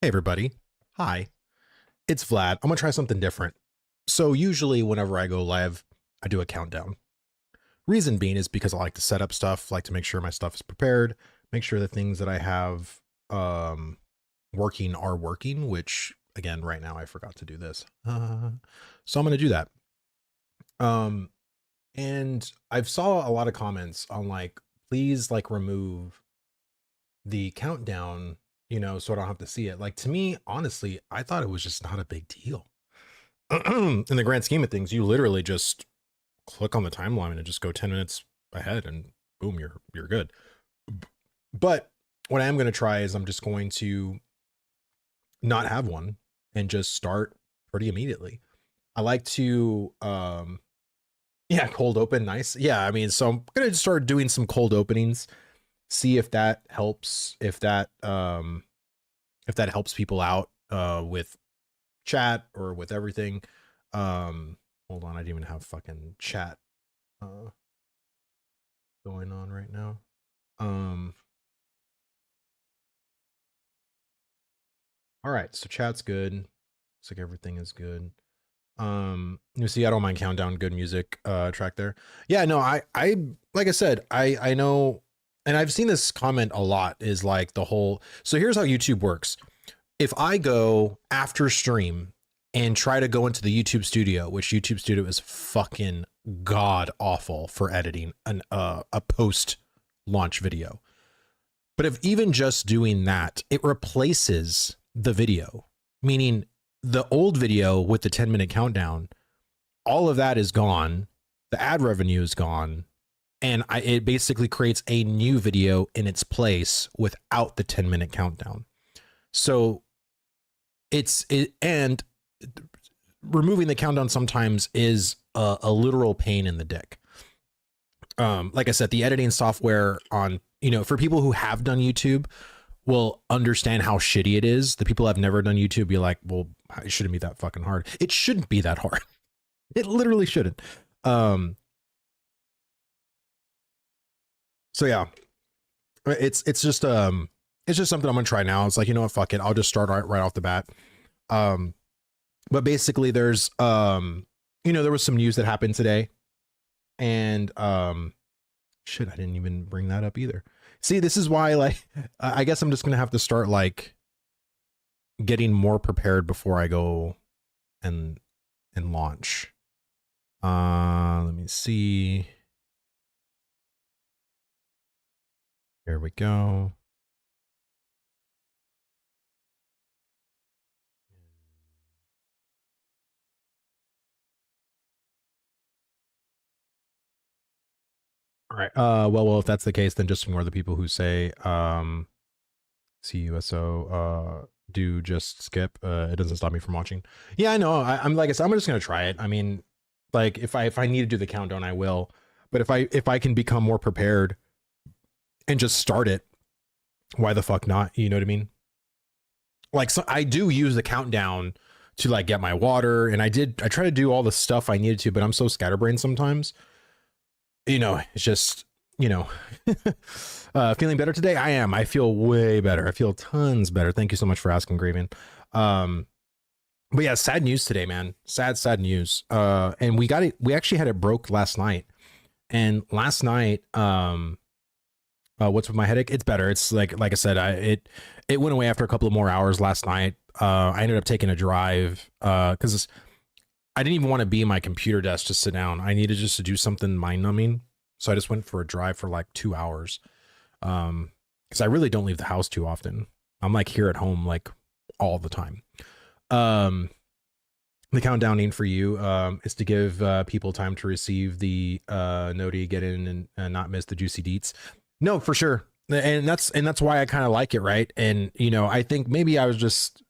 Hey everybody. Hi. It's Vlad. I'm going to try something different. So usually whenever I go live, I do a countdown. Reason being is because I like to set up stuff, like to make sure my stuff is prepared, make sure the things that I have working are working, which again, right now I forgot to do this. So I'm going to do that. And I've saw a lot of comments on like, please like remove the countdown, so I don't have to see it. Like to me, honestly, I thought it was just not a big deal. In the grand scheme of things, you literally just click on the timeline and just go 10 minutes ahead and boom, you're good. But what I am going to try is I'm just going to not have one and just start pretty immediately. I like to yeah, cold open, nice. Yeah, I mean, so I'm going to start doing some cold openings, see if that helps, if that helps people out with chat or with everything. Hold on, I didn't even have fucking chat going on right now. All right, so chat's good. Looks like everything is good. You see, I don't mind countdown, good music track there. Yeah, no, I like I said, I know, and I've seen this comment a lot, is like the whole, so here's how YouTube works. If I go after stream and try to go into the YouTube studio, which YouTube studio is fucking god awful for editing a post launch video. But if even just doing that, it replaces the video, meaning the old video with the 10-minute countdown, all of that is gone. The ad revenue is gone. And it basically creates a new video in its place without the 10-minute countdown. So and removing the countdown sometimes is a literal pain in the dick. Like I said, the editing software on, for people who have done YouTube will understand how shitty it is. The people who have never done YouTube be like, well, it shouldn't be that fucking hard. It shouldn't be that hard. It literally shouldn't. So yeah, it's just something I'm gonna try now. It's like, you know what, fuck it, I'll just start right off the bat. But basically there's there was some news that happened today, and shit, I didn't even bring that up either. See, this is why, like, I guess I'm just gonna have to start like getting more prepared before I go and launch. Let me see. Here we go. All right. Well, if that's the case, then just ignore the people who say, CUSO, do just skip. It doesn't stop me from watching. Yeah, I know. I'm like I said, I'm just gonna try it. I mean, like if I need to do the countdown, I will. But if I can become more prepared and just start it, why the fuck not? You know what I mean? Like, so I do use the countdown to like get my water, and I try to do all the stuff I needed to, but I'm so scatterbrained sometimes. It's just, feeling better today. I am. I feel way better. I feel tons better. Thank you so much for asking, Graven. But yeah, sad news today, man. Sad news. And we actually had it broke last night. And last night, what's with my headache? It's better. It's like I said, it went away after a couple of more hours last night. I ended up taking a drive, because I didn't even want to be in my computer desk to sit down. I needed just to do something mind numbing. So I just went for a drive for like 2 hours. Because I really don't leave the house too often. I'm like here at home like all the time. The countdowning for you is to give people time to receive the noti, get in and not miss the juicy deets. No, for sure. And that's why I kind of like it, right? And I think maybe I was just,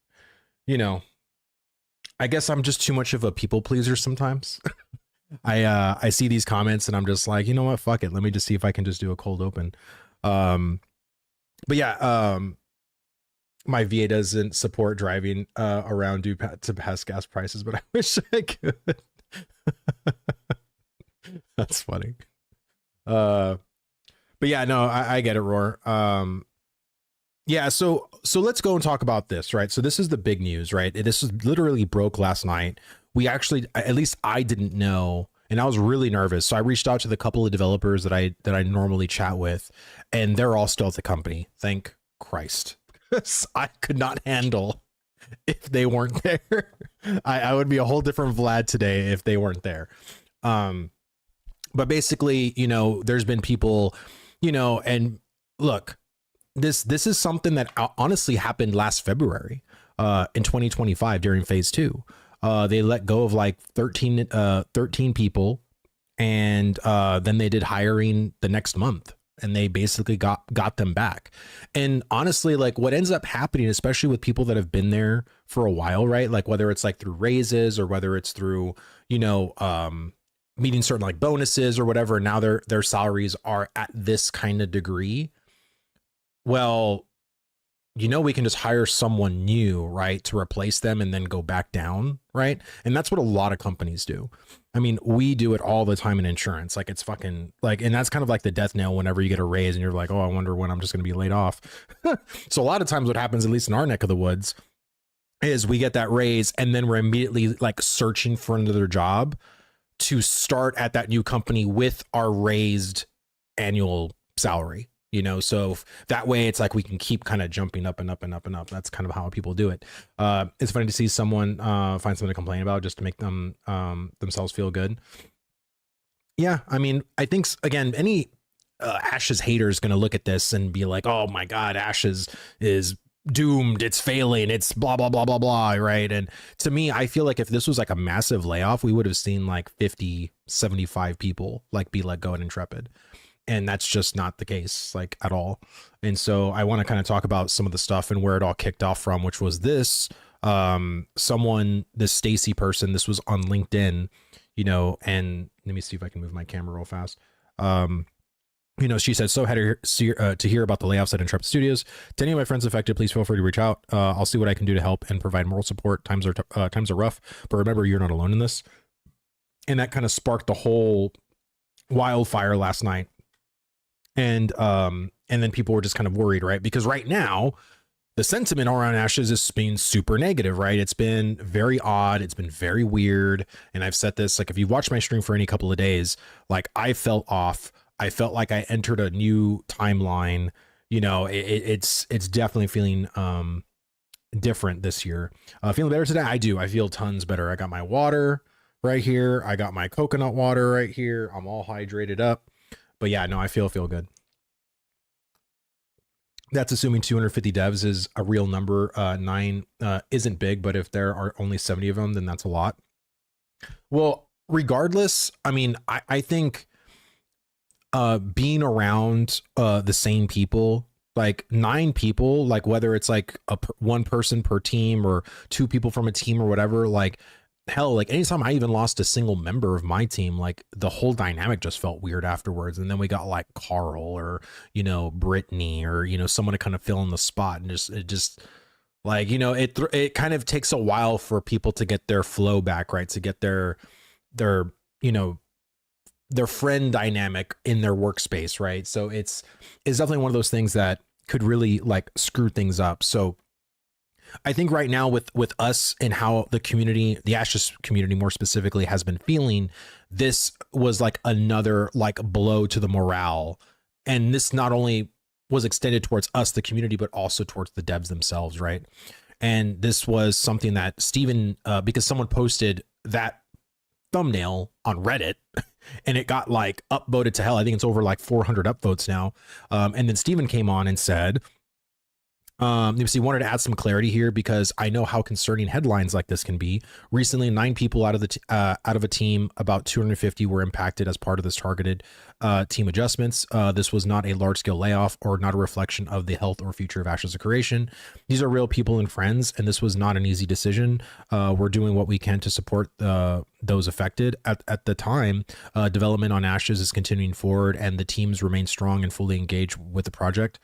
I guess I'm just too much of a people pleaser sometimes. I see these comments and I'm just like, you know what, fuck it. Let me just see if I can just do a cold open. But yeah, my VA doesn't support driving around due to past gas prices, but I wish I could. That's funny. But yeah, no, I get it, Roar. Yeah, so let's go and talk about this, right? So this is the big news, right? This was literally broke last night. We actually, at least I didn't know, and I was really nervous. So I reached out to the couple of developers that I normally chat with, and they're all still at the company. Thank Christ. I could not handle if they weren't there. I would be a whole different Vlad today if they weren't there. Um, but basically, there's been people, and look, this is something that honestly happened last February in 2025 during phase two. They let go of like 13 people, and then they did hiring the next month, and they basically got them back. And honestly, like what ends up happening, especially with people that have been there for a while, right? Like whether it's like through raises or whether it's through, meeting certain like bonuses or whatever, now their salaries are at this kind of degree. Well, we can just hire someone new, right, to replace them and then go back down, right? And that's what a lot of companies do. I mean, we do it all the time in insurance. Like it's fucking like, and that's kind of like the death knell whenever you get a raise and you're like, oh, I wonder when I'm just going to be laid off. So a lot of times what happens, at least in our neck of the woods, is we get that raise and then we're immediately like searching for another job to start at that new company with our raised annual salary. So that way it's like we can keep kind of jumping up and up and up and up. That's kind of how people do it. It's funny to see someone find something to complain about just to make them themselves feel good. Yeah, I mean, I think again, any Ashes hater is going to look at this and be like, "Oh my God, Ashes is doomed. It's failing. It's blah blah blah blah blah." Right? And to me, I feel like if this was like a massive layoff, we would have seen like 50, 75 people like be let go at Intrepid. And that's just not the case, like at all. And so I want to kind of talk about some of the stuff and where it all kicked off from, which was this Stacy person. This was on LinkedIn, and let me see if I can move my camera real fast. She said, so happy to hear about the layoffs at Intrepid Studios. To any of my friends affected, please feel free to reach out. I'll see what I can do to help and provide moral support. Times are rough, but remember, you're not alone in this. And that kind of sparked the whole wildfire last night. And then people were just kind of worried, right? Because right now the sentiment around Ashes is being super negative, right? It's been very odd. It's been very weird. And I've said this, like, if you watch my stream for any couple of days, like I felt off. I felt like I entered a new timeline. It's definitely feeling different this year. Feeling better today. I do. I feel tons better. I got my water right here. I got my coconut water right here. I'm all hydrated up. But yeah, no, I feel good. That's assuming 250 devs is a real number. 9 isn't big, but if there are only 70 of them, then that's a lot. Well, regardless, I mean, I think being around the same people, like 9 people, like whether it's like one person per team or 2 people from a team or whatever, like hell, like anytime I even lost a single member of my team, like the whole dynamic just felt weird afterwards. And then we got like Karl or, Brittany or, someone to kind of fill in the spot, and it just like, it kind of takes a while for people to get their flow back, right? To get their friend dynamic in their workspace, right? So it's definitely one of those things that could really like screw things up. So I think right now with us and how the community, the Ashes community more specifically, has been feeling, this was like another like blow to the morale. And this not only was extended towards us, the community, but also towards the devs themselves, right? And this was something that Steven, because someone posted that thumbnail on Reddit and it got like upvoted to hell. I think it's over like 400 upvotes now. And then Steven came on and said, he wanted to add some clarity here because I know how concerning headlines like this can be. Recently, 9 people out of a team, about 250, were impacted as part of this targeted team adjustments. This was not a large-scale layoff or not a reflection of the health or future of Ashes of Creation. These are real people and friends, and this was not an easy decision. We're doing what we can to support those affected. At the time, development on Ashes is continuing forward, and the teams remain strong and fully engaged with the project.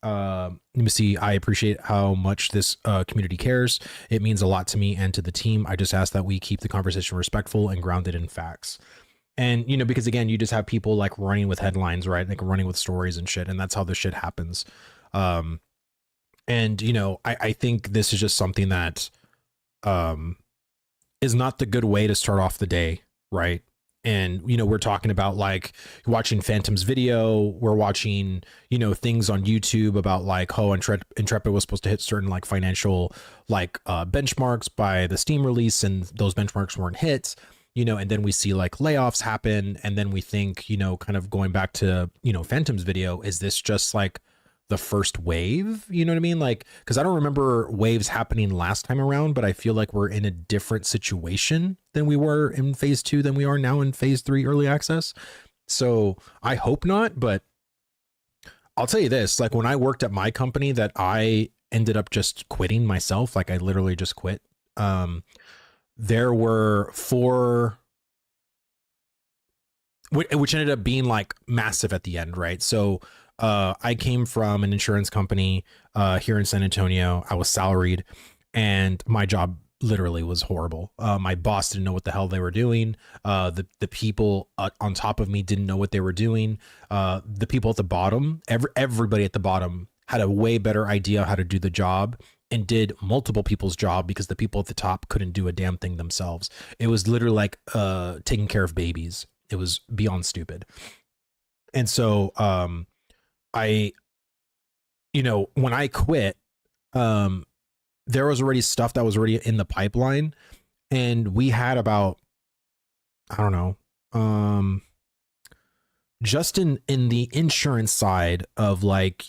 Let me see. I appreciate how much this community cares. It means a lot to me and to the team. I just ask that we keep the conversation respectful and grounded in facts. And, because again, you just have people like running with headlines, right? Like running with stories and shit. And that's how this shit happens. And, I think this is just something that um, is not the good way to start off the day, right? And, we're talking about like watching Phantom's video. We're watching, things on YouTube about like, oh, Intrepid was supposed to hit certain like financial like benchmarks by the Steam release, and those benchmarks weren't hit, and then we see like layoffs happen. And then we think, kind of going back to, Phantom's video, is this just like the first wave? You know what I mean? Like, because I don't remember waves happening last time around, but I feel like we're in a different situation than we were in phase 2 than we are now in phase 3 early access. So I hope not, but I'll tell you this, like when I worked at my company that I ended up just quitting myself, like I literally just quit. There were 4, which ended up being like massive at the end, right? So I came from an insurance company here in San Antonio. I was salaried, and my job literally was horrible. My boss didn't know what the hell they were doing. The people on top of me didn't know what they were doing. The people at the bottom, everybody at the bottom had a way better idea how to do the job and did multiple people's job because the people at the top couldn't do a damn thing themselves. It was literally like taking care of babies. It was beyond stupid. And so I, when I quit, there was already stuff that was already in the pipeline, and we had about, I don't know, just in the insurance side of like,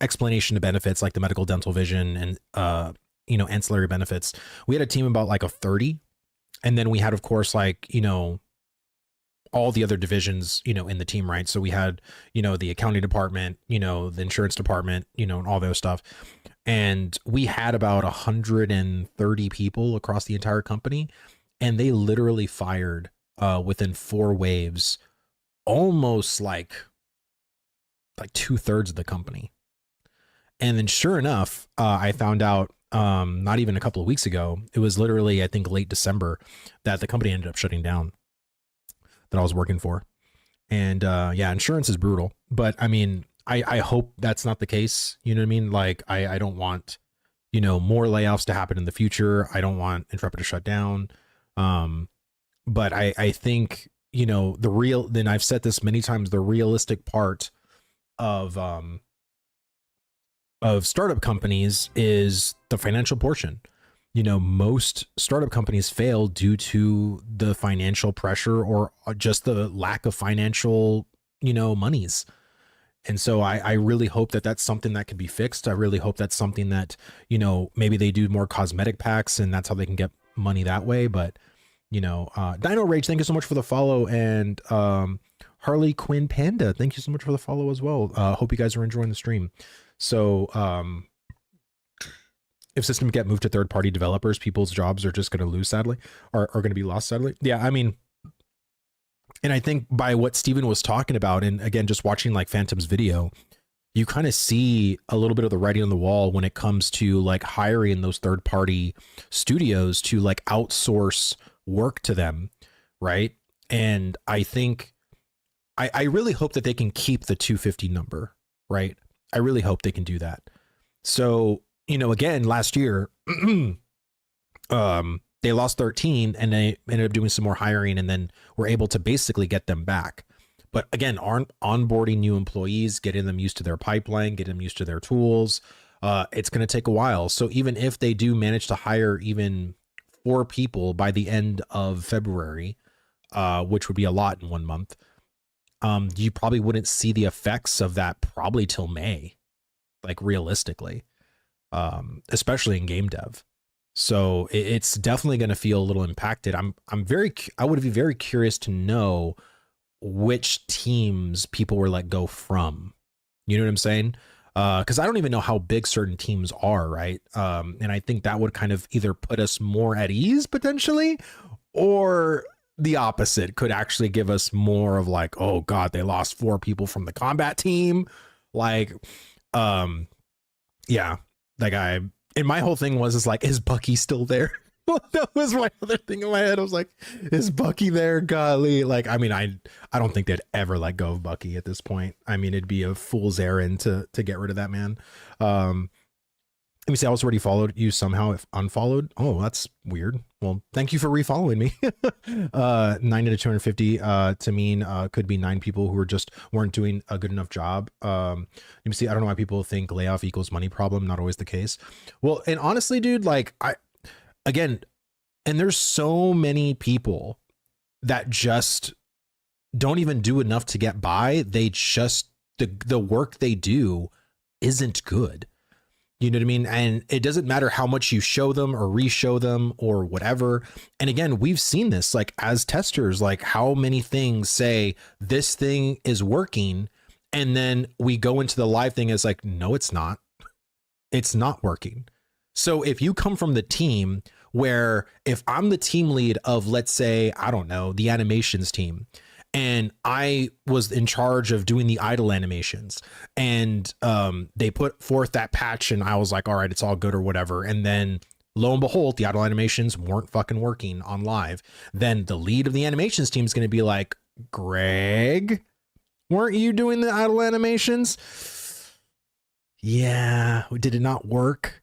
explanation of benefits, like the medical, dental, vision, and, ancillary benefits. We had a team about like a 30. And then we had, of course, like, all the other divisions, in the team, right? So we had, the accounting department, the insurance department, and all those stuff. And we had about 130 people across the entire company, and they literally fired within 4 waves, almost like 2/3 of the company. And then sure enough, I found out not even a couple of weeks ago, it was literally, I think, late December, that the company ended up shutting down that I was working for. And yeah, insurance is brutal, but I mean, I hope that's not the case. You know what I mean? Like, I don't want, more layoffs to happen in the future. I don't want Intrepid to shut down. But I think, then I've said this many times, the realistic part of startup companies is the financial portion. Most startup companies fail due to the financial pressure or just the lack of financial, monies. And so I really hope that that's something that can be fixed. I really hope that's something that, maybe they do more cosmetic packs and that's how they can get money that way. But, Dino Rage, thank you so much for the follow. And Harley Quinn Panda, thank you so much for the follow as well. Hope you guys are enjoying the stream. So if systems get moved to third-party developers, people's jobs are just going to lose, sadly, or are going to be lost, sadly. Yeah, I mean, and I think by what Steven was talking about, and again, just watching like Phantom's video, you kind of see a little bit of the writing on the wall when it comes to like hiring those third-party studios to like outsource work to them, right? And I think, I really hope that they can keep the 250 number, right? I really hope they can do that. So, again, last year, they lost 13 and they ended up doing some more hiring, and then were able to basically get them back. But again, onboarding new employees, getting them used to their pipeline, getting them used to their tools, it's going to take a while. So even if they do manage to hire even 4 people by the end of February, which would be a lot in 1 month, you probably wouldn't see the effects of that probably till May, like realistically, especially in game dev. So it's definitely going to feel a little impacted. I would be very curious to know which teams people were let go from. You know what I'm saying? Because I don't even know how big certain teams are, right? And I think that would kind of either put us more at ease potentially, or the opposite could actually give us more of like, oh God, they lost 4 people from the combat team. Like, yeah, like and my whole thing was, is like, is Bucky still there? Well, that was my other thing in my head. I was like, is Bucky there? Golly. Like, I mean, I don't think they'd ever let go of Bucky at this point. I mean, it'd be a fool's errand to get rid of that man. Let me see. I was already followed you somehow. If unfollowed. Oh, that's weird. Well, thank you for refollowing me. 9 to 250 to mean could be 9 people who weren't doing a good enough job. Let me see. I don't know why people think layoff equals money problem. Not always the case. Well, and honestly, dude, like and there's so many people that just don't even do enough to get by. They just, the work they do isn't good. You know what I mean? And it doesn't matter how much you show them or re-show them or whatever. And again, we've seen this like as testers, like how many things say this thing is working. And then we go into the live thing as like, no, it's not. It's not working. So if you come from the team where if I'm the team lead of, let's say, I don't know, the animations team, and I was in charge of doing the idle animations, and they put forth that patch and I was like, all right, it's all good or whatever. And then lo and behold, the idle animations weren't fucking working on live. Then the lead of the animations team is going to be like, Greg, weren't you doing the idle animations? Yeah. Did it not work?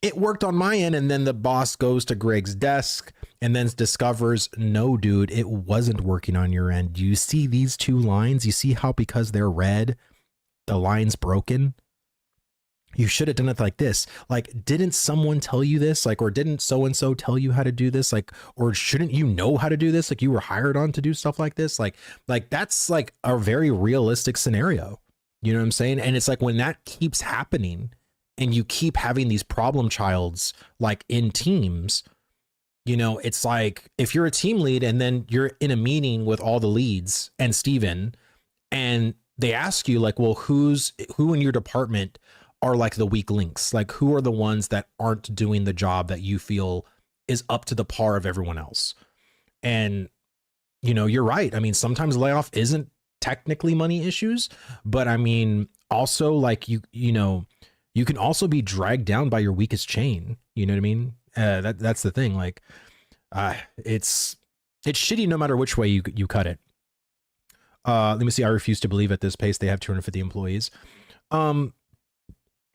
It worked on my end. And then the boss goes to Greg's desk and then discovers, no, dude, it wasn't working on your end. Do you see these 2 lines? You see how because they're red, the line's broken? You should have done it like this. Like, didn't someone tell you this? Like, or didn't so-and-so tell you how to do this? Like, or shouldn't you know how to do this? Like, you were hired on to do stuff like this. Like that's like a very realistic scenario. You know what I'm saying? And it's like when that keeps happening and you keep having these problem childs like in teams, you know, it's like if you're a team lead and then you're in a meeting with all the leads and Steven, and they ask you like, well, who in your department are like the weak links? Like, who are the ones that aren't doing the job that you feel is up to the par of everyone else? And, you know, you're right. I mean, sometimes layoff isn't technically money issues, but I mean, also like you know, you can also be dragged down by your weakest chain. You know what I mean? That's the thing. Like, it's shitty no matter which way you cut it. Let me see. I refuse to believe at this pace they have 250 employees. I mean,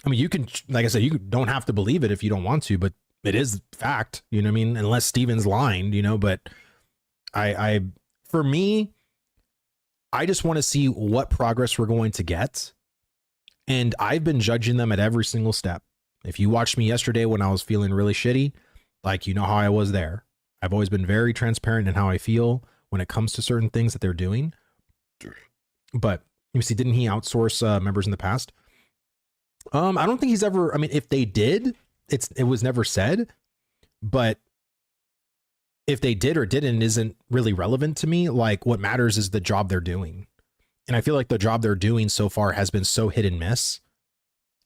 you can, like I said, you don't have to believe it if you don't want to, but it is fact. You know what I mean? Unless Steven's lying, you know. But for me, I just want to see what progress we're going to get. And I've been judging them at every single step. If you watched me yesterday when I was feeling really shitty, like, you know how I was there. I've always been very transparent in how I feel when it comes to certain things that they're doing. But you see, didn't he outsource members in the past? I don't think he's ever, I mean, if they did, it was never said, but if they did or didn't isn't really relevant to me. Like, what matters is the job they're doing. And I feel like the job they're doing so far has been so hit and miss.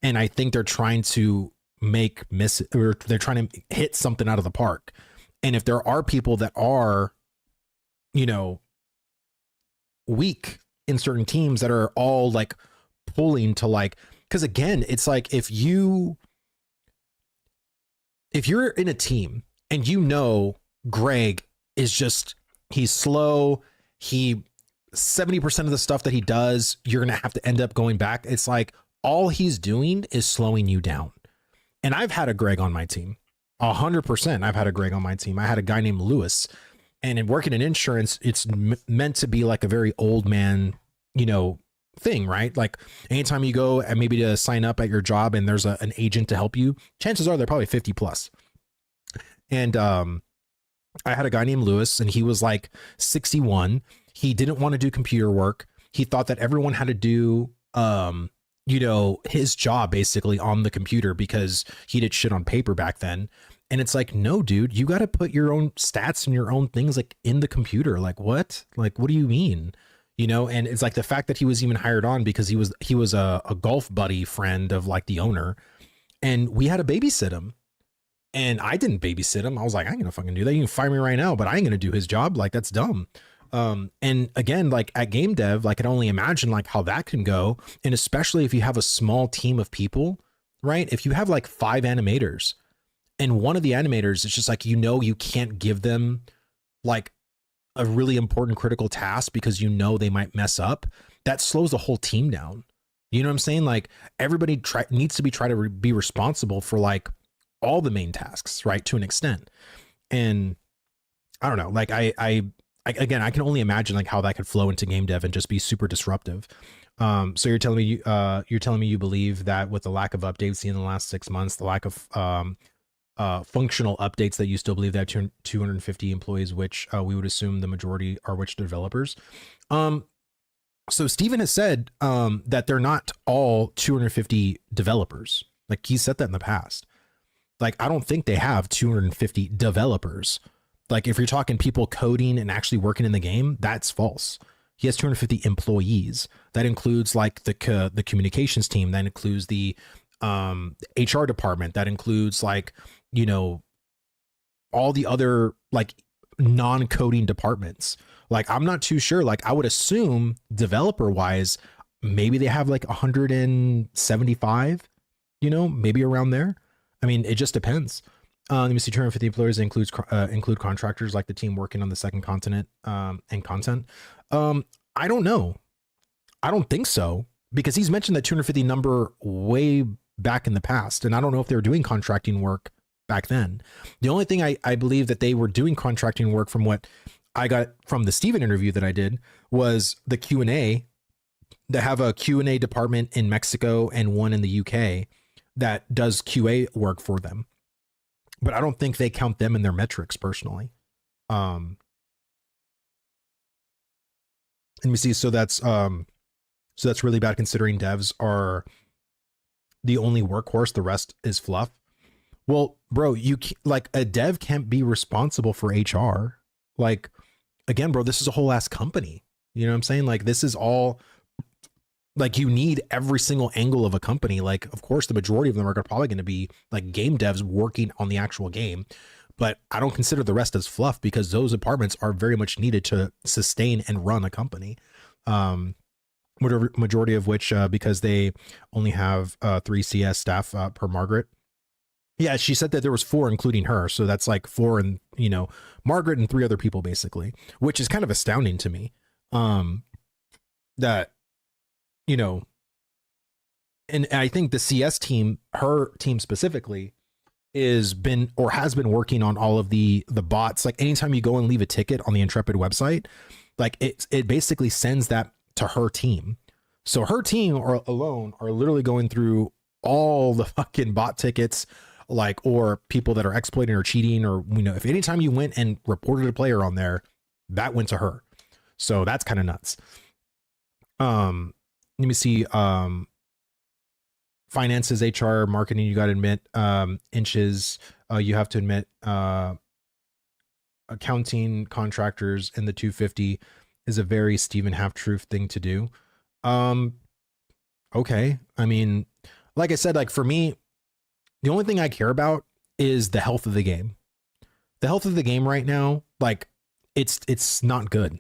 And I think they're trying to they're trying to hit something out of the park. And if there are people that are, you know, weak in certain teams that are all like pulling to like, because again, it's like if you're in a team and you know Greg is just, he's slow, 70% of the stuff that he does, you're going to have to end up going back. It's like all he's doing is slowing you down. And I've had a Greg on my team. 100%. I've had a Greg on my team. I had a guy named Lewis, and in working in insurance, it's meant to be like a very old man, you know, thing, right? Like anytime you go and maybe to sign up at your job and there's an agent to help you, chances are they're probably 50 plus. And I had a guy named Lewis, and he was like 61. He didn't want to do computer work. He thought that everyone had to do, you know, his job basically on the computer because he did shit on paper back then. And it's like, no, dude, you got to put your own stats and your own things like in the computer. Like what? Like, what do you mean? You know, and it's like the fact that he was even hired on because he was a golf buddy friend of like the owner, and we had to babysit him. And I didn't babysit him. I was like, I ain't gonna fucking do that. You can fire me right now, but I ain't gonna do his job. Like, that's dumb. And again, like at game dev, like I can only imagine like how that can go. And especially if you have a small team of people, right? If you have like 5 animators And one of the animators, it's just like, you can't give them like a really important critical task because they might mess up. That slows the whole team down. You know what I'm saying? Like everybody needs to try to be responsible for like all the main tasks, right? To an extent. And I don't know, like again, I can only imagine like how that could flow into game dev and just be super disruptive. So you're telling me you believe that with the lack of updates seen in the last 6 months, the lack of functional updates, that you still believe they have 250 employees, which we would assume the majority are which developers. So Steven has said that they're not all 250 developers. Like he said that in the past. Like I don't think they have 250 developers. Like if you're talking people coding and actually working in the game, that's false. He has 250 employees. That includes like the communications team. That includes the HR department. That includes like, all the other like non-coding departments. Like I'm not too sure. Like I would assume developer wise, maybe they have like 175, maybe around there. I mean, it just depends. Let me see. 250 employees include contractors like the team working on the second continent and content. I don't know. I don't think so, because he's mentioned that 250 number way back in the past, and I don't know if they were doing contracting work back then. The only thing I believe that they were doing contracting work, from what I got from the Steven interview that I did, was the Q&A. They have a Q&A department in Mexico and one in the UK that does QA work for them. But I don't think they count them in their metrics personally. Let me see. So that's really bad, considering devs are the only workhorse. The rest is fluff. Well, bro, like a dev can't be responsible for HR. Like, again, bro, this is a whole ass company. You know what I'm saying? Like, this is all, like, you need every single angle of a company. Like, of course, the majority of them are probably going to be like game devs working on the actual game. But I don't consider the rest as fluff, because those departments are very much needed to sustain and run a company. Majority of which, because they only have 3 CS staff per Margaret. Yeah, she said that there was 4, including her. So that's like 4 and, Margaret and 3 other people, basically, which is kind of astounding to me. That, and I think the CS team, her team specifically, has been working on all of the bots. Like anytime you go and leave a ticket on the Intrepid website, like it basically sends that to her team. So her team alone are literally going through all the fucking bot tickets, like, or people that are exploiting or cheating, or, if anytime you went and reported a player on there, that went to her. So that's kind of nuts. Let me see. Finances, HR, marketing, you got to admit. Inches, you have to admit. Accounting, contractors, and the 250 is a very Steven half-truth thing to do. Okay. I mean, like I said, like for me, the only thing I care about is the health of the game. The health of the game right now, like it's not good.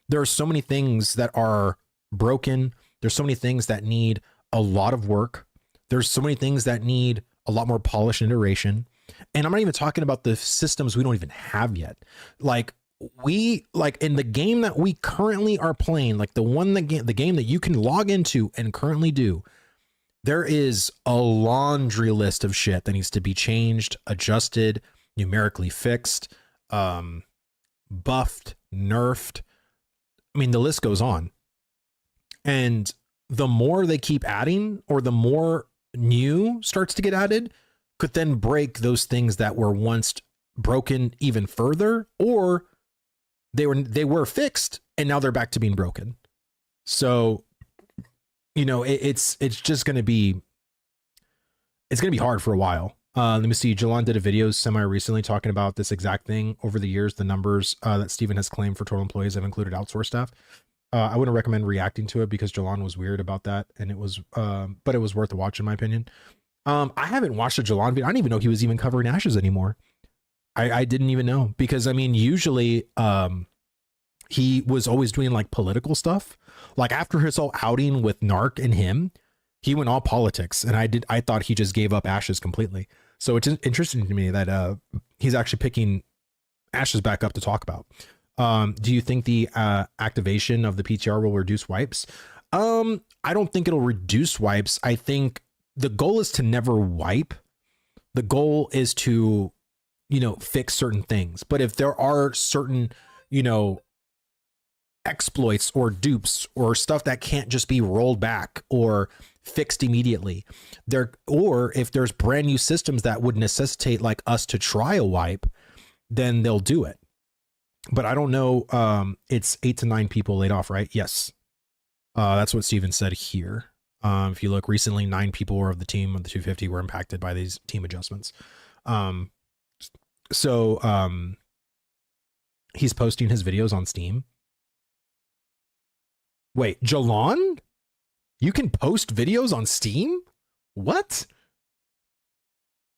There are so many things that are broken. There's so many things that need a lot of work. There's so many things that need a lot more polish and iteration. And I'm not even talking about the systems we don't even have yet. Like in the game that we currently are playing, like the game that you can log into and currently do, there is a laundry list of shit that needs to be changed, adjusted, numerically fixed, buffed, nerfed. I mean, the list goes on. And the more they keep adding, or the more new starts to get added, could then break those things that were once broken even further, or they were fixed and now they're back to being broken. So, it's just going to be, hard for a while. Let me see. Jalon did a video recently talking about this exact thing. Over the years, the numbers that Steven has claimed for total employees have included outsourced staff. I wouldn't recommend reacting to it, because Jalon was weird about that, and it was, but it was worth a watch in my opinion. I haven't watched a Jalon video. I didn't even know he was even covering Ashes anymore. I didn't even know, because I mean, usually, he was always doing like political stuff. Like after his whole outing with Narc and him, he went all politics, and I thought he just gave up Ashes completely. So it's interesting to me that he's actually picking Ashes back up to talk about. Do you think the activation of the PTR will reduce wipes? I don't think it'll reduce wipes. I think the goal is to never wipe. The goal is to, fix certain things. But if there are certain, exploits or dupes or stuff that can't just be rolled back or fixed immediately or if there's brand new systems that would necessitate like us to try a wipe, then they'll do it. But I don't know. It's 8 to 9 people laid off, right? Yes. That's what Steven said here. If you look recently, 9 people were of the team of the 250 were impacted by these team adjustments. He's posting his videos on Steam. Wait, Jalon? You can post videos on Steam? What?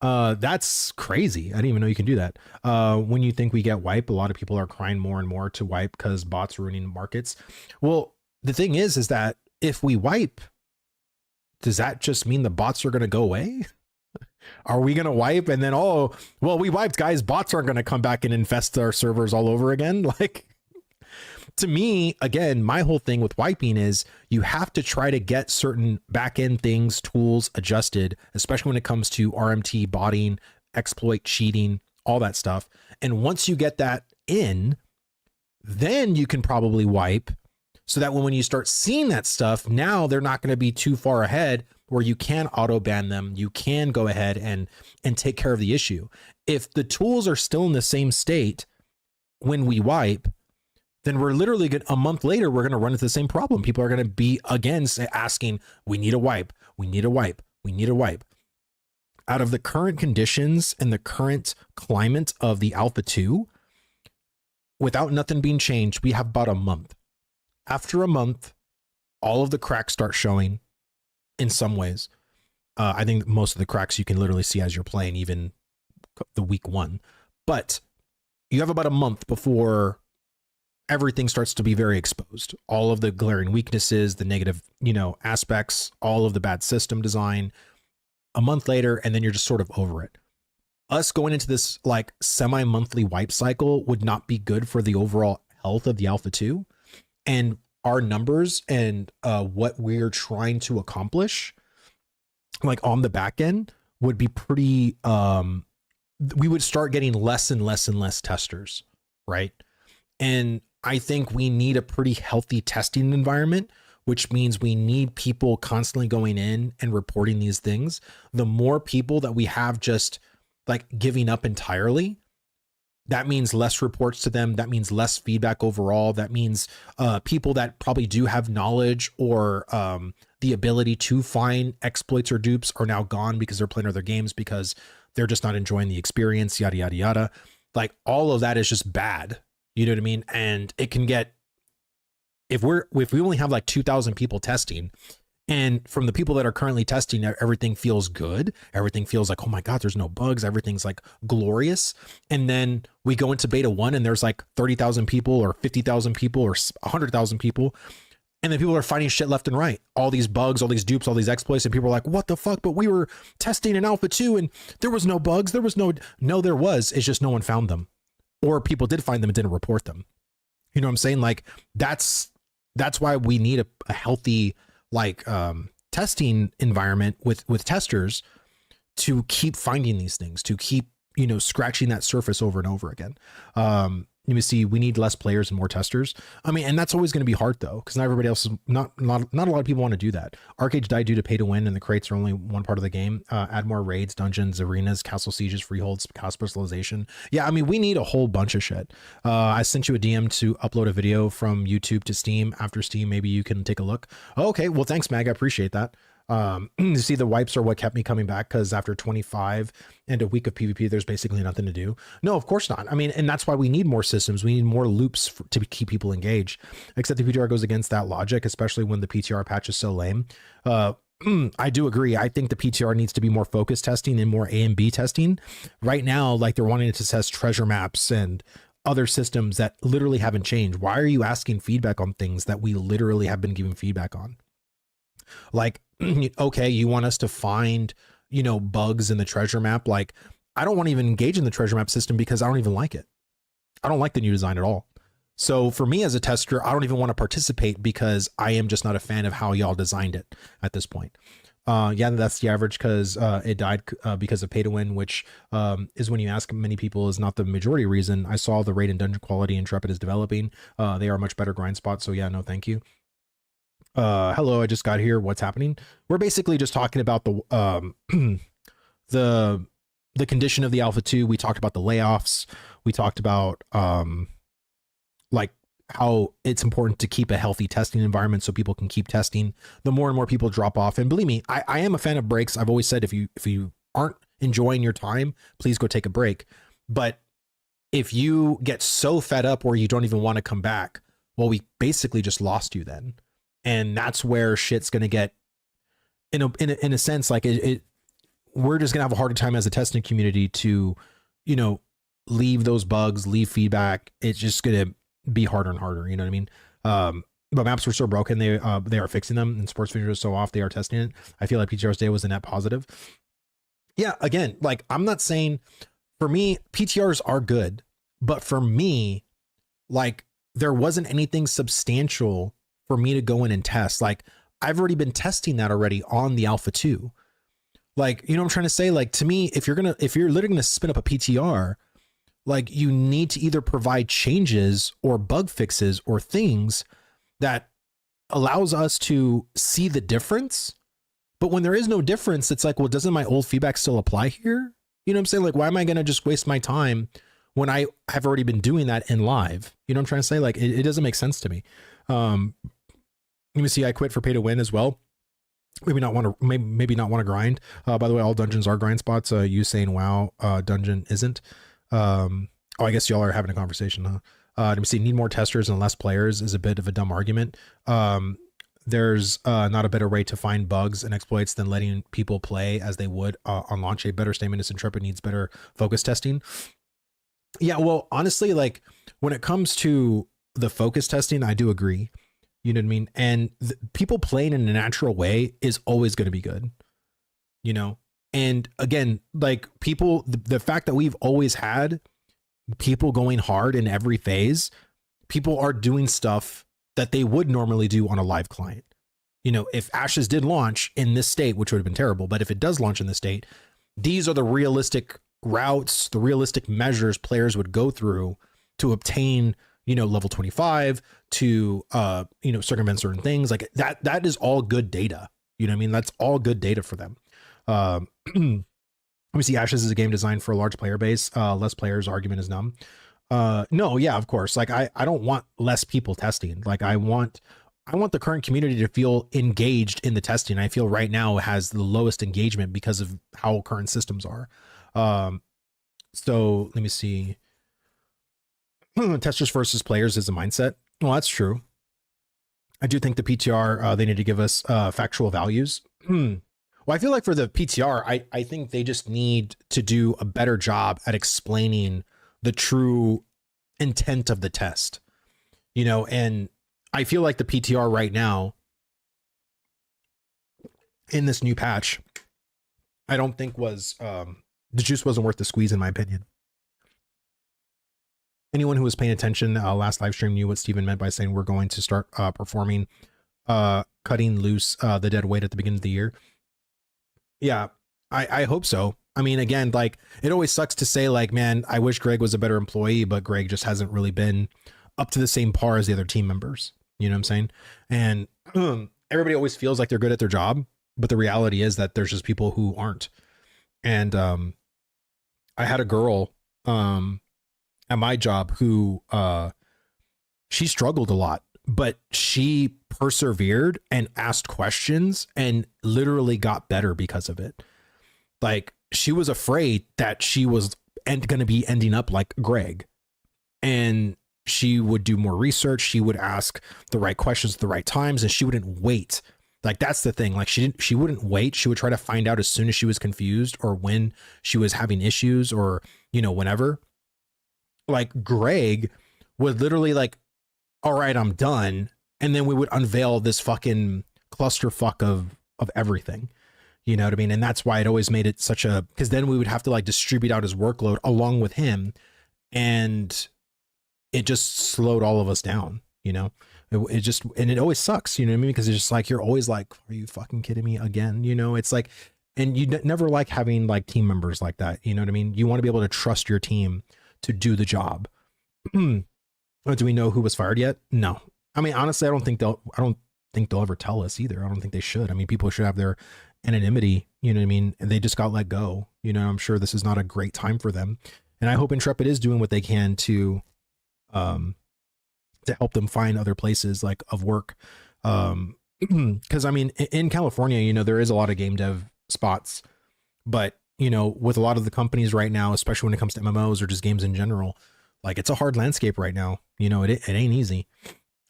That's crazy. I didn't even know you can do that. When you think we get wipe, a lot of people are crying more and more to wipe because bots ruining markets. Well, the thing is that if we wipe, does that just mean the bots are going to go away? Are we going to wipe and then, oh, well, we wiped, guys, bots aren't going to come back and infest our servers all over again? Like, to me, again, my whole thing with wiping is you have to try to get certain back-end things, tools adjusted, especially when it comes to RMT, botting, exploit, cheating, all that stuff. And once you get that in, then you can probably wipe so that when you start seeing that stuff, now they're not going to be too far ahead where you can auto ban them. You can go ahead and take care of the issue. If the tools are still in the same state when we wipe, then we're literally a month later, we're going to run into the same problem. People are going to be again asking, we need a wipe. We need a wipe. We need a wipe. Out of the current conditions and the current climate of the Alpha 2, without nothing being changed, we have about a month. After a month, all of the cracks start showing in some ways. I think most of the cracks you can literally see as you're playing, even the week 1. But you have about a month before everything starts to be very exposed. All of the glaring weaknesses, the negative, aspects, all of the bad system design. A month later, and then you're just sort of over it. Us going into this like semi-monthly wipe cycle would not be good for the overall health of the Alpha 2. And our numbers and what we're trying to accomplish, like on the back end, would be pretty, we would start getting less and less and less testers, right? And I think we need a pretty healthy testing environment, which means we need people constantly going in and reporting these things. The more people that we have just like giving up entirely, that means less reports to them. That means less feedback overall. That means people that probably do have knowledge or the ability to find exploits or dupes are now gone because they're playing other games because they're just not enjoying the experience, yada, yada, yada. Like all of that is just bad. You know what I mean? And it can get, if we only have like 2,000 people testing, and from the people that are currently testing, everything feels good. Everything feels like, oh my God, there's no bugs. Everything's like glorious. And then we go into beta 1 and there's like 30,000 people or 50,000 people or 100,000 people. And then people are finding shit left and right. All these bugs, all these dupes, all these exploits. And people are like, what the fuck? But we were testing in Alpha 2 and there was no bugs. There was no, there was. It's just no one found them. Or people did find them and didn't report them. You know what I'm saying? Like that's why we need a healthy like testing environment with testers to keep finding these things, to keep, scratching that surface over and over again. Let me see, we need less players and more testers. I mean, and that's always going to be hard though, because not everybody else is not a lot of people want to do that. Arcade died due to pay to win, and the crates are only one part of the game. Add more raids, dungeons, arenas, castle sieges, freeholds, cost specialization. Yeah, I mean, we need a whole bunch of shit. I sent you a DM to upload a video from YouTube to Steam. After Steam, maybe you can take a look. Okay, well, thanks, Mag. I appreciate that. You see, the wipes are what kept me coming back, because after 25 and a week of PvP, there's basically nothing to do. No, of course not. I mean, and that's why we need more systems. We need more loops to keep people engaged, except the PTR goes against that logic, especially when the PTR patch is so lame. I do agree. I think the PTR needs to be more focused testing and more A and B testing. Right now, like, they're wanting to test treasure maps and other systems that literally haven't changed. Why are you asking feedback on things that we literally have been giving feedback on? Like, okay, you want us to find, bugs in the treasure map. Like, I don't want to even engage in the treasure map system because I don't even like it. I don't like the new design at all. So for me as a tester, I don't even want to participate because I am just not a fan of how y'all designed it at this point. Yeah, that's the average because it died because of pay to win, which is when you ask many people is not the majority reason. I saw the raid and dungeon quality Intrepid is developing. They are a much better grind spot. So yeah, no, thank you. Hello, I just got here. What's happening? We're basically just talking about the the condition of the Alpha 2. We talked about the layoffs. We talked about like how it's important to keep a healthy testing environment so people can keep testing. The more and more people drop off, and believe me, I am a fan of breaks. I've always said if you aren't enjoying your time, please go take a break. But if you get so fed up where you don't even want to come back, well, we basically just lost you then. And that's where shit's going to get in a sense, like we're just gonna have a harder time as a testing community to, leave those bugs, leave feedback. It's just gonna be harder and harder. You know what I mean? But maps were so broken. They are fixing them, and sports features so off. They are testing it. I feel like PTR's day was a net positive. Yeah. Again, like I'm not saying for me, PTRs are good, but for me, like there wasn't anything substantial for me to go in and test. Like I've already been testing that already on the Alpha 2. Like, what I'm trying to say? Like, to me, if you're literally gonna spin up a PTR, like you need to either provide changes or bug fixes or things that allows us to see the difference. But when there is no difference, it's like, well, doesn't my old feedback still apply here? You know what I'm saying? Like, why am I gonna just waste my time when I have already been doing that in live? You know what I'm trying to say? Like, it doesn't make sense to me. Let me see. I quit for pay to win as well. Maybe not want to grind. By the way, all dungeons are grind spots. You saying wow, dungeon isn't. I guess y'all are having a conversation, huh? Let me see. Need more testers and less players is a bit of a dumb argument. There's not a better way to find bugs and exploits than letting people play as they would on launch. A better statement is Intrepid needs better focus testing. Yeah, well, honestly, like when it comes to the focus testing, I do agree. You know what I mean? And people playing in a natural way is always going to be good, And again, like people, the fact that we've always had people going hard in every phase, people are doing stuff that they would normally do on a live client. If Ashes did launch in this state, which would have been terrible, but if it does launch in this state, these are the realistic routes, the realistic measures players would go through to obtain level 25 to, circumvent certain things like that. That is all good data. You know what I mean? That's all good data for them. Let me see. Ashes is a game designed for a large player base. Less players argument is numb. No, yeah, of course. Like I don't want less people testing. Like I want the current community to feel engaged in the testing. I feel right now it has the lowest engagement because of how current systems are. So let me see. Testers versus players is a mindset. Well, that's true. I do think the PTR, they need to give us factual values. Well, I feel like for the PTR, I think they just need to do a better job at explaining the true intent of the test, and I feel like the PTR right now in this new patch, I don't think was, the juice wasn't worth the squeeze in my opinion. Anyone who was paying attention last live stream knew what Steven meant by saying we're going to start performing cutting loose the dead weight at the beginning of the year. Yeah, I hope so. I mean, again, like it always sucks to say like, man, I wish Greg was a better employee, but Greg just hasn't really been up to the same par as the other team members. You know what I'm saying? And everybody always feels like they're good at their job, but the reality is that there's just people who aren't. And I had a girl at my job who she struggled a lot, but she persevered and asked questions and literally got better because of it. Like she was afraid that she was going to be ending up like Greg, and she would do more research. She would ask the right questions at the right times, and she wouldn't wait. Like that's the thing. Like she wouldn't wait. She would try to find out as soon as she was confused or when she was having issues or, whenever. Like Greg would literally like, all right, I'm done. And then we would unveil this fucking clusterfuck of everything, You know what I mean? And that's why it always made it such a, because then we would have to like distribute out his workload along with him. And it just slowed all of us down, you know? It just, and it always sucks, you know what I mean? Because it's just like, you're always like, are you fucking kidding me again? You know, it's like, and you never like having like team members like that. You know what I mean? You want to be able to trust your team to do the job. Do we know who was fired yet? No. I mean, honestly, I don't think they'll ever tell us either. I don't think they should. I mean, people should have their anonymity, you know what I mean? And they just got let go. You know, I'm sure this is not a great time for them. And I hope Intrepid is doing what they can to help them find other places like of work. Because I mean, in California, you know, there is a lot of game dev spots, but you know, with a lot of the companies right now, especially when it comes to MMOs or just games in general, like it's a hard landscape right now. You know, it ain't easy.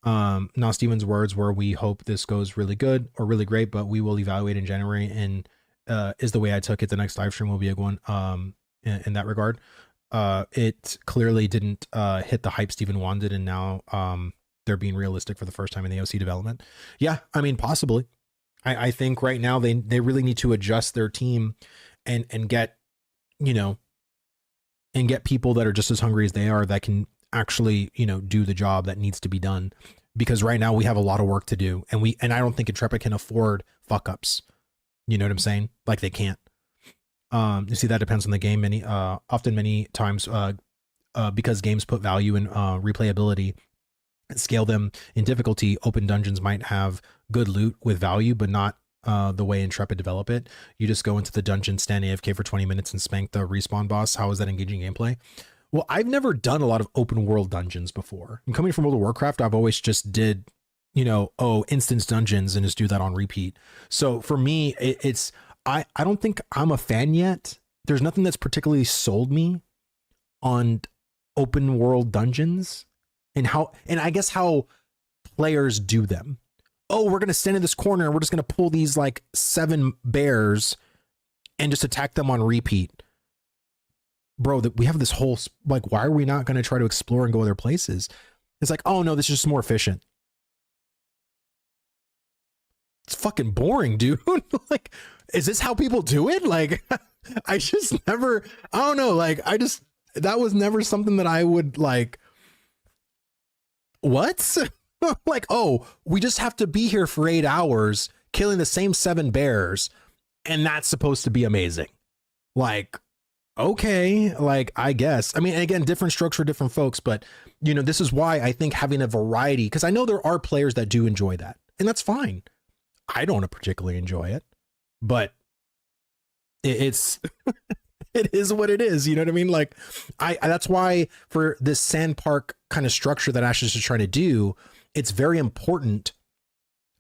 Now Steven's words were, we hope this goes really good or really great, but we will evaluate in January, and is the way I took it. The next live stream will be a good one in that regard. It clearly didn't hit the hype Steven wanted, and now they're being realistic for the first time in the OC development. Yeah, I mean, possibly. I think right now they really need to adjust their team and get, you know, and get people that are just as hungry as they are, that can actually, you know, do the job that needs to be done. Because right now we have a lot of work to do, and I don't think Intrepid can afford fuck ups. You know what I'm saying? Like they can't. You see, that depends on the game. Many times, because games put value in replayability, scale them in difficulty. Open dungeons might have good loot with value, but not the way Intrepid develop it. You just go into the dungeon, stand AFK for 20 minutes, and spank the respawn boss. How is that engaging gameplay? Well, I've never done a lot of open world dungeons before. And coming from World of Warcraft, I've always just did, you know, instance dungeons and just do that on repeat. So for me, I don't think I'm a fan yet. There's nothing that's particularly sold me on open world dungeons and I guess how players do them. Oh, we're going to stand in this corner and we're just going to pull these like 7 bears and just attack them on repeat. Bro, we have this whole, like, why are we not going to try to explore and go other places? It's like, oh no, this is just more efficient. It's fucking boring, dude. Like, is this how people do it? Like, I just never, I don't know. Like, that was never something that I would like, what? Like, oh, we just have to be here for 8 hours, killing the same 7 bears. And that's supposed to be amazing. Like, okay, like, I guess. I mean, again, different strokes for different folks, but you know, this is why I think having a variety, because I know there are players that do enjoy that, and that's fine. I don't particularly enjoy it, but it's it is what it is. You know what I mean? Like, that's why for this sand park kind of structure that Ash is just trying to do, it's very important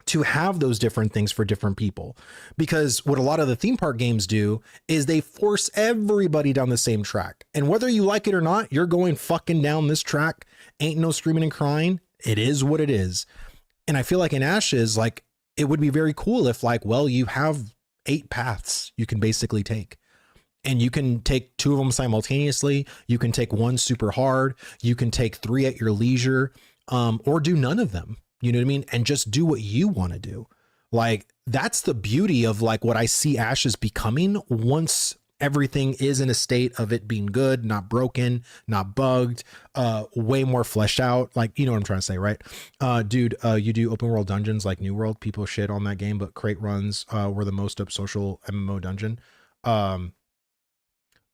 to have those different things for different people, because what a lot of the theme park games do is they force everybody down the same track. And whether you like it or not, you're going fucking down this track. Ain't no screaming and crying. It is what it is. And I feel like in Ashes, like, it would be very cool if, like, well, you have 8 paths you can basically take, and you can take 2 of them simultaneously. You can take 1 super hard. You can take 3 at your leisure, or do none of them. You know what I mean? And just do what you want to do. Like, that's the beauty of like what I see Ashes becoming once everything is in a state of it being good, not broken, not bugged, way more fleshed out. Like, you know what I'm trying to say, right? Dude, you do open world dungeons like New World. People shit on that game, but crate runs were the most up social MMO dungeon. I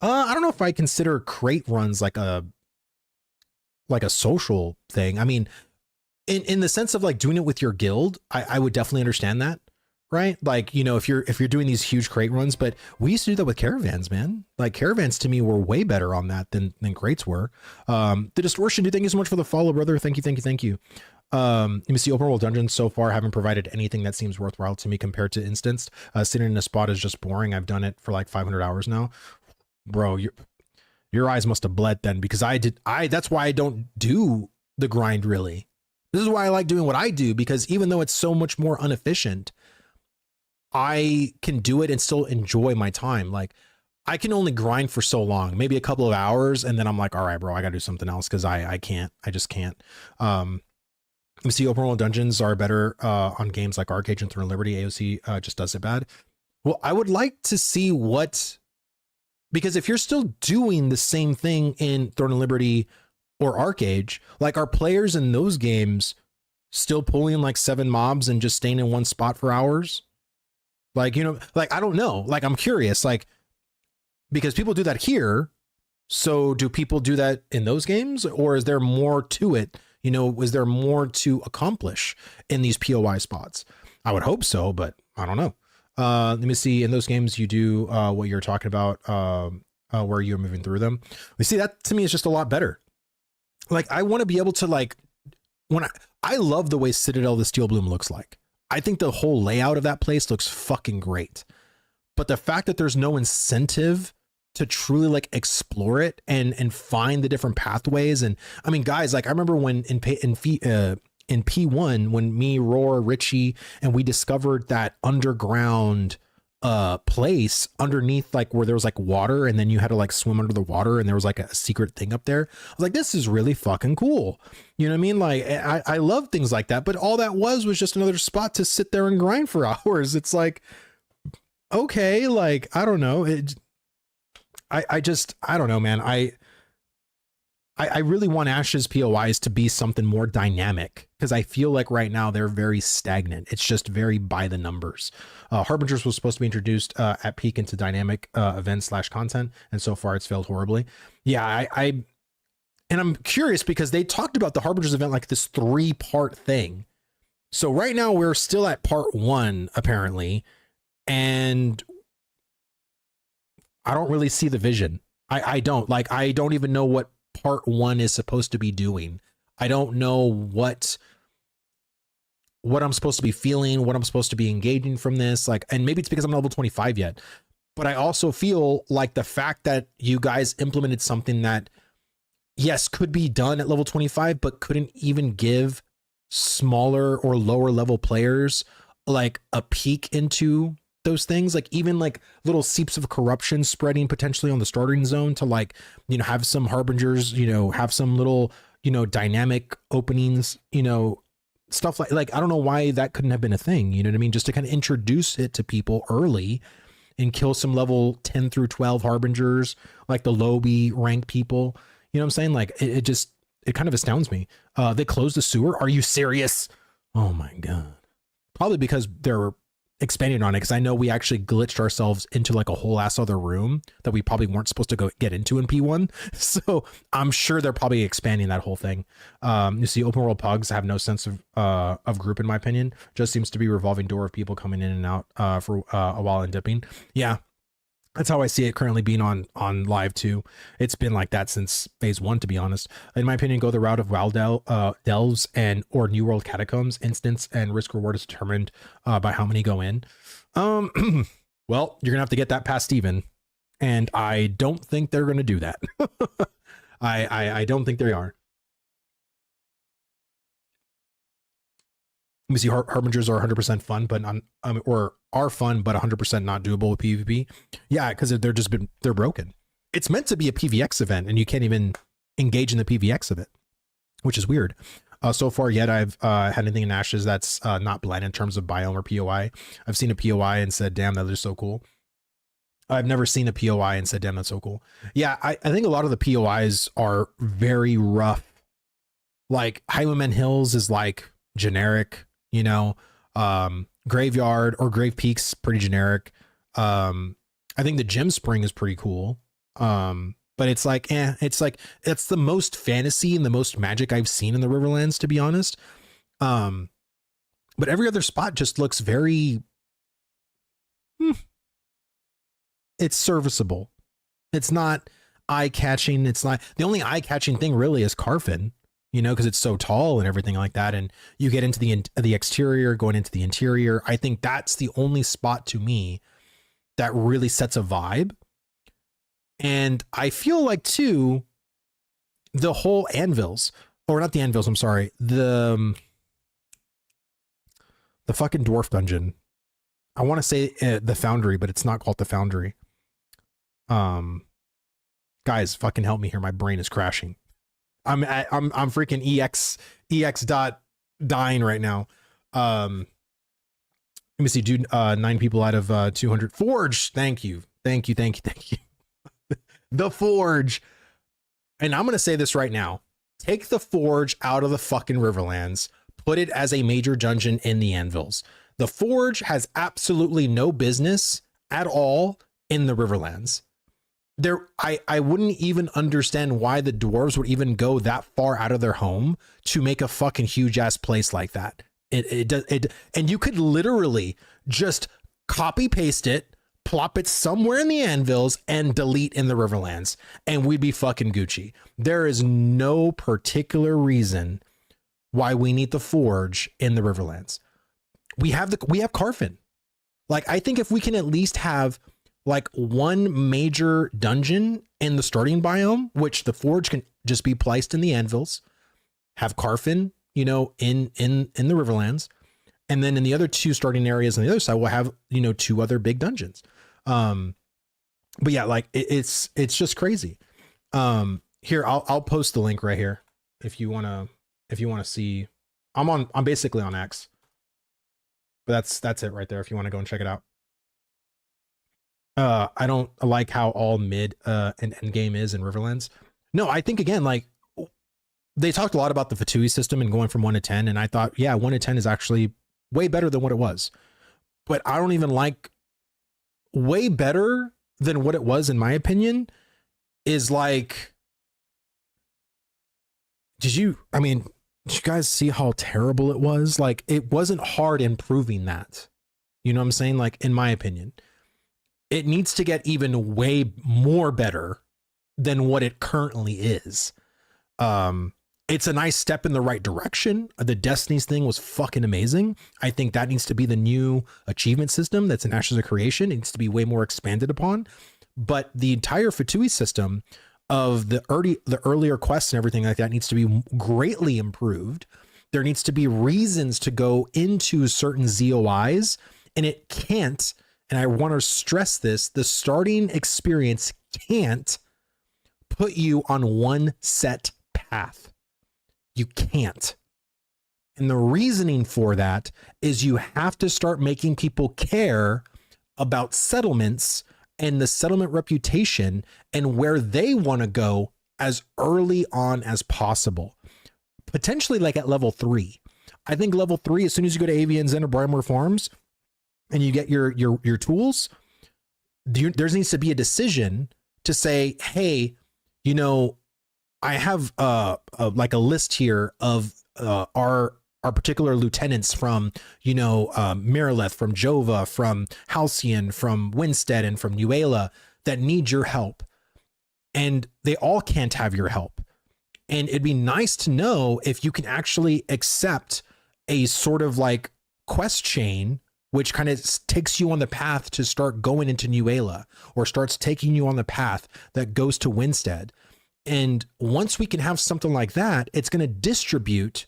don't know if I consider crate runs like a social thing. I mean, in the sense of like doing it with your guild, I would definitely understand that, right? Like, you know, if you're doing these huge crate runs, but we used to do that with caravans, man. Like, caravans to me were way better on that than crates were. The Distortion, dude, thank you so much for the follow, brother. Thank you. Let me see, open world dungeons so far haven't provided anything that seems worthwhile to me compared to instanced. Sitting in a spot is just boring. I've done it for like 500 hours now. Bro, your eyes must have bled then, because that's why I don't do the grind really. This is why I like doing what I do, because even though it's so much more inefficient, I can do it and still enjoy my time. Like, I can only grind for so long, maybe a couple of hours, and then I'm like, all right, bro, I gotta do something else, because I just can't. You see, open world dungeons are better on games like Arcade and Throne Liberty. AOC just does it bad. Well, I would like to see what, because if you're still doing the same thing in Throne and Liberty or Arcade, like are players in those games still pulling like 7 mobs and just staying in one spot for hours? Like, you know, like, I don't know. Like, I'm curious, like, because people do that here. So do people do that in those games, or is there more to it? You know, is there more to accomplish in these POI spots? I would hope so, but I don't know. Let me see. In those games, you do what you're talking about, where you're moving through them. We see that to me is just a lot better. Like, I want to be able to, like, when I love the way Citadel the Steel Bloom looks like. I think the whole layout of that place looks fucking great. But the fact that there's no incentive to truly like explore it and find the different pathways. And I mean, guys, like I remember when in P1, when me, Roar, Richie, and we discovered that underground place underneath, like where there was like water, and then you had to like swim under the water, and there was like a secret thing up there. I was like, this is really fucking cool. You know what I mean? Like I love things like that, but all that was just another spot to sit there and grind for hours. It's like, okay, like, I don't know. I don't know, man. I really want Ash's POIs to be something more dynamic, because I feel like right now they're very stagnant. It's just very by the numbers. Harbingers was supposed to be introduced at peak into dynamic events / content, and so far it's failed horribly. Yeah, and I'm curious because they talked about the Harbingers event like this 3-part thing. So right now we're still at part 1 apparently, and I don't really see the vision. I don't even know what part 1 is supposed to be doing. I don't know what I'm supposed to be feeling, what I'm supposed to be engaging from this. Like, and maybe it's because I'm not level 25 yet, but I also feel like the fact that you guys implemented something that, yes, could be done at level 25, but couldn't even give smaller or lower level players like a peek into those things, like even like little seeps of corruption spreading potentially on the starting zone to, like, you know, have some Harbingers, you know, have some little, you know, dynamic openings, you know, stuff like I don't know why that couldn't have been a thing, you know what I mean? Just to kind of introduce it to people early and kill some level 10 through 12 Harbingers, like the lobby rank people, you know what I'm saying? Like it kind of astounds me. They closed the sewer. Are you serious? Oh my God. Probably because they're expanding on it, because I know we actually glitched ourselves into like a whole ass other room that we probably weren't supposed to go get into in P1. So I'm sure they're probably expanding that whole thing. You see, open world pugs have no sense of group, in my opinion. Just seems to be a revolving door of people coming in and out for a while and dipping. Yeah, that's how I see it currently being on live too. It's been like that since phase 1, to be honest. In my opinion, go the route of wild delves and or New World Catacombs. Instance and risk reward is determined by how many go in. Well, you're gonna have to get that past Steven, and I don't think they're gonna do that. I don't think they are. Let me see. Harbingers are 100% fun, but or are fun, but 100% not doable with PvP. Yeah, because they're broken. It's meant to be a PvX event, and you can't even engage in the PvX of it, which is weird. So far yet, I've had anything in Ashes that's not bland in terms of biome or POI. I've seen a POI and said, damn, that is so cool. I've never seen a POI and said, damn, that's so cool. Yeah, I think a lot of the POIs are very rough. Like Highwayman Hills is like generic, you know. Graveyard or Grave Peaks, pretty generic. I think the Gem Spring is pretty cool. But it's like, it's the most fantasy and the most magic I've seen in the Riverlands, to be honest. But every other spot just looks very, it's serviceable. It's not eye-catching. It's not, the only eye-catching thing really is Carfin, you know, because it's so tall and everything like that. And you get into the exterior, going into the interior. I think that's the only spot to me that really sets a vibe. And I feel like too, the whole anvils, or not the anvils, I'm sorry, the fucking dwarf dungeon. I want to say the Foundry, but it's not called the Foundry. Guys, fucking help me here. My brain is crashing. I'm freaking EX dot dying right now. Let Let me see, dude. 9 people out of 200. Forge. Thank you. Thank you. Thank you. Thank you. The Forge. And I'm going to say this right now. Take the Forge out of the fucking Riverlands. Put it as a major dungeon in the Anvils. The Forge has absolutely no business at all in the Riverlands. I wouldn't even understand why the dwarves would even go that far out of their home to make a fucking huge ass place like that. And you could literally just copy paste it, plop it somewhere in the Anvils, and delete in the Riverlands, and we'd be fucking Gucci. There is no particular reason why we need the Forge in the Riverlands. We have Carfin. Like, I think if we can at least have like one major dungeon in the starting biome, which the Forge can just be placed in the Anvils, have Carfin, you know, in the Riverlands, and then in the other 2 starting areas on the other side, we'll have, you know, 2 other big dungeons. But yeah, like it's just crazy. Here, I'll post the link right here if you want to see. I'm basically on X, but that's it right there if you want to go and check it out. I don't like how all mid and end game is in Riverlands. No, I think again, like they talked a lot about the Fatui system and going from 1 to 10, and I thought, yeah, 1 to 10 is actually way better than what it was. But I don't even like way better than what it was, in my opinion, is like, did you guys see how terrible it was? Like, it wasn't hard improving that. You know what I'm saying? Like, in my opinion, it needs to get even way more better than what it currently is. It's a nice step in the right direction. The Destinies thing was fucking amazing. I think that needs to be the new achievement system that's in Ashes of Creation. It needs to be way more expanded upon. But the entire Fatui system of the earlier quests and everything like that needs to be greatly improved. There needs to be reasons to go into certain ZOIs, and it can't, and I want to stress this, the starting experience can't put you on one set path. You can't. And the reasoning for that is you have to start making people care about settlements and the settlement reputation and where they want to go as early on as possible. Potentially like at level 3. I think level 3, as soon as you go to Avian's End or Brimware Farms and you get your tools, there needs to be a decision to say, hey, you know, I have like a list here of our particular lieutenants from, you know, Miralith, from Jova, from Halcyon, from Winstead, and from Nuela that need your help. And they all can't have your help. And it'd be nice to know if you can actually accept a sort of like quest chain, which kind of takes you on the path to start going into Nuela, or starts taking you on the path that goes to Winstead. And once we can have something like that, it's going to distribute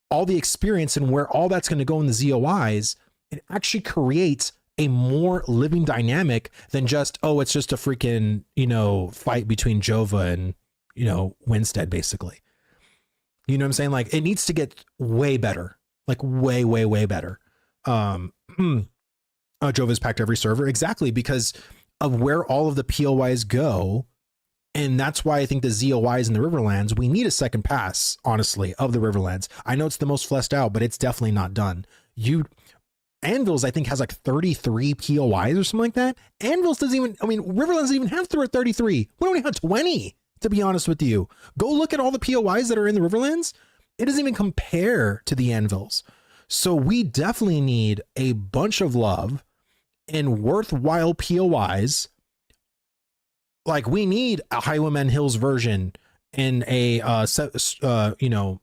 all the experience and where all that's going to go in the ZOIs. It actually creates a more living dynamic than just, oh, it's just a freaking, you know, fight between Jova and, you know, Winstead, basically. You know what I'm saying? Like, it needs to get way better, like way, way, way better. Jova's packed every server. Exactly. Because of where all of the POIs go. And that's why I think the ZOIs in the Riverlands, we need a second pass, honestly, of the Riverlands. I know it's the most fleshed out, but it's definitely not done. Anvils, I think, has like 33 POIs or something like that. Anvils doesn't even, Riverlands doesn't even have 33. We only have 20, to be honest with you. Go look at all the POIs that are in the Riverlands. It doesn't even compare to the Anvils. So we definitely need a bunch of love and worthwhile POIs. Like, we need a Highwayman Hills version and a, you know,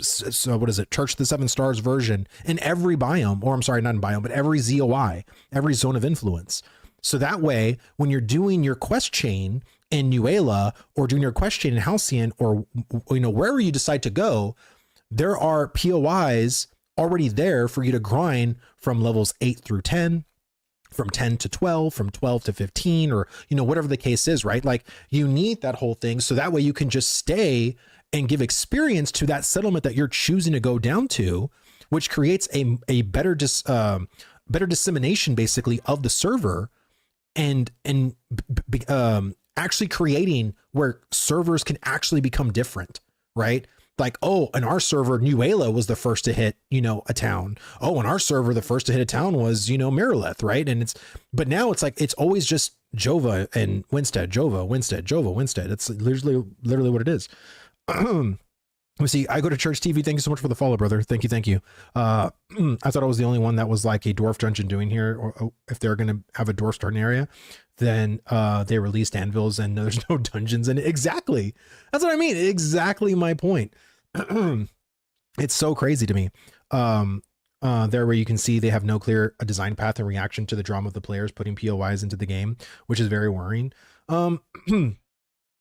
so what is it? Church of the Seven Stars version in every biome, or I'm sorry, not in biome, but every ZOI, every zone of influence. So that way, when you're doing your quest chain in Nuela or doing your quest chain in Halcyon, or, you know, wherever you decide to go, there are POIs already there for you to grind from levels 8 through 10. From 10 to 12, from 12 to 15, or, you know, whatever the case is, right? Like, you need that whole thing. So that way you can just stay and give experience to that settlement that you're choosing to go down to, which creates a better better dissemination basically of the server, and actually creating where servers can actually become different, right? Like, oh, in our server, Nuela was the first to hit, a town. Oh, in our server, the first to hit a town was, Marileth, right? But now it's like, it's always just Jova and Winstead, Jova, Winstead, Jova, Winstead. It's literally what it is. Let's see, I go to church TV. Thank you so much for the follow, brother. Thank you. I thought I was the only one that was like a dwarf dungeon doing here, or if they're going to have a dwarf starting area, then they released anvils and there's no dungeons in it. Exactly. That's what I mean. Exactly my point. It's so crazy to me. There where you can see they have no clear design path in reaction to the drama of the players putting POIs into the game, which is very worrying.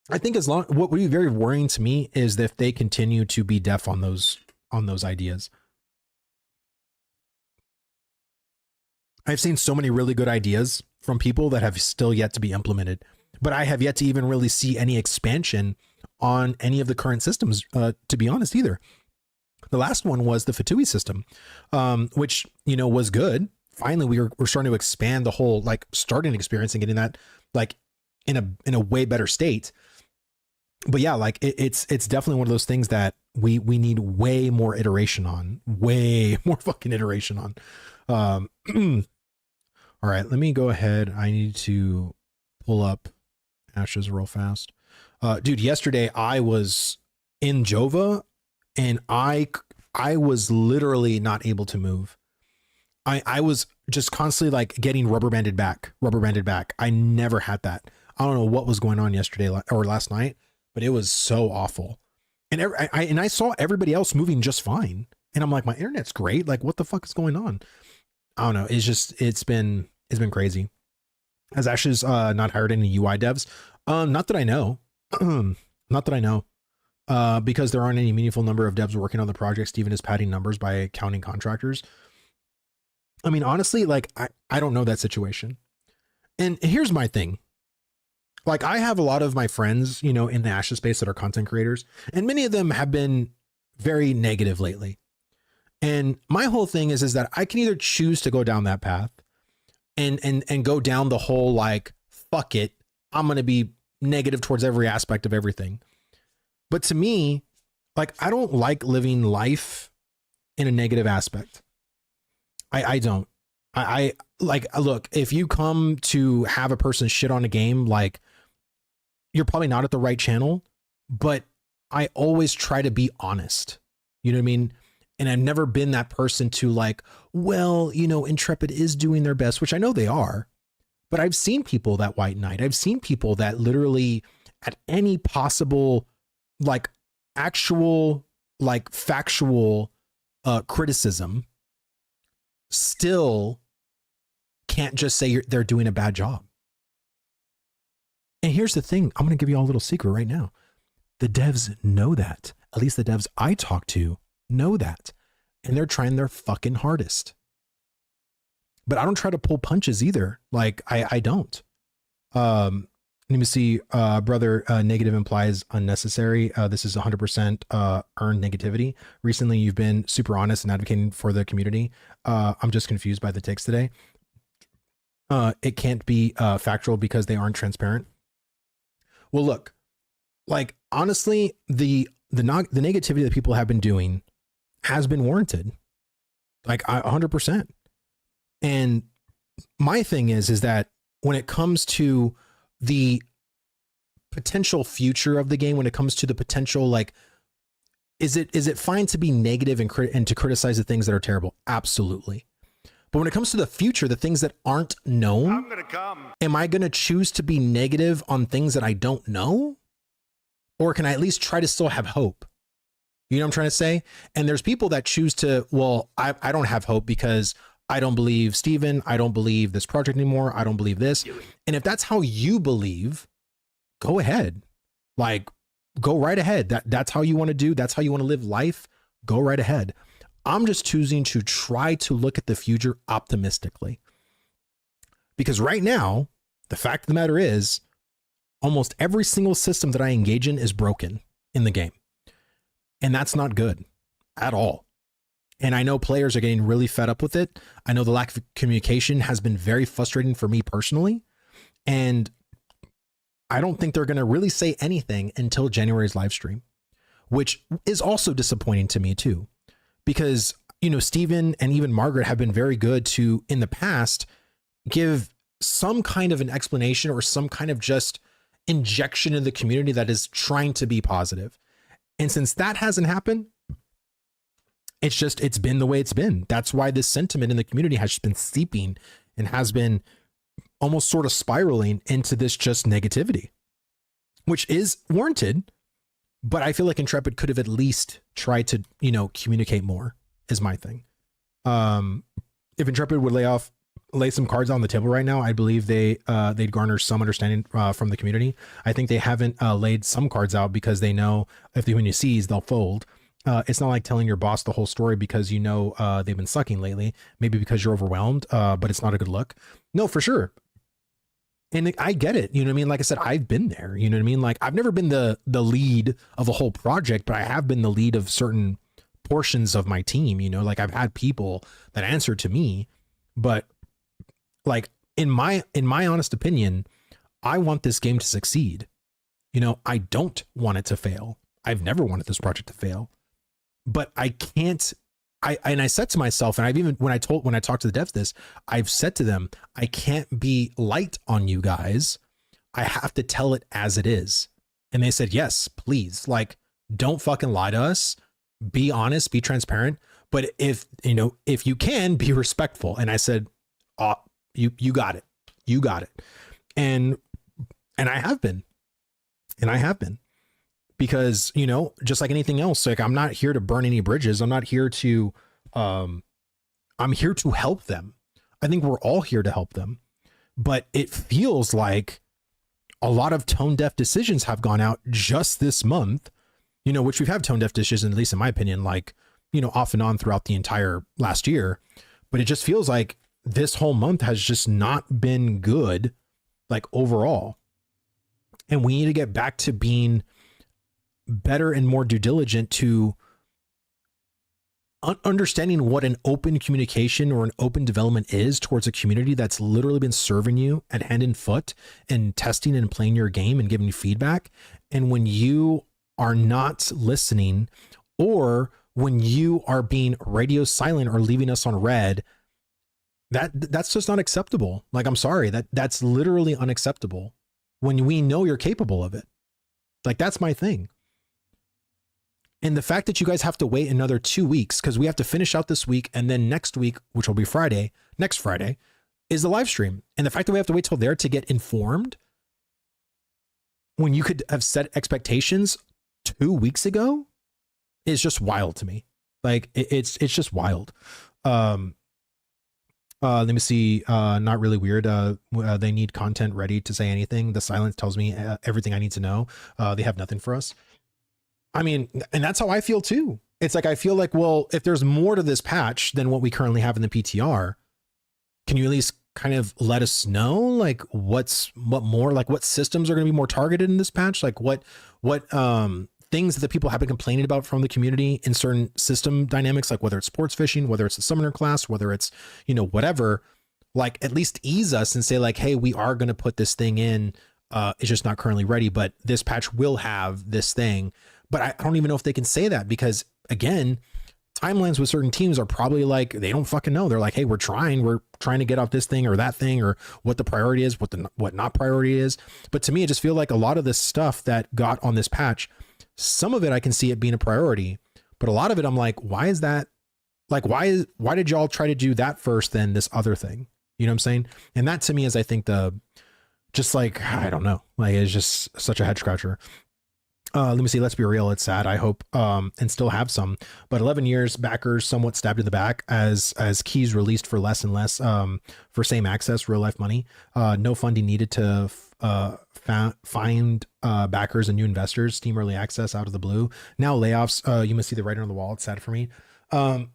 I think what would be very worrying to me is if they continue to be deaf on those ideas. I've seen so many really good ideas from people that have still yet to be implemented, but I have yet to even really see any expansion on any of the current systems, to be honest, either. The last one was the Fatui system, which, was good. Finally, we're starting to expand the whole, like, starting experience and getting that, like, in a way better state. But yeah, like it's definitely one of those things that we need way more iteration on, way more fucking iteration on. All right, let me go ahead. I need to pull up Ashes real fast. Dude, yesterday I was in Jova and I was literally not able to move. I was just constantly like getting rubber banded back. I never had that. I don't know what was going on yesterday or last night, but it was so awful. And I saw everybody else moving just fine. And I'm like, my internet's great. Like, what the fuck is going on? I don't know. It's been crazy. Has Ashes not hired any UI devs? Not that I know. Not that I know. Because there aren't any meaningful number of devs working on the project. Steven is padding numbers by counting contractors. I mean, honestly, like I don't know that situation. And here's my thing. Like, I have a lot of my friends, in the Ashes space that are content creators, and many of them have been very negative lately. And my whole thing is that I can either choose to go down that path and go down the whole, like, fuck it, I'm going to be negative towards every aspect of everything. But to me, like, I don't like living life in a negative aspect. I don't. I like, look, if you come to have a person shit on a game, like, you're probably not at the right channel, but I always try to be honest. You know what I mean? And I've never been that person to like, well, Intrepid is doing their best, which I know they are, but I've seen people that white knight. I've seen people that literally at any possible, like, actual, like, factual criticism still can't just say they're doing a bad job. And here's the thing. I'm going to give you all a little secret right now. The devs know that. At least the devs I talk to know that. And they're trying their fucking hardest. But I don't try to pull punches either. Like, I don't. Let me see. Brother, negative implies unnecessary. This is 100% earned negativity. Recently, you've been super honest and advocating for the community. I'm just confused by the takes today. It can't be factual because they aren't transparent. Well, look, like, honestly, the negativity that people have been doing has been warranted, like 100%. And my thing is that when it comes to the potential future of the game, when it comes to the potential, like, is it fine to be negative and to criticize the things that are terrible? Absolutely. But when it comes to the future, the things that aren't known, am I going to choose to be negative on things that I don't know? Or can I at least try to still have hope? You know what I'm trying to say? And there's people that choose to, well, I don't have hope because I don't believe Steven. I don't believe this project anymore. I don't believe this. And if that's how you believe, go ahead. Like, go right ahead. That's how you want to do. That's how you want to live life. Go right ahead. I'm just choosing to try to look at the future optimistically. Because right now, the fact of the matter is, almost every single system that I engage in is broken in the game. And that's not good at all. And I know players are getting really fed up with it. I know the lack of communication has been very frustrating for me personally. And I don't think they're going to really say anything until January's live stream, which is also disappointing to me too, because, you know, Steven and even Margaret have been very good to, in the past, give some kind of an explanation or some kind of just injection in the community that is trying to be positive. And since that hasn't happened, it's been the way it's been. That's why this sentiment in the community has just been seeping and has been almost sort of spiraling into this just negativity, which is warranted. But I feel like Intrepid could have at least tried to, you know, communicate more is my thing. If Intrepid would lay some cards on the table right now, I believe they'd garner some understanding from the community. I think they haven't laid some cards out because they know if the community sees, they'll fold. It's not like telling your boss the whole story because you know they've been sucking lately, maybe because you're overwhelmed, but it's not a good look. No, for sure. And I get it. You know what I mean? Like I said, I've been there. You know what I mean? Like I've never been the lead of a whole project, but I have been the lead of certain portions of my team. You know, like I've had people that answer to me, but like in my honest opinion, I want this game to succeed. You know, I don't want it to fail. I've never wanted this project to fail, but I can't. I said to myself, and I've even, when I talked to the devs this, I've said to them, I can't be light on you guys. I have to tell it as it is. And they said, yes, please. Like, don't fucking lie to us. Be honest, be transparent. But if you can, be respectful. And I said, you got it. You got it. And I have been. Because, you know, just like anything else, like I'm not here to burn any bridges. I'm not here to, I'm here to help them. I think we're all here to help them, but it feels like a lot of tone deaf decisions have gone out just this month, you know, which we've had tone deaf decisions, at least in my opinion, like, you know, off and on throughout the entire last year, but it just feels like this whole month has just not been good, like overall. And we need to get back to being better and more due diligent to understanding what an open communication or an open development is towards a community that's literally been serving you at hand and foot and testing and playing your game and giving you feedback. And when you are not listening, or when you are being radio silent or leaving us on red, that's just not acceptable. Like, I'm sorry, that's literally unacceptable when we know you're capable of it. Like, that's my thing. And the fact that you guys have to wait another 2 weeks, because we have to finish out this week, and then next week, which will be next Friday, is the live stream. And the fact that we have to wait till there to get informed when you could have set expectations 2 weeks ago is just wild to me. Like it's just wild. Let me see. Not really weird. They need content ready to say anything. The silence tells me everything I need to know. They have nothing for us. I mean, and that's how I feel too. It's like, I feel like, well, if there's more to this patch than what we currently have in the PTR, can you at least kind of let us know, like what more, like what systems are going to be more targeted in this patch? Like what things that the people have been complaining about from the community in certain system dynamics, like whether it's sports fishing, whether it's a summoner class, whether it's, you know, whatever, like at least ease us and say like, hey, we are going to put this thing in. It's just not currently ready, but this patch will have this thing. But I don't even know if they can say that, because again, timelines with certain teams are probably like, they don't fucking know. They're like, hey, we're trying to get off this thing or that thing, or what the priority is, what not priority is. But to me, I just feel like a lot of this stuff that got on this patch, some of it I can see it being a priority, but a lot of it I'm like, why is that? Like, why did y'all try to do that first, then this other thing? You know what I'm saying? And that to me is, I think just like, I don't know, like it's just such a head scratcher. Let me see. Let's be real. It's sad. I hope, and still have some, but 11 years backers somewhat stabbed in the back as keys released for less and less, for same access, real life money, no funding needed to, find, backers and new investors, Steam early access out of the blue. Now layoffs, you must see the writing on the wall. It's sad for me. I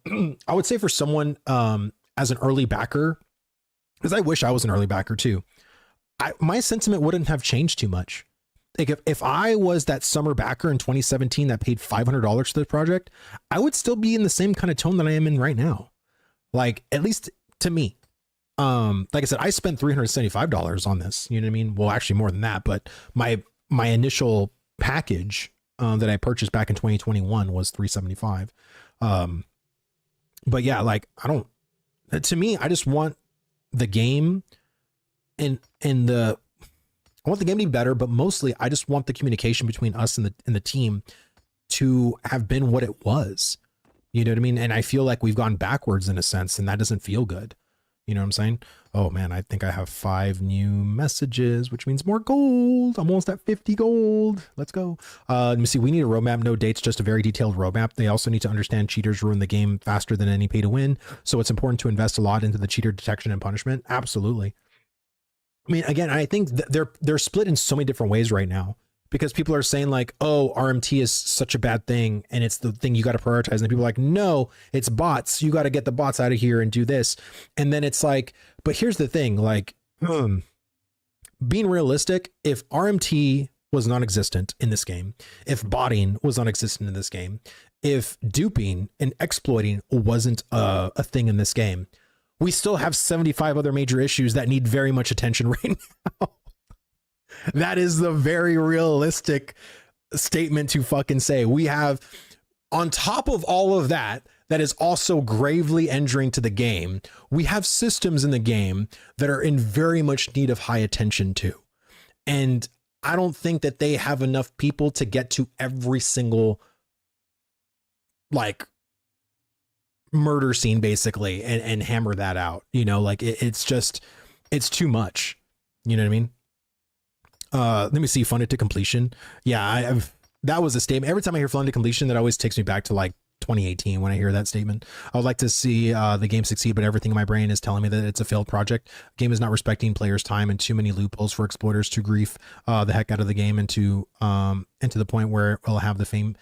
would say for someone, as an early backer, because I wish I was an early backer too, my sentiment wouldn't have changed too much. like if I was that summer backer in 2017 that paid $500 for the project, I would still be in the same kind of tone that I am in right now. Like, at least to me. Like I said, I spent $375 on this. You know what I mean? Well, actually more than that, but my initial package that I purchased back in 2021 was $375. But yeah, like to me, I just want the game I want the game to be better, but mostly I just want the communication between us and the team to have been what it was. You know what I mean? And I feel like we've gone backwards in a sense, and that doesn't feel good. You know what I'm saying? Oh man, I think I have 5 new messages, which means more gold. I'm almost at 50 gold. Let's go. Let me see. We need a roadmap, no dates, just a very detailed roadmap. They also need to understand cheaters ruin the game faster than any pay to win. So it's important to invest a lot into the cheater detection and punishment. Absolutely. I mean, again, I think they're split in so many different ways right now, because people are saying like, oh, RMT is such a bad thing and it's the thing you got to prioritize. And people are like, no, it's bots. You got to get the bots out of here and do this. And then it's like, but here's the thing, like, being realistic, if RMT was non-existent in this game, if botting was non-existent in this game, if duping and exploiting wasn't a thing in this game, we still have 75 other major issues that need very much attention right now. That is the very realistic statement to fucking say. We have, on top of all of that, that is also gravely injuring to the game, we have systems in the game that are in very much need of high attention to. And I don't think that they have enough people to get to every single, like, murder scene basically and hammer that out. You know, like it's too much. You know what I mean? Let me see. Funded to completion. Yeah, that was a statement. Every time I hear funded to completion, that always takes me back to like 2018 when I hear that statement. I would like to see the game succeed, but everything in my brain is telling me that it's a failed project. Game is not respecting players' time and too many loopholes for exploiters to grief the heck out of the game and to the point where it will have the same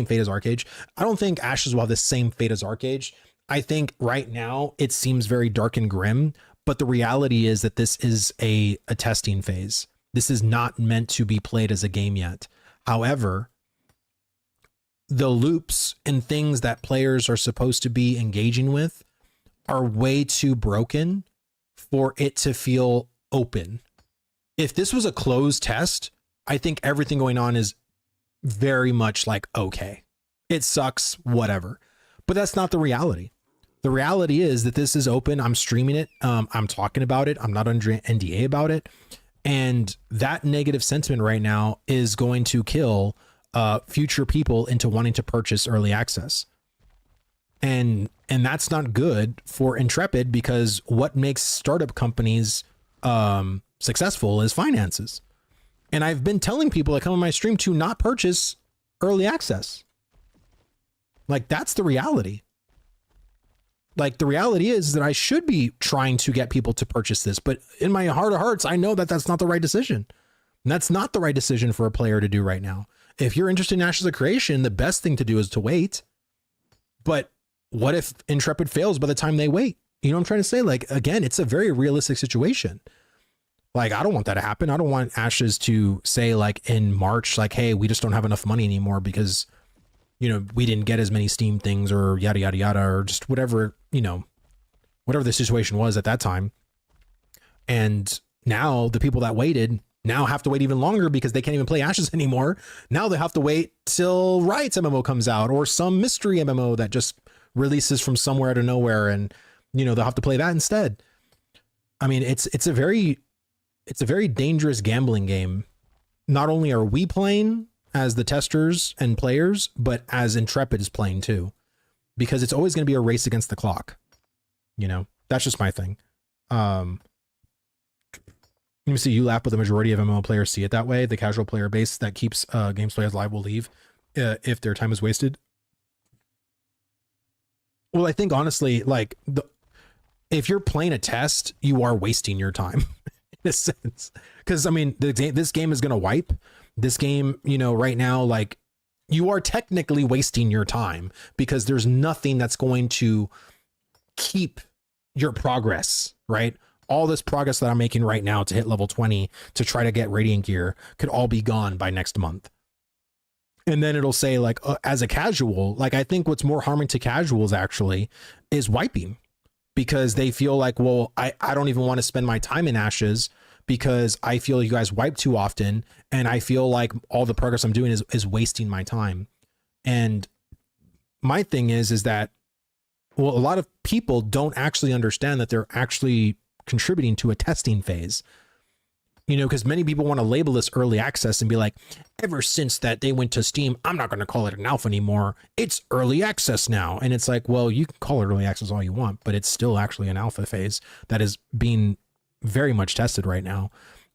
fate as Arcade. I don't think Ashes will have the same fate as Arcade. I think right now it seems very dark and grim, but the reality is that this is a testing phase. This is not meant to be played as a game yet. However, the loops and things that players are supposed to be engaging with are way too broken for it to feel open. If this was a closed test, I think everything going on is very much like, okay, it sucks, whatever. But that's not the reality. The reality is that this is open. I'm streaming it. I'm talking about it. I'm not under NDA about it. And that negative sentiment right now is going to kill future people into wanting to purchase early access. And that's not good for Intrepid, because what makes startup companies successful is finances. And I've been telling people that come on my stream to not purchase early access. Like, that's the reality. Like, the reality is that I should be trying to get people to purchase this, but in my heart of hearts, I know that that's not the right decision. And that's not the right decision for a player to do right now. If you're interested in Ashes of Creation, the best thing to do is to wait. But what if Intrepid fails by the time they wait? You know what I'm trying to say? Like, again, it's a very realistic situation. Like, I don't want that to happen. I don't want Ashes to say, like, in March, like, hey, we just don't have enough money anymore because, you know, we didn't get as many Steam things or yada, yada, yada, or just whatever, you know, whatever the situation was at that time. And now the people that waited now have to wait even longer because they can't even play Ashes anymore. Now they have to wait till Riot's MMO comes out or some mystery MMO that just releases from somewhere out of nowhere. And, you know, they'll have to play that instead. I mean, it's a very dangerous gambling game. Not only are we playing as the testers and players, but as Intrepid is playing too, because it's always going to be a race against the clock. You know, that's just my thing. Let me see. You laugh, but the majority of MMO players see it that way. The casual player base that keeps games players alive will leave if their time is wasted. Well, I think honestly, like, if you're playing a test, you are wasting your time in a sense. Because I mean, this game is going to wipe. This game, you know, right now, like, you are technically wasting your time because there's nothing that's going to keep your progress, right? all this progress that I'm making right now to hit level 20 to try to get radiant gear could all be gone by next month. And then it'll say like, as a casual, like I think what's more harming to casuals actually is wiping, because they feel like, well, I don't even want to spend my time in Ashes because I feel you guys wipe too often. And I feel like all the progress I'm doing is wasting my time. And my thing is that, well, a lot of people don't actually understand that they're actually contributing to a testing phase. You know, because many people want to label this early access and be like, ever since that they went to Steam, I'm not going to call it an alpha anymore. It's early access now. And it's like, well, you can call it early access all you want, but it's still actually an alpha phase that is being very much tested right now.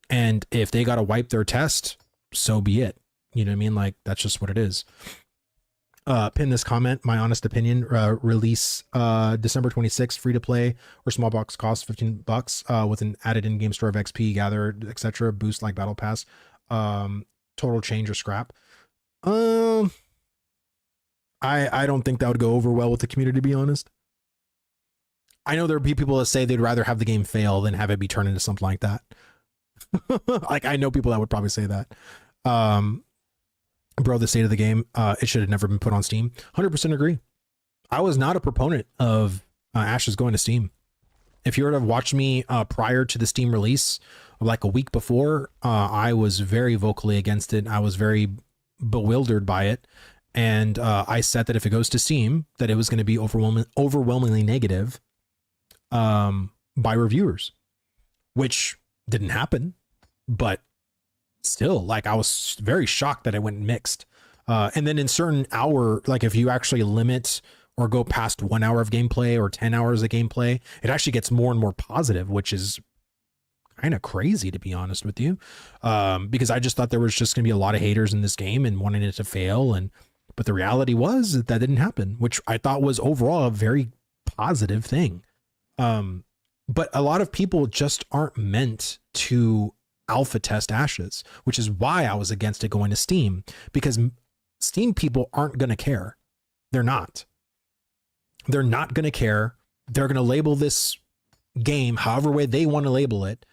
And if they got to wipe their test, so be it. You know what I mean? Like, that's just what it is. Pin this comment, my honest opinion, release December 26th, free to play or small box cost $15 with an added in-game store of XP, gather, etc. Boost like battle pass, total change or scrap. I don't think that would go over well with the community, to be honest. I know there'd be people that say they'd rather have the game fail than have it be turned into something like that. Like, I know people that would probably say that. Bro, the state of the game, it should have never been put on Steam. 100% agree. I was not a proponent of Ashes going to Steam. If you were to have watched me prior to the Steam release, like a week before, I was very vocally against it. I was very bewildered by it. And I said that if it goes to Steam, that it was going to be overwhelmingly negative by reviewers, which didn't happen. But still, like, I was very shocked that it went mixed. And then in certain hour, like if you actually limit or go past 1 hour of gameplay or 10 hours of gameplay, it actually gets more and more positive, which is kind of crazy, to be honest with you. Because I just thought there was just going to be a lot of haters in this game and wanting it to fail. But the reality was that didn't happen, which I thought was overall a very positive thing. But a lot of people just aren't meant to alpha test Ashes, which is why I was against it going to Steam, because Steam people aren't going to care. They're not going to care. They're going to label this game however way they want to label it.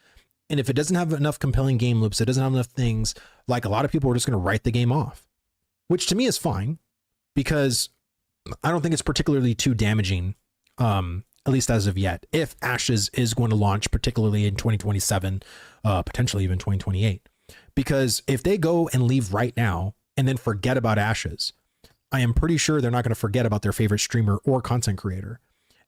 And if it doesn't have enough compelling game loops, it doesn't have enough things, like, a lot of people are just going to write the game off, which to me is fine, because I don't think it's particularly too damaging, at least as of yet, if Ashes is going to launch, particularly in 2027, potentially even 2028. Because if they go and leave right now and then forget about Ashes, I am pretty sure they're not going to forget about their favorite streamer or content creator.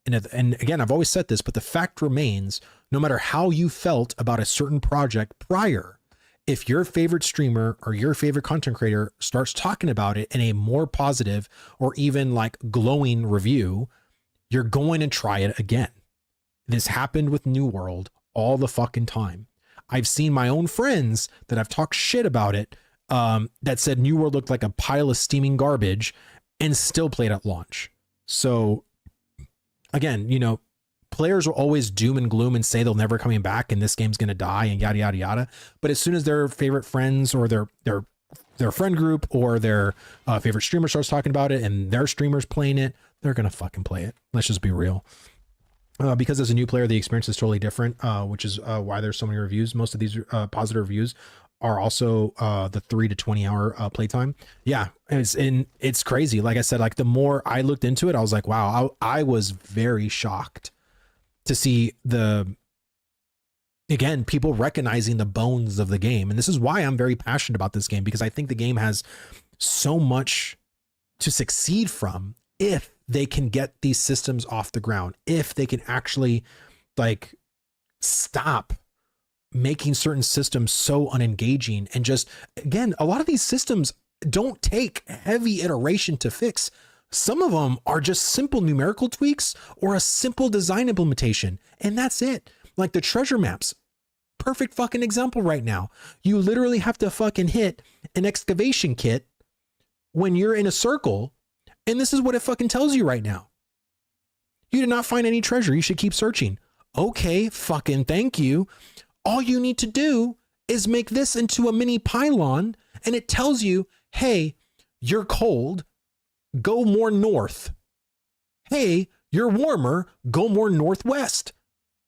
And again, I've always said this, but the fact remains, no matter how you felt about a certain project prior, if your favorite streamer or your favorite content creator starts talking about it in a more positive or even like glowing review, you're going to try it again. This happened with New World all the fucking time. I've seen my own friends that I've talked shit about it, that said New World looked like a pile of steaming garbage and still played at launch. So again, you know, players will always doom and gloom and say they'll never coming back and this game's going to die and yada, yada, yada. But as soon as their favorite friends or their friend group or their favorite streamer starts talking about it and their streamer's playing it, they're going to fucking play it. Let's just be real. Because as a new player, the experience is totally different, which is why there's so many reviews. Most of these positive reviews are also the 3 to 20 hour playtime. Yeah, it's crazy. Like I said, like the more I looked into it, I was like, wow, I was very shocked to see again, people recognizing the bones of the game. And this is why I'm very passionate about this game, because I think the game has so much to succeed from if they can get these systems off the ground, if they can actually like stop making certain systems so unengaging. And just, again, a lot of these systems don't take heavy iteration to fix. Some of them are just simple numerical tweaks or a simple design implementation, and that's it. Like the treasure maps, perfect fucking example right now. You literally have to fucking hit an excavation kit when you're in a circle, and this is what it fucking tells you right now. You did not find any treasure. You should keep searching. Okay, fucking thank you. All you need to do is make this into a mini pylon, and it tells you, hey, you're cold, go more north. Hey, you're warmer, go more northwest.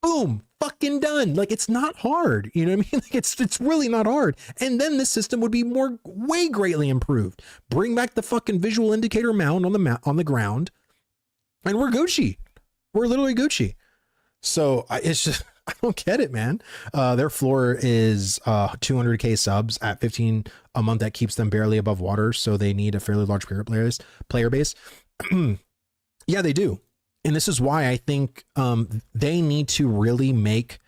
boom, fucking done. Like, it's not hard. You know what I mean? Like, it's really not hard. And then this system would be way greatly improved. Bring back the fucking visual indicator mound on the ground, and we're Gucci. We're literally Gucci. So it's just, I don't get it, man. Their floor is 200K subs at 15 a month. That keeps them barely above water. So they need a fairly large player base. Yeah, they do. And this is why I think they need to really make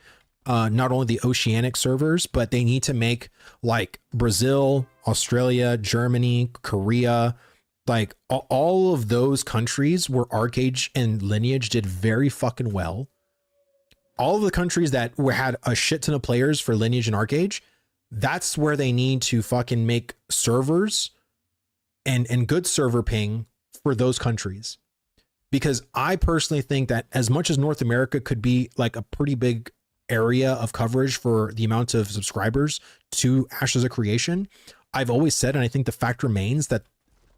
not only the oceanic servers, but they need to make like Brazil, Australia, Germany, Korea, like all of those countries where Arcade and Lineage did very fucking well. All of the countries that had a shit ton of players for Lineage and Arcade, that's where they need to fucking make servers and good server ping for those countries. Because I personally think that as much as North America could be like a pretty big area of coverage for the amount of subscribers to Ashes of Creation, I've always said, and I think the fact remains, that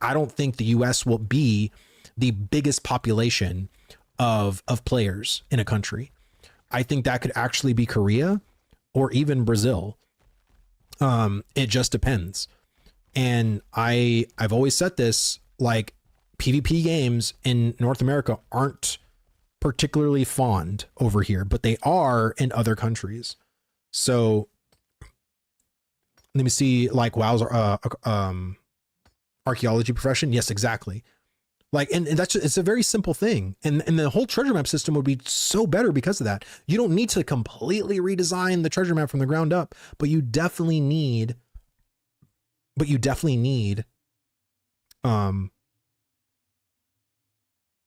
I don't think the US will be the biggest population of players in a country. I think that could actually be Korea or even Brazil. It just depends. And I've always said this, like, PvP games in North America aren't particularly fond over here, but they are in other countries. So let me see, like, WoW's archaeology profession. Yes, exactly. Like, and that's just, it's a very simple thing. And the whole treasure map system would be so better because of that. You don't need to completely redesign the treasure map from the ground up, but you definitely need,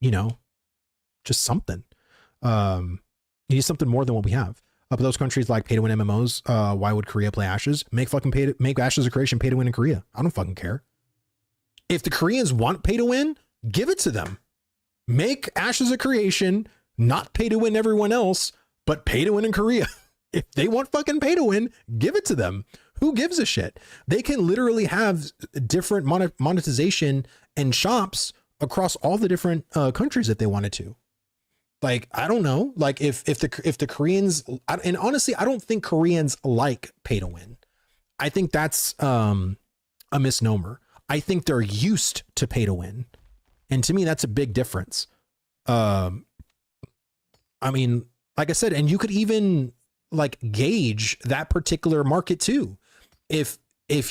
you know, just something. You need something more than what we have. But those countries like pay to win MMOs, why would Korea play Ashes? Make Ashes of Creation pay to win in Korea. I don't fucking care. If the Koreans want pay to win, give it to them. Make Ashes of Creation not pay to win everyone else, but pay to win in Korea. If they want fucking pay to win, give it to them. Who gives a shit? They can literally have different monetization and shops across all the different countries if they wanted to. Like, I don't know. Like, if the Koreans, and honestly, I don't think Koreans like pay to win. I think that's a misnomer. I think they're used to pay to win. And to me, that's a big difference. I mean, like I said, and you could even like gauge that particular market too. If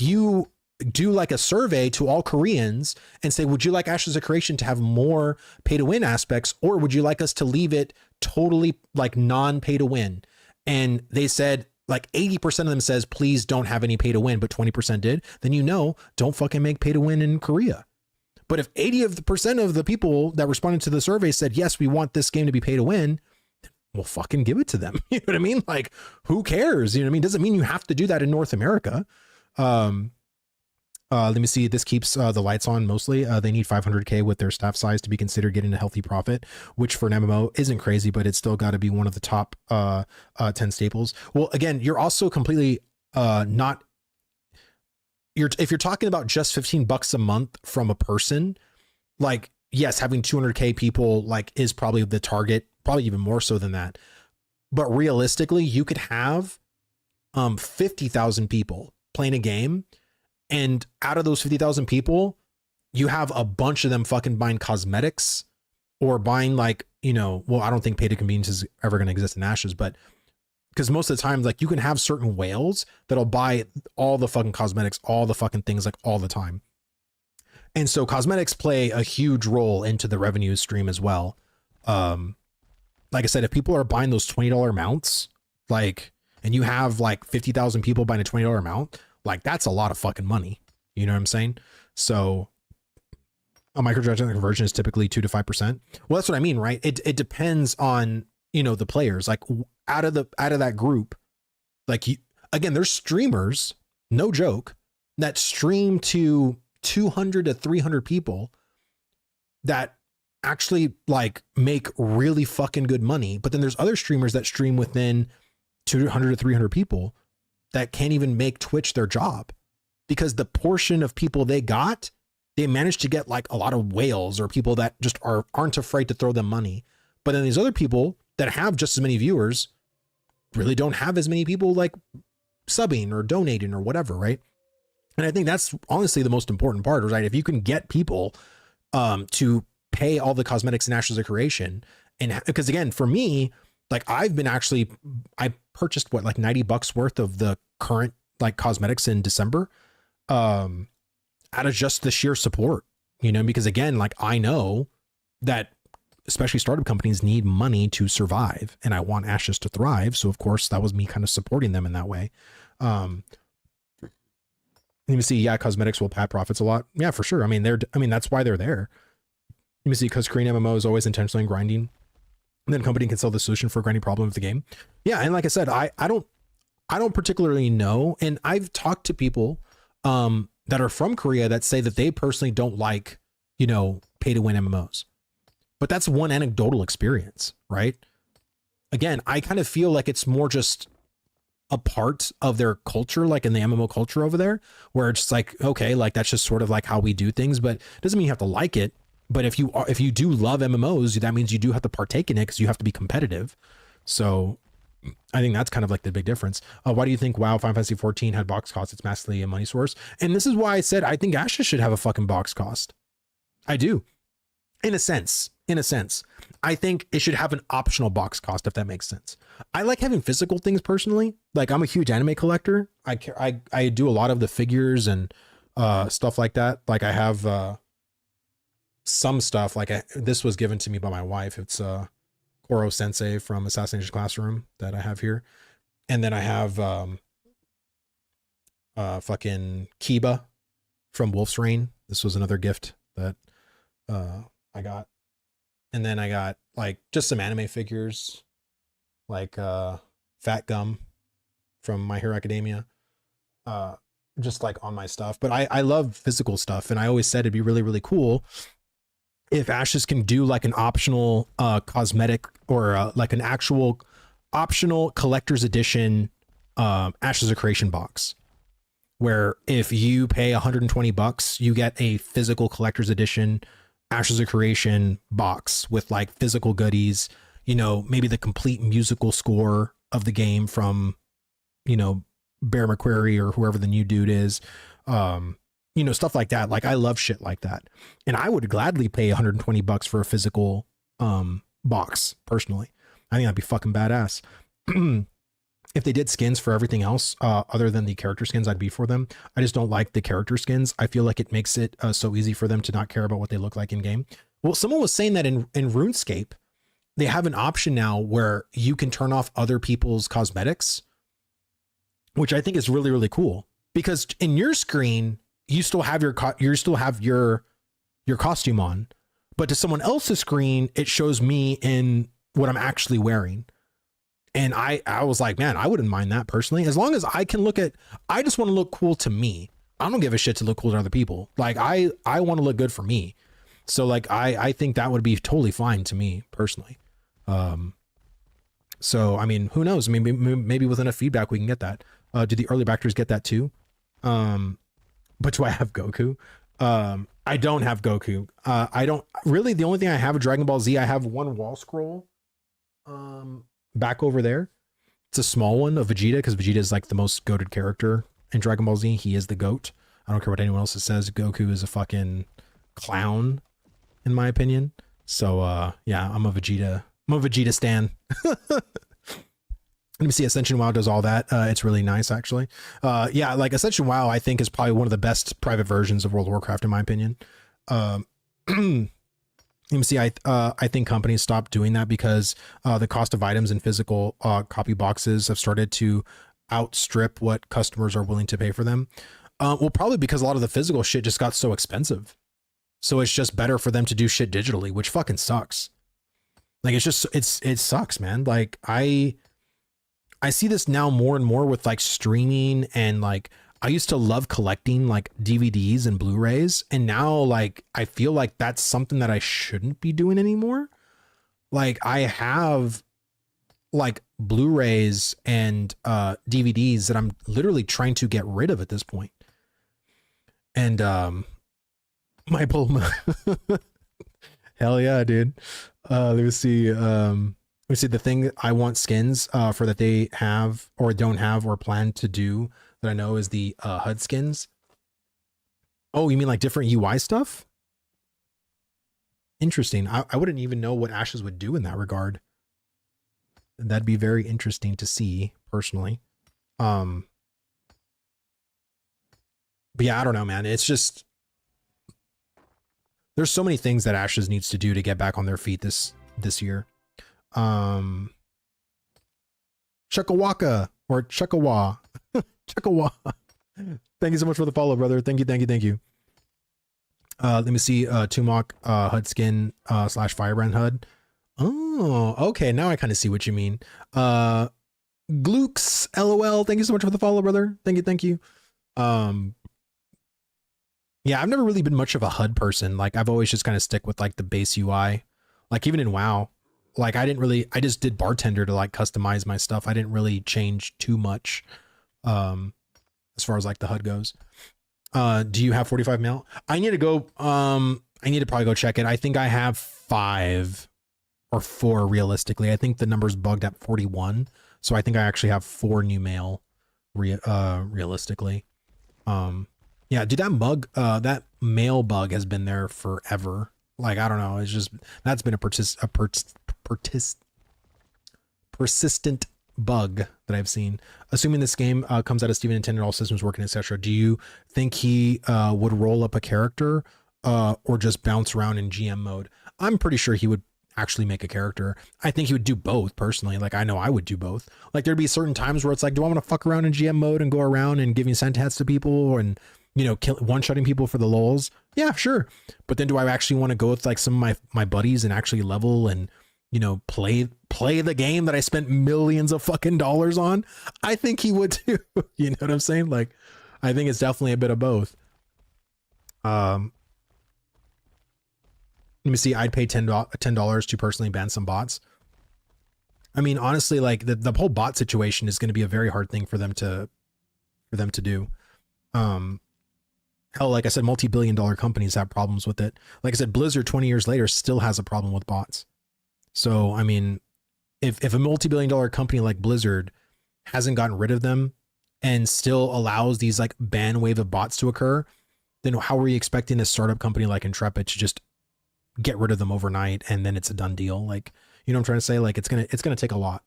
you do like a survey to all Koreans and say, would you like Ashes of Creation to have more pay to win aspects, or would you like us to leave it totally like non-pay to win? And they said, like 80% of them says, please don't have any pay to win, but 20% did. Then, you know, don't fucking make pay to win in Korea. But if 80% of the people that responded to the survey said, yes, we want this game to be pay to win, well, fucking give it to them. You know what I mean? Like, who cares? You know what I mean? Doesn't mean you have to do that in North America. Let me see. This keeps the lights on mostly. They need 500K with their staff size to be considered getting a healthy profit, which for an MMO isn't crazy, but it's still got to be one of the top 10 staples. Well, again, you're also completely not. If you're talking about just $15 a month from a person, like, yes, having 200K people like is probably the target, probably even more so than that. But realistically, you could have 50,000 people playing a game. And out of those 50,000 people, you have a bunch of them fucking buying cosmetics or buying like, you know, well, I don't think pay to convenience is ever going to exist in Ashes, but because most of the time, like, you can have certain whales that'll buy all the fucking cosmetics, all the fucking things, like, all the time. And so cosmetics play a huge role into the revenue stream as well. Like I said, if people are buying those $20 mounts, like, and you have like 50,000 people buying a $20 mount, like, that's a lot of fucking money. You know what I'm saying? So a microtransaction conversion is typically 2 to 5%. Well, that's what I mean, right? It depends on, you know, the players, like out of that group, like, again, there's streamers, no joke, that stream to 200 to 300 people that actually like make really fucking good money. But then there's other streamers that stream within 200 to 300 people that can't even make Twitch their job, because the portion of people they managed to get like a lot of whales or people that just aren't afraid to throw them money. But then these other people that have just as many viewers really don't have as many people like subbing or donating or whatever, right? And I think that's honestly the most important part, right? If you can get people to pay all the cosmetics and Ashes of Creation, and because again, for me, like I purchased what, like $90 worth of the current like cosmetics in December, out of just the sheer support, you know, because again, like I know that especially startup companies need money to survive, and I want Ashes to thrive. So of course that was me kind of supporting them in that way. Let me see. Yeah, cosmetics will pad profits a lot. Yeah, for sure. I mean, that's why they're there. Let me see, because Korean MMO is always intentionally grinding, and then a company can sell the solution for a grinding problem of the game. Yeah, and like I said, I don't particularly know, and I've talked to people that are from Korea that say that they personally don't like, you know, pay to win MMOs. But that's one anecdotal experience, right? Again, I kind of feel like it's more just a part of their culture, like in the MMO culture over there, where it's like, okay, like that's just sort of like how we do things, but it doesn't mean you have to like it. But if you do love MMOs, that means you do have to partake in it because you have to be competitive. So I think that's kind of like the big difference. Why do you think WoW Final Fantasy 14 had box costs? It's massively a money source. And this is why I said I think Ashes should have a fucking box cost. I do. In a sense, I think it should have an optional box cost, if that makes sense. I like having physical things personally. Like I'm a huge anime collector. I do a lot of the figures and stuff like that. Like I have some stuff like this was given to me by my wife. It's Koro Sensei from Assassination Classroom that I have here. And then I have fucking Kiba from Wolf's Rain. This was another gift that I got. And then I got like just some anime figures, like Fat Gum from My Hero Academia, just like on my stuff. But I love physical stuff, and I always said it'd be really, really cool if Ashes can do like an optional cosmetic or like an actual optional collector's edition Ashes of Creation box, where if you pay $120, you get a physical collector's edition Ashes of Creation box with like physical goodies, you know, maybe the complete musical score of the game from, you know, Bear McQuarrie or whoever the new dude is, you know, stuff like that. Like I love shit like that. And I would gladly pay $120 for a physical box personally. I think that'd be fucking badass. If they did skins for everything else, other than the character skins, I'd be for them. I just don't like the character skins. I feel like it makes it so easy for them to not care about what they look like in game. Well, someone was saying that in RuneScape, they have an option now where you can turn off other people's cosmetics, which I think is really, really cool, because in your screen, you still have your costume on, but to someone else's screen, it shows me in what I'm actually wearing. And I was like, man, I wouldn't mind that personally, as long as I can I just want to look cool to me. I don't give a shit to look cool to other people. Like I want to look good for me. So like, I think that would be totally fine to me personally. So, I mean, who knows? Maybe with enough feedback, we can get that. Do the early backers get that too? But do I have Goku? I don't have Goku. I don't really, the only thing I have of Dragon Ball Z, I have one wall scroll, back over there. It's a small one of Vegeta, because Vegeta is like the most goated character in Dragon Ball Z. He is the goat. I don't care what anyone else says. Goku is a fucking clown, in my opinion. So yeah, I'm a Vegeta stan. Let me see. Ascension WoW does all that. It's really nice, actually. Yeah, like Ascension WoW, I think is probably one of the best private versions of World of Warcraft, in my opinion. Let me see. I think companies stopped doing that because the cost of items and physical copy boxes have started to outstrip what customers are willing to pay for them. Well, probably because a lot of the physical shit just got so expensive. So it's just better for them to do shit digitally, which fucking sucks. Like it sucks, man. Like I see this now more and more with like streaming, and like I used to love collecting like DVDs and Blu-rays, and now like I feel like that's something that I shouldn't be doing anymore. Like I have like Blu-rays and DVDs that I'm literally trying to get rid of at this point. And hell yeah, dude. Let me see. We see the thing I want skins for that they have or don't have or plan to do that I know is the HUD skins. Oh, you mean like different UI stuff? Interesting. I wouldn't even know what Ashes would do in that regard. That'd be very interesting to see personally. But yeah, I don't know, man. It's just there's so many things that Ashes needs to do to get back on their feet this year. Chuckawaka or Chuckawa. Chuckawa. Thank you so much for the follow, brother. Thank you. Let me see Tumok HUD skin slash Firebrand HUD. Oh, okay. Now I kind of see what you mean. Glooks, LOL. Thank you so much for the follow, brother. Thank you. Yeah, I've never really been much of a HUD person. Like I've always just kind of stick with like the base UI. Like even in WoW, like I just did bartender to like customize my stuff. I didn't really change too much as far as like the HUD goes. Do you have 45 mil? I need to go I need to probably go check it. I think I have 5 or 4 realistically. I think the number's bugged at 41. So I think I actually have 4 new mail realistically. Yeah, dude, that mail bug has been there forever. Like, I don't know. It's just, that's been a persistent bug that I've seen. Assuming this game comes out of Steven intended, all systems working, etc. Do you think he would roll up a character or just bounce around in GM mode? I'm pretty sure he would actually make a character. I think he would do both personally. Like, I know I would do both. Like, there'd be certain times where it's like, do I want to fuck around in GM mode and go around and giving sentats to people and, you know, one-shotting people for the lulz? Yeah, sure. But then do I actually want to go with like some of my buddies and actually level and, you know, play the game that I spent millions of fucking dollars on? I think he would too. You know what I'm saying? Like, I think it's definitely a bit of both. Let me see. I'd pay $10 to personally ban some bots. I mean, honestly, like the whole bot situation is going to be a very hard thing for them to do. Hell, like I said, multi-billion-dollar companies have problems with it. Like I said, Blizzard 20 years later still has a problem with bots. So, I mean, if a multi-billion-dollar company like Blizzard hasn't gotten rid of them and still allows these like ban wave of bots to occur, then how are you expecting a startup company like Intrepid to just get rid of them overnight and then it's a done deal? Like, you know what I'm trying to say? Like, it's gonna take a lot.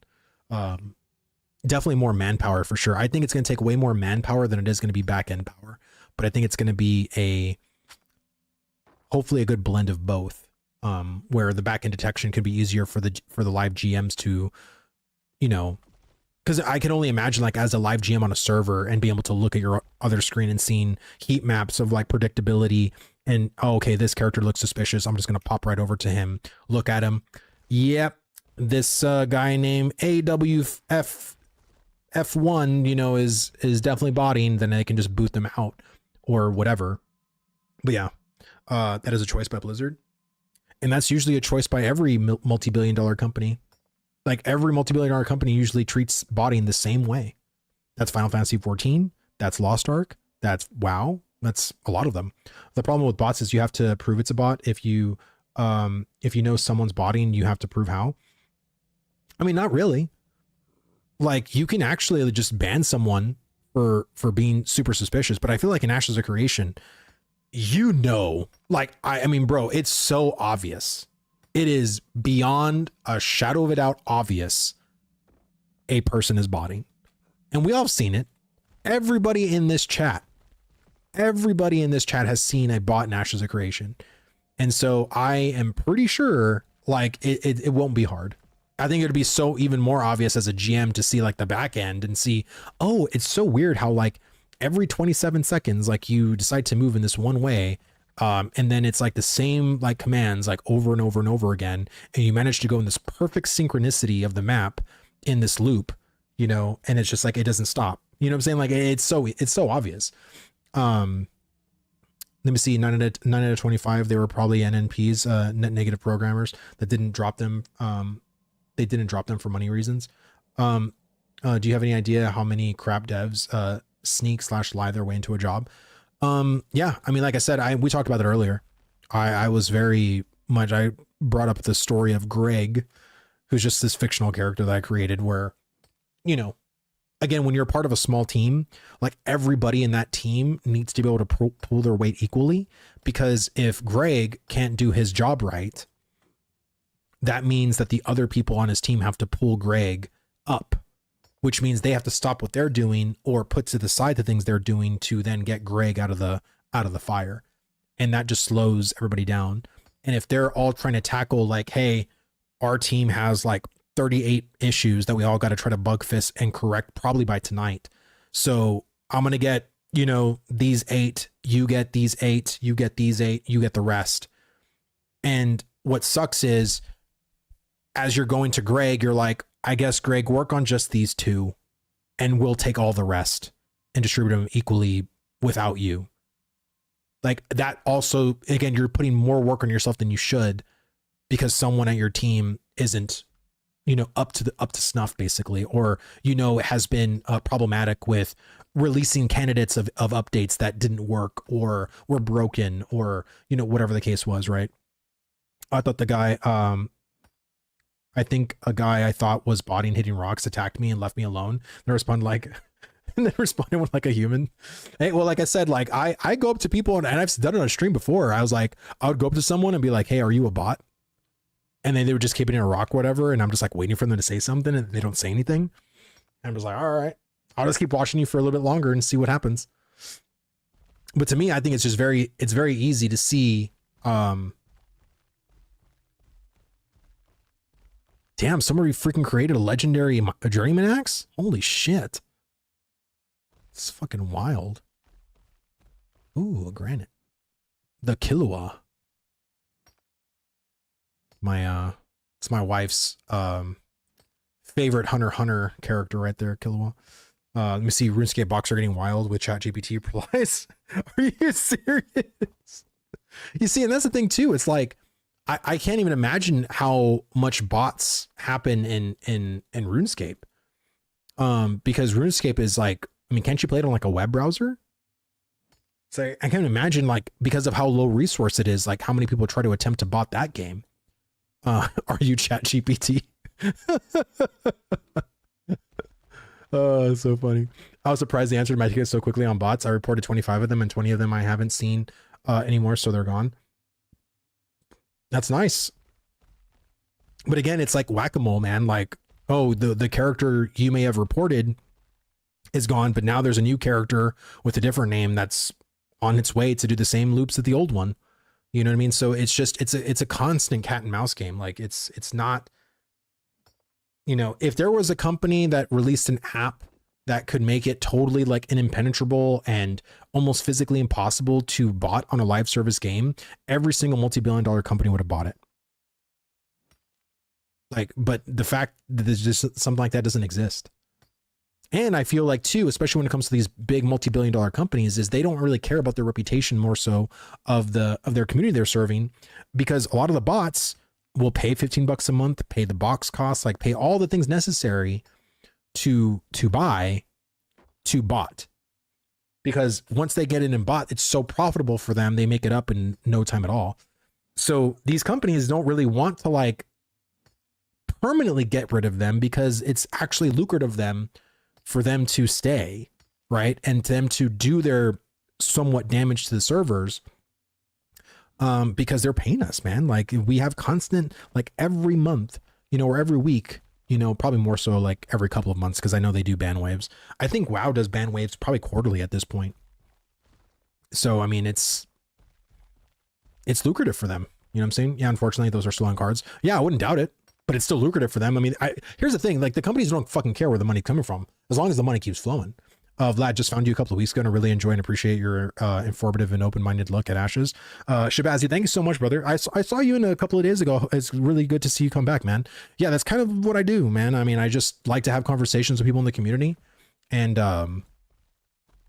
Definitely more manpower for sure. I think it's gonna take way more manpower than it is gonna be back end power. But I think it's gonna be hopefully a good blend of both. Where the back end detection could be easier for the live GMs to, you know, because I can only imagine like as a live GM on a server and be able to look at your other screen and seeing heat maps of like predictability and, oh, okay, this character looks suspicious. I'm just going to pop right over to him, look at him. Yep. This guy named AWF1, you know, is definitely botting. Then they can just boot them out or whatever. But yeah, that is a choice by Blizzard. And that's usually a choice by every multi-billion-dollar company. Like every multi-billion-dollar company usually treats botting the same way. That's Final Fantasy 14. That's Lost Ark. That's WoW. That's a lot of them. The problem with bots is you have to prove it's a bot. If you know someone's botting, you have to prove how. I mean, not really. Like you can actually just ban someone for being super suspicious. But I feel like in Ashes of Creation, you know, like, I mean, bro, it's so obvious. It is beyond a shadow of a doubt obvious a person is botting. And we all have seen it. Everybody in this chat has seen a bot in Ashes of Creation. And so I am pretty sure like it won't be hard. I think it'd be so even more obvious as a GM to see like the back end and see, oh, it's so weird how like every 27 seconds, like you decide to move in this one way. And then it's like the same like commands like over and over and over again. And you manage to go in this perfect synchronicity of the map in this loop, you know, and it's just like, it doesn't stop. You know what I'm saying? Like it's so obvious. Let me see, 9 out of 25, they were probably NNPs, net negative programmers that didn't drop them. They didn't drop them for money reasons. Do you have any idea how many crap devs sneak/lie their way into a job? Yeah, I mean, like I said, we talked about it earlier. I was very much, I brought up the story of Greg, who's just this fictional character that I created where, you know, again, when you're part of a small team, like everybody in that team needs to be able to pull their weight equally, because if Greg can't do his job right, that means that the other people on his team have to pull Greg up, which means they have to stop what they're doing or put to the side the things they're doing to then get Greg out of the fire. And that just slows everybody down. And if they're all trying to tackle like, hey, our team has like 38 issues that we all got to try to bug fix and correct probably by tonight. So I'm going to get, you know, these 8, you get these 8, you get these 8, you get the rest. And what sucks is as you're going to Greg, you're like, I guess Greg, work on just these 2 and we'll take all the rest and distribute them equally without you. Like that also, again, you're putting more work on yourself than you should because someone at your team isn't, you know, up to snuff basically, or, you know, has been problematic with releasing candidates of updates that didn't work or were broken or, you know, whatever the case was. Right. I thought the guy, I think a guy I thought was botting hitting rocks attacked me and left me alone. They responded like, and they responded with like a human. Hey, well, like I said, like I go up to people and I've done it on a stream before. I was like, I would go up to someone and be like, hey, are you a bot? And then they would just keep it in a rock, whatever. And I'm just like waiting for them to say something and they don't say anything. And I'm just like, all right, I'll just keep watching you for a little bit longer and see what happens. But to me, I think it's just it's very easy to see, damn, somebody freaking created a legendary journeyman axe. Holy shit. It's fucking wild. Ooh, a granite. The Killua. It's my wife's favorite Hunter character right there, Killua. Let me see, RuneScape boxer getting wild with ChatGPT replies. Are you serious? You see, and that's the thing too. It's like I can't even imagine how much bots happen in RuneScape. Because RuneScape is like, I mean, can't you play it on like a web browser? So I can't imagine, like, because of how low resource it is, like how many people try to attempt to bot that game. Are you ChatGPT? Oh, it's so funny. I was surprised they answered my ticket so quickly on bots. I reported 25 of them and 20 of them I haven't seen anymore, so they're gone. That's nice. But again, it's like whack-a-mole, man. Like, oh, the character you may have reported is gone, but now there's a new character with a different name that's on its way to do the same loops that the old one. You know what I mean? So it's just, it's a constant cat and mouse game. Like it's not, you know, if there was a company that released an app that could make it totally like an impenetrable and almost physically impossible to bot on a live service game, every single multi-billion-dollar company would have bought it. Like, but the fact that there's just something like that doesn't exist. And I feel like too, especially when it comes to these big multi-billion-dollar companies, is they don't really care about their reputation more so of their community they're serving, because a lot of the bots will pay $15 a month, pay the box costs, like pay all the things necessary to buy to bot. Because once they get in and bot, it's so profitable for them, they make it up in no time at all. So these companies don't really want to like permanently get rid of them because it's actually lucrative for them to stay, right? And them to do their somewhat damage to the servers, because they're paying us, man. Like we have constant, like every month, you know, or every week, you know, probably more so like every couple of months, because I know they do ban waves. I think WoW does ban waves probably quarterly at this point. So, I mean, it's lucrative for them. You know what I'm saying? Yeah, unfortunately, those are still on cards. Yeah, I wouldn't doubt it, but it's still lucrative for them. I mean, here's the thing, like the companies don't fucking care where the money's coming from, as long as the money keeps flowing. Vlad, just found you a couple of weeks ago and I really enjoy and appreciate your informative and open-minded look at Ashes. Shabazi, thank you so much, brother. I saw you in a couple of days ago. It's really good to see you come back, man. Yeah, that's kind of what I do, man. I mean, I just like to have conversations with people in the community and,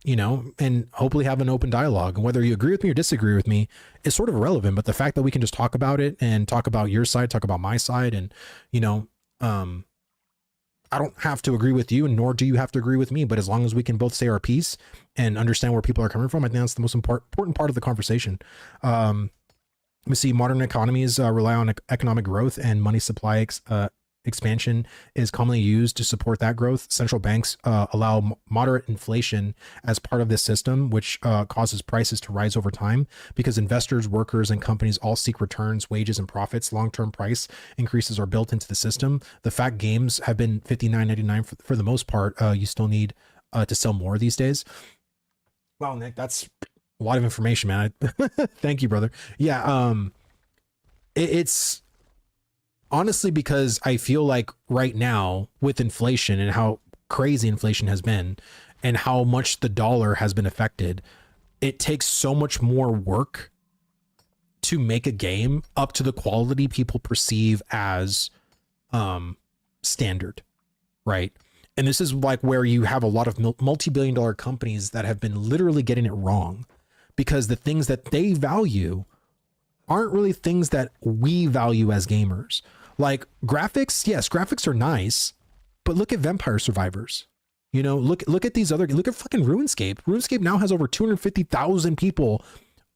you know, and hopefully have an open dialogue. And whether you agree with me or disagree with me is sort of irrelevant, but the fact that we can just talk about it and talk about your side, talk about my side, and, you know, I don't have to agree with you, and nor do you have to agree with me. But as long as we can both say our piece and understand where people are coming from, I think that's the most important part of the conversation. Let me see. Modern economies rely on economic growth and money supply expansion is commonly used to support that growth. Central banks allow moderate inflation as part of this system, which causes prices to rise over time because investors, workers, and companies all seek returns, wages, and profits. Long-term price increases are built into the system. The fact games have been $59.99 for the most part, you still need to sell more these days. Wow, Nick, that's a lot of information, man. Thank you, brother. Yeah, it's honestly because I feel like right now with inflation and how crazy inflation has been and how much the dollar has been affected, it takes so much more work to make a game up to the quality people perceive as standard, right? And this is like where you have a lot of multi-billion-dollar companies that have been literally getting it wrong because the things that they value aren't really things that we value as gamers. Like graphics, yes, graphics are nice, but look at Vampire Survivors. You know, look at these other, look at fucking RuneScape. RuneScape now has over 250,000 people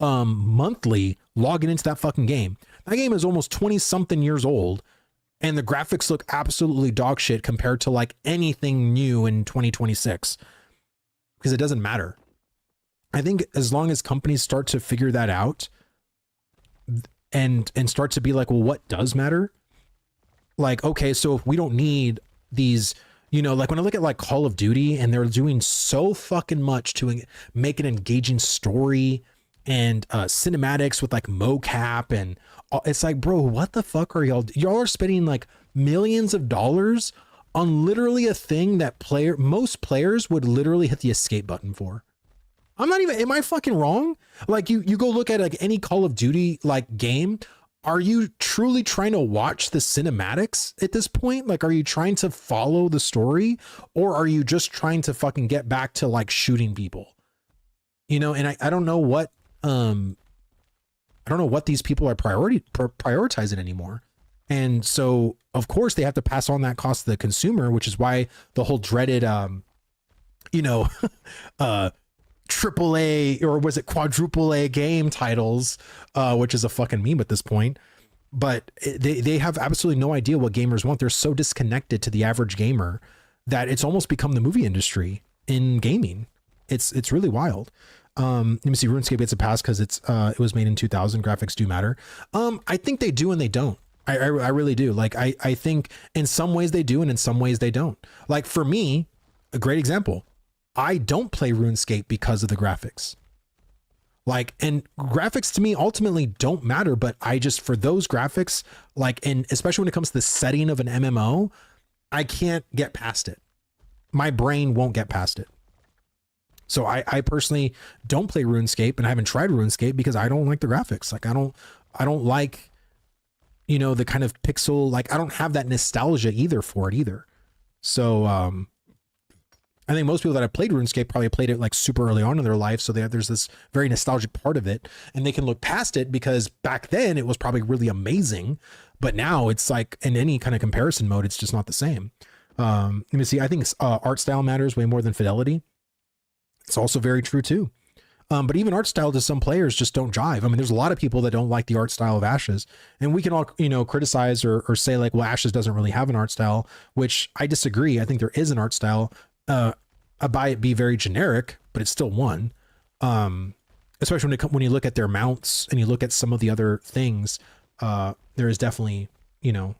monthly logging into that fucking game. That game is almost 20 something years old. And the graphics look absolutely dog shit compared to like anything new in 2026 because it doesn't matter. I think as long as companies start to figure that out and start to be like, well, what does matter? Like, okay, so if we don't need these, you know, like when I look at like Call of Duty and they're doing so fucking much to make an engaging story and cinematics with like mocap and it's like, bro, what the fuck are y'all are spending like millions of dollars on literally a thing that most players would literally hit the escape button for. I'm not even, am I fucking wrong? Like you go look at like any Call of Duty like game. Are you truly trying to watch the cinematics at this point? Like, are you trying to follow the story or are you just trying to fucking get back to like shooting people? You know, and I don't know what, I don't know what these people are prioritizing anymore. And so of course they have to pass on that cost to the consumer, which is why the whole dreaded, you know, triple A or was it quadruple A game titles, which is a fucking meme at this point. But they have absolutely no idea what gamers want. They're so disconnected to the average gamer that it's almost become the movie industry in gaming. It's really wild. Let me see. RuneScape gets a pass because it was made in 2000. Graphics do matter. I think they do and they don't. I really do. Like I think in some ways they do and in some ways they don't. Like for me, a great example. I don't play RuneScape because of the graphics. Like, and graphics to me ultimately don't matter, but I just, for those graphics, like, and especially when it comes to the setting of an MMO, I can't get past it. My brain won't get past it. So I personally don't play RuneScape and I haven't tried RuneScape because I don't like the graphics. Like I don't like, you know, the kind of pixel, like I don't have that nostalgia either for it either. So, I think most people that have played RuneScape probably played it like super early on in their life. So there's this very nostalgic part of it and they can look past it because back then it was probably really amazing, but now it's like in any kind of comparison mode, it's just not the same. Let me see. I think art style matters way more than fidelity. It's also very true too. But even art style to some players just don't jive. I mean, there's a lot of people that don't like the art style of Ashes and we can all, you know, criticize or say like, well, Ashes doesn't really have an art style, which I disagree. I think there is an art style. By it be very generic, but it's still one. Especially when you look at their mounts and you look at some of the other things, there is definitely, you know,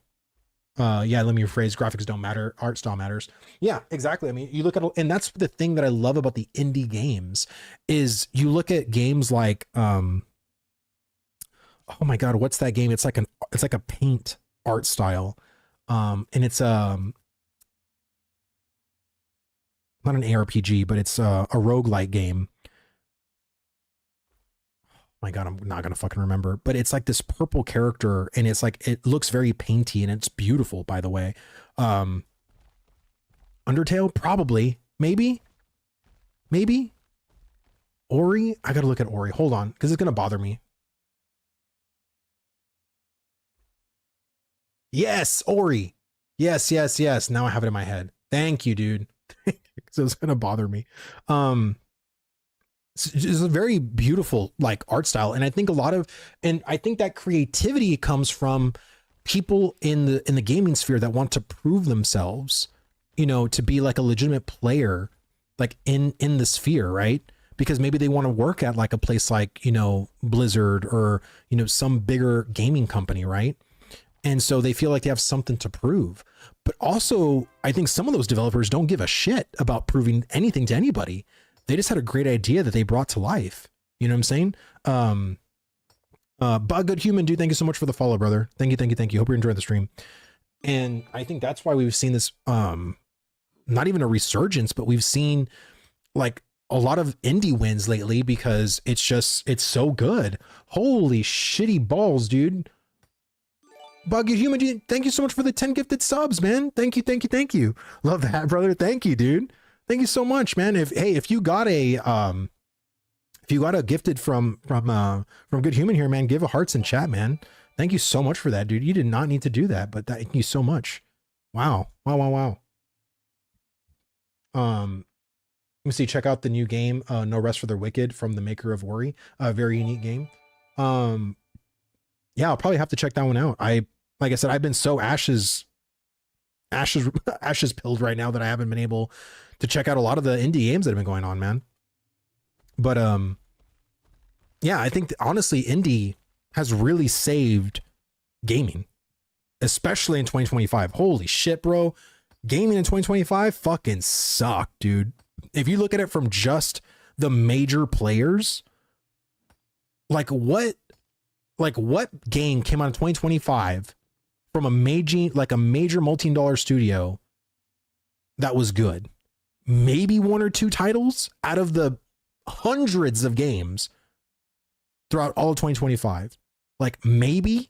yeah, let me rephrase, graphics don't matter, art style matters. Yeah, exactly. I mean, you look at, and that's the thing that I love about the indie games is you look at games like, oh my God, what's that game? It's like a paint art style. And it's, not an ARPG, but it's a roguelike game. Oh my God, I'm not going to fucking remember, but it's like this purple character and it's like, it looks very painty and it's beautiful, by the way. Undertale, probably, maybe Ori. I got to look at Ori. Hold on. Cause it's going to bother me. Yes. Ori. Yes. Now I have it in my head. Thank you, dude. So it's gonna bother me. It's a very beautiful like art style, and I think I think that creativity comes from people in the gaming sphere that want to prove themselves, you know, to be like a legitimate player, like in the sphere, right? Because maybe they want to work at like a place like, you know, Blizzard or, you know, some bigger gaming company, right? And so they feel like they have something to prove. But also, I think some of those developers don't give a shit about proving anything to anybody. They just had a great idea that they brought to life. You know what I'm saying? But Good Human, dude, thank you so much for the follow, brother. Thank you. Hope you're enjoying the stream. And I think that's why we've seen this, not even a resurgence, but we've seen like a lot of indie wins lately because it's so good. Holy shitty balls, dude. Buggy Human, dude, thank you so much for the 10 gifted subs, man. Thank you. Love that, brother. Thank you, dude. Thank you so much, man. If you got a gifted from Good Human here, man, give a hearts in chat, man. Thank you so much for that, dude. You did not need to do that, but thank you so much. Wow. Let me see. Check out the new game, No Rest for the Wicked, from the maker of Ori. A very unique game. Yeah, I'll probably have to check that one out. Like I said, I've been so ashes pilled right now that I haven't been able to check out a lot of the indie games that have been going on, man. But yeah, I think honestly, indie has really saved gaming, especially in 2025. Holy shit, bro. Gaming in 2025 fucking sucked, dude. If you look at it from just the major players, like what game came out in 2025 from a major multi-dollar studio that was good? Maybe one or two titles out of the hundreds of games throughout all of 2025. Like maybe.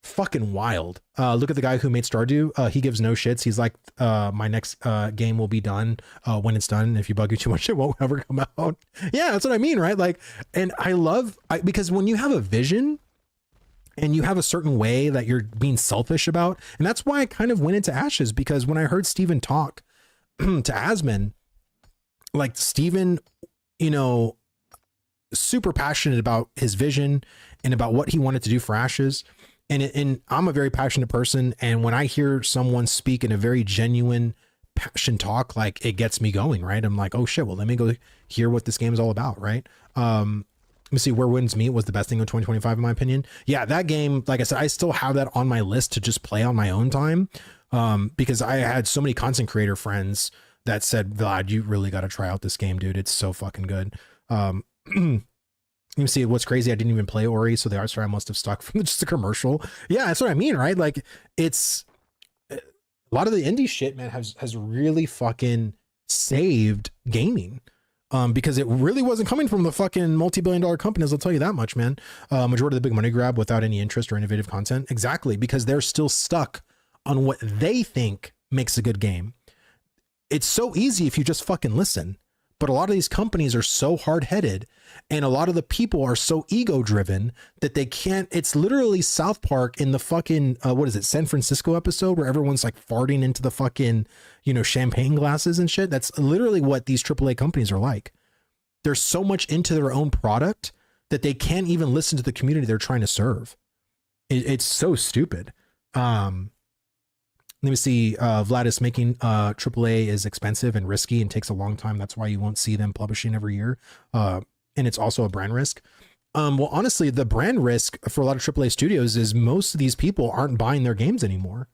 Fucking wild. Look at the guy who made Stardew. He gives no shits. He's like, my next game will be done when it's done. If you bug you too much, it won't ever come out. Yeah, that's what I mean, right? Like, and because when you have a vision and you have a certain way that you're being selfish about, and that's why I kind of went into Ashes, because when I heard Steven talk to Asmon, like Steven, you know, super passionate about his vision and about what he wanted to do for Ashes. And I'm a very passionate person. And when I hear someone speak in a very genuine passion talk, like it gets me going, right? I'm like, oh shit, well, let me go hear what this game is all about, right? Let me see. Where Winds Meet was the best thing of 2025, in my opinion. Yeah, that game, like I said, I still have that on my list to just play on my own time, because I had so many content creator friends that said, Vlad, you really got to try out this game, dude. It's so fucking good. Let me see. What's crazy, I didn't even play Ori, so the art style must have stuck from just a commercial. Yeah, that's what I mean, right? Like, it's a lot of the indie shit, man, has really fucking saved gaming, because it really wasn't coming from the fucking multi-billion-dollar companies. I'll tell you that much, man. Majority of the big money grab without any interest or innovative content. Exactly, because they're still stuck on what they think makes a good game. It's so easy if you just fucking listen. But a lot of these companies are so hard-headed, and a lot of the people are so ego-driven that they can't. It's literally South Park in the fucking what is it, San Francisco episode, where everyone's like farting into the fucking, you know, champagne glasses and shit. That's literally what these AAA companies are like. They're so much into their own product that they can't even listen to the community they're trying to serve. It's so stupid. Let me see. Vlad is making AAA is expensive and risky and takes a long time. That's why you won't see them publishing every year. And it's also a brand risk. Well, honestly, the brand risk for a lot of AAA studios is most of these people aren't buying their games anymore.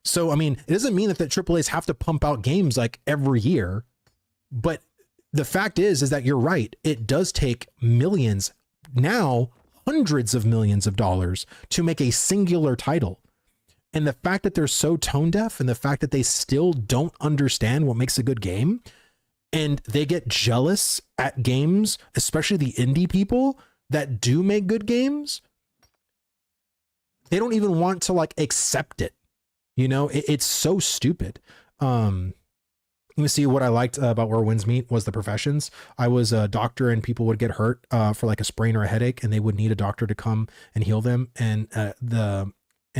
So, I mean, it doesn't mean that the AAAs have to pump out games like every year. But the fact is that you're right. It does take millions, now hundreds of millions of dollars to make a singular title. And the fact that they're so tone deaf, and the fact that they still don't understand what makes a good game, and they get jealous at games, especially the indie people that do make good games, they don't even want to like accept it. You know, it's so stupid. Let me see. What I liked about Where Winds Meet was the professions. I was a doctor, and people would get hurt for like a sprain or a headache, and they would need a doctor to come and heal them. And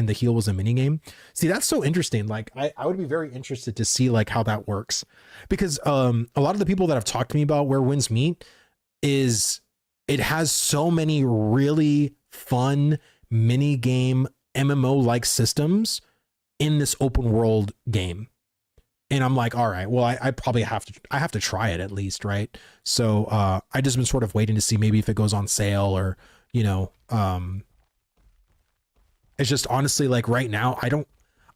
the heal was a mini game. See, that's so interesting. Like I would be very interested to see like how that works, because a lot of the people that have talked to me about Where Winds Meet is it has so many really fun mini game MMO like systems in this open world game. And I'm like, all right, well, I probably have to try it at least, right? So I just been sort of waiting to see maybe if it goes on sale or, you know, it's just honestly like right now,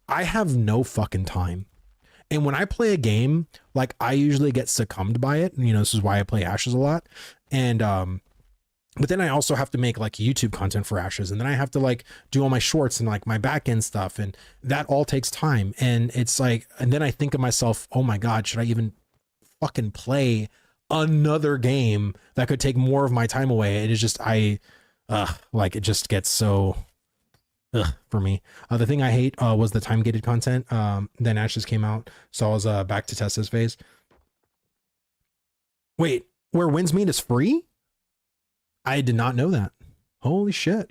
I have no fucking time. And when I play a game, like I usually get succumbed by it. You know, this is why I play Ashes a lot. And but then I also have to make like YouTube content for Ashes, and then I have to like do all my shorts and like my back end stuff, and that all takes time. And it's like, and then I think of myself, oh my God, should I even fucking play another game that could take more of my time away? It is just, like it just gets so for me. The thing I hate was the time gated content. Then Ashes came out, so I was back to test this phase. Wait, where Winds Meet is free? I did not know that. Holy shit.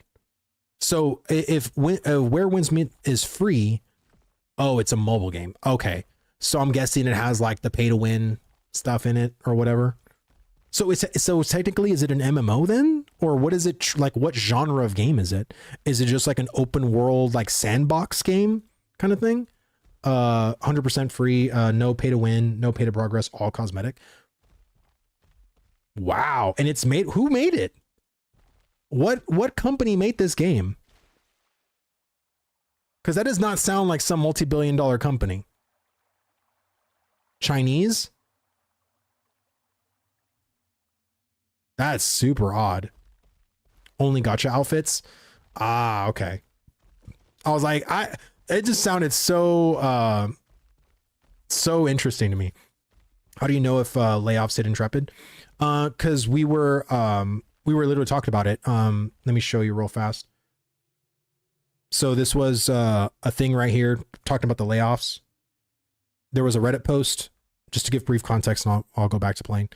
So if Where Winds Meet is free, oh, it's a mobile game. Okay. So I'm guessing it has like the pay to win stuff in it or whatever. So technically, is it an MMO then? Or what is it like? What genre of game is it? Is it just like an open world, like sandbox game kind of thing? 100% free, no pay to win, no pay to progress, all cosmetic. Wow. And it's made, who made it? What company made this game? Because that does not sound like some multi-billion-dollar company. Chinese? That's super odd. Only gacha outfits? Ah, okay. I was like, it just sounded so so interesting to me. How do you know if Layoffs hit Intrepid? Because we were literally talking about it. Let me show you real fast. So this was a thing right here talking about the layoffs. There was a Reddit post, just to give brief context, and I'll go back to playing.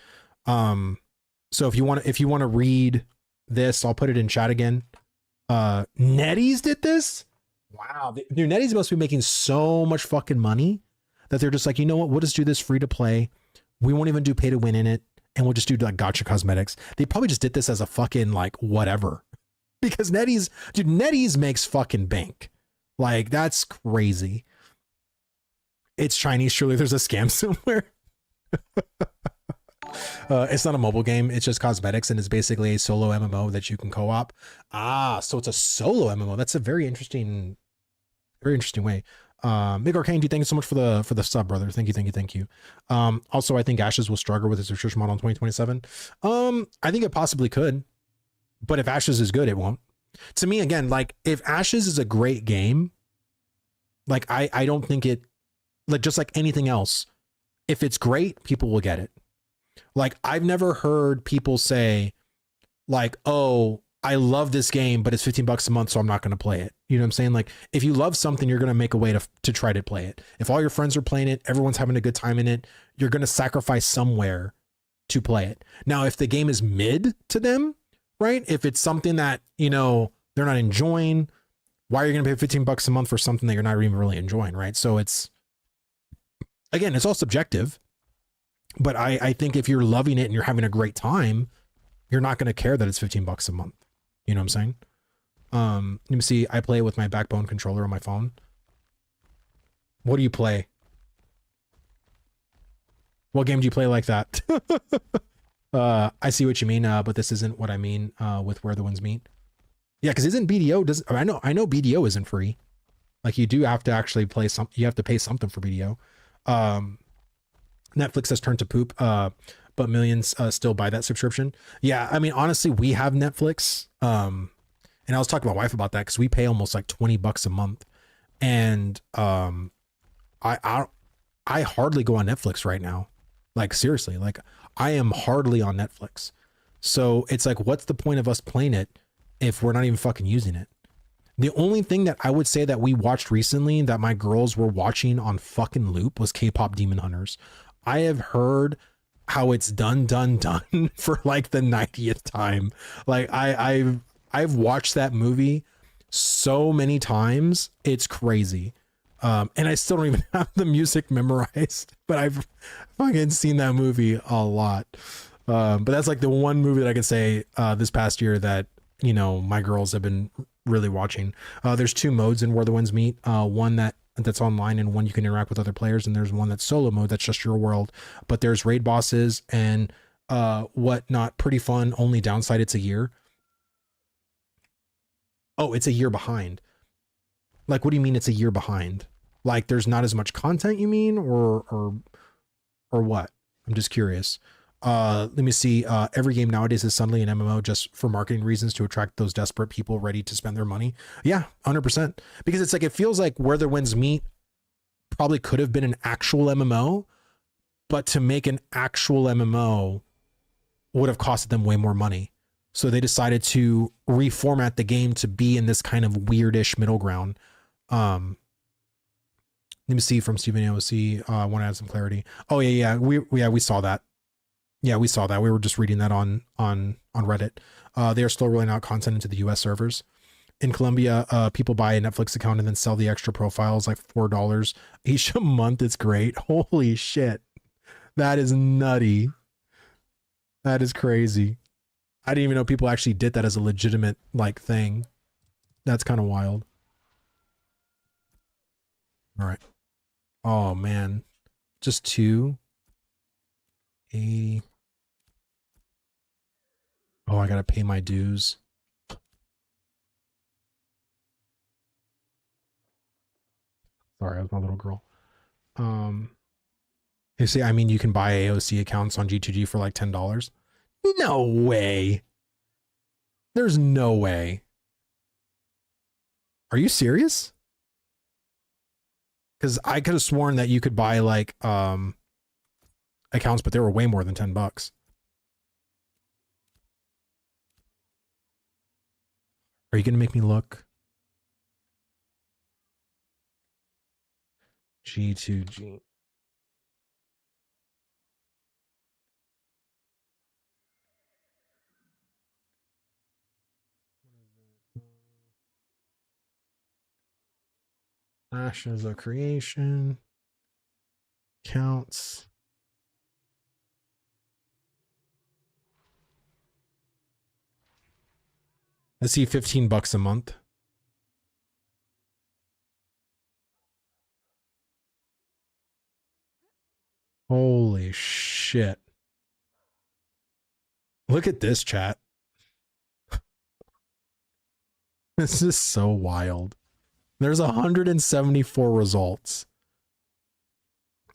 So if you want to read this, I'll put it in chat again. NetEase did this. Wow, dude, NetEase must be making so much fucking money that they're just like, you know what? We'll just do this free to play. We won't even do pay to win in it. And we'll just do like gotcha cosmetics. They probably just did this as a fucking like whatever, because NetEase makes fucking bank. Like that's crazy. It's Chinese. Surely there's a scam somewhere. It's not a mobile game. It's just cosmetics, and it's basically a solo MMO that you can co-op. Ah, so it's a solo MMO. That's a very interesting way. Big Arcane, thank you so much for the sub, brother. Thank you. Also, I think Ashes will struggle with its subscription model in 2027. I think it possibly could, but if Ashes is good, it won't. To me, again, like if Ashes is a great game, like I don't think it, like just like anything else, if it's great, people will get it. Like I've never heard people say like, oh, I love this game, but it's $15 a month, so I'm not going to play it. You know what I'm saying? Like if you love something, you're going to make a way to try to play it. If all your friends are playing it, everyone's having a good time in it, you're going to sacrifice somewhere to play it. Now, if the game is mid to them, right? If it's something that, you know, they're not enjoying, why are you going to pay $15 a month for something that you're not even really enjoying? Right. So it's, again, it's all subjective, but I think if you're loving it and you're having a great time, you're not going to care that it's $15 a month. You know what I'm saying? Let me see. I play it with my Backbone controller on my phone. What do you play? What game do you play like that? I see what you mean, but this isn't what I mean with Where the Winds Meet. Yeah, because isn't BDO, I know BDO isn't free. Like you do have to actually play you have to pay something for BDO. Netflix has turned to poop, but millions still buy that subscription. Yeah, I mean, honestly, we have Netflix. And I was talking to my wife about that because we pay almost like $20 a month. And I hardly go on Netflix right now. Like seriously, like I am hardly on Netflix. So it's like, what's the point of us playing it if we're not even fucking using it? The only thing that I would say that we watched recently that my girls were watching on fucking loop was K-pop Demon Hunters. I have heard how it's done for like the 90th time. Like I've watched that movie so many times. It's crazy. And I still don't even have the music memorized, but I've fucking seen that movie a lot. But that's like the one movie that I can say this past year that, you know, my girls have been really watching. There's 2 modes in Where the Winds Meet. One that's online and one you can interact with other players, and there's one that's solo mode that's just your world. But there's raid bosses and whatnot. Pretty fun. Only downside, it's a year. Oh, it's a year behind. Like, what do you mean it's a year behind? Like, there's not as much content, you mean, or what? I'm just curious. Let me see. Every game nowadays is suddenly an MMO just for marketing reasons to attract those desperate people ready to spend their money. Yeah, 100%. Because it's like, it feels like Where the Winds Meet probably could have been an actual MMO, but to make an actual MMO would have costed them way more money. So they decided to reformat the game to be in this kind of weirdish middle ground. Let me see from Stephen AOC. I want to add some clarity. Oh yeah. We saw that. Yeah, we saw that. We were just reading that on Reddit. They are still rolling out content into the US servers. In Colombia, people buy a Netflix account and then sell the extra profiles like $4 each a month. It's great. Holy shit. That is nutty. That is crazy. I didn't even know people actually did that as a legitimate like thing. That's kind of wild. All right. Oh man. Just 2. Oh, I gotta pay my dues. Sorry, that was my little girl. You see, I mean, you can buy AOC accounts on G2G for like $10. No way. There's no way. Are you serious? Because I could have sworn that you could buy like accounts, but they were way more than $10. Are you gonna make me look? G2G. Ashes of creation. Counts. I see $15 a month. Holy shit. Look at this, chat. This is so wild. There's 174 results.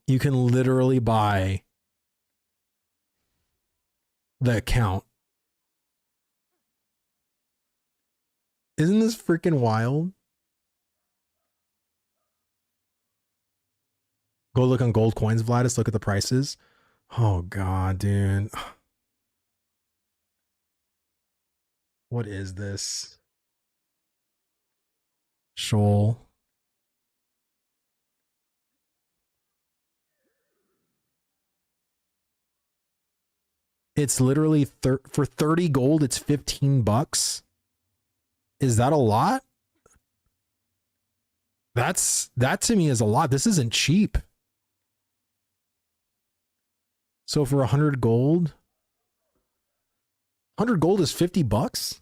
You can literally buy the account. Isn't this freaking wild? Go look on gold coins, Vladis. Look at the prices. Oh god, dude. What is this? Shoal. It's literally for 30 gold, it's $15. Is that a lot? That to me is a lot. This isn't cheap. So for 100 gold, 100 gold is $50.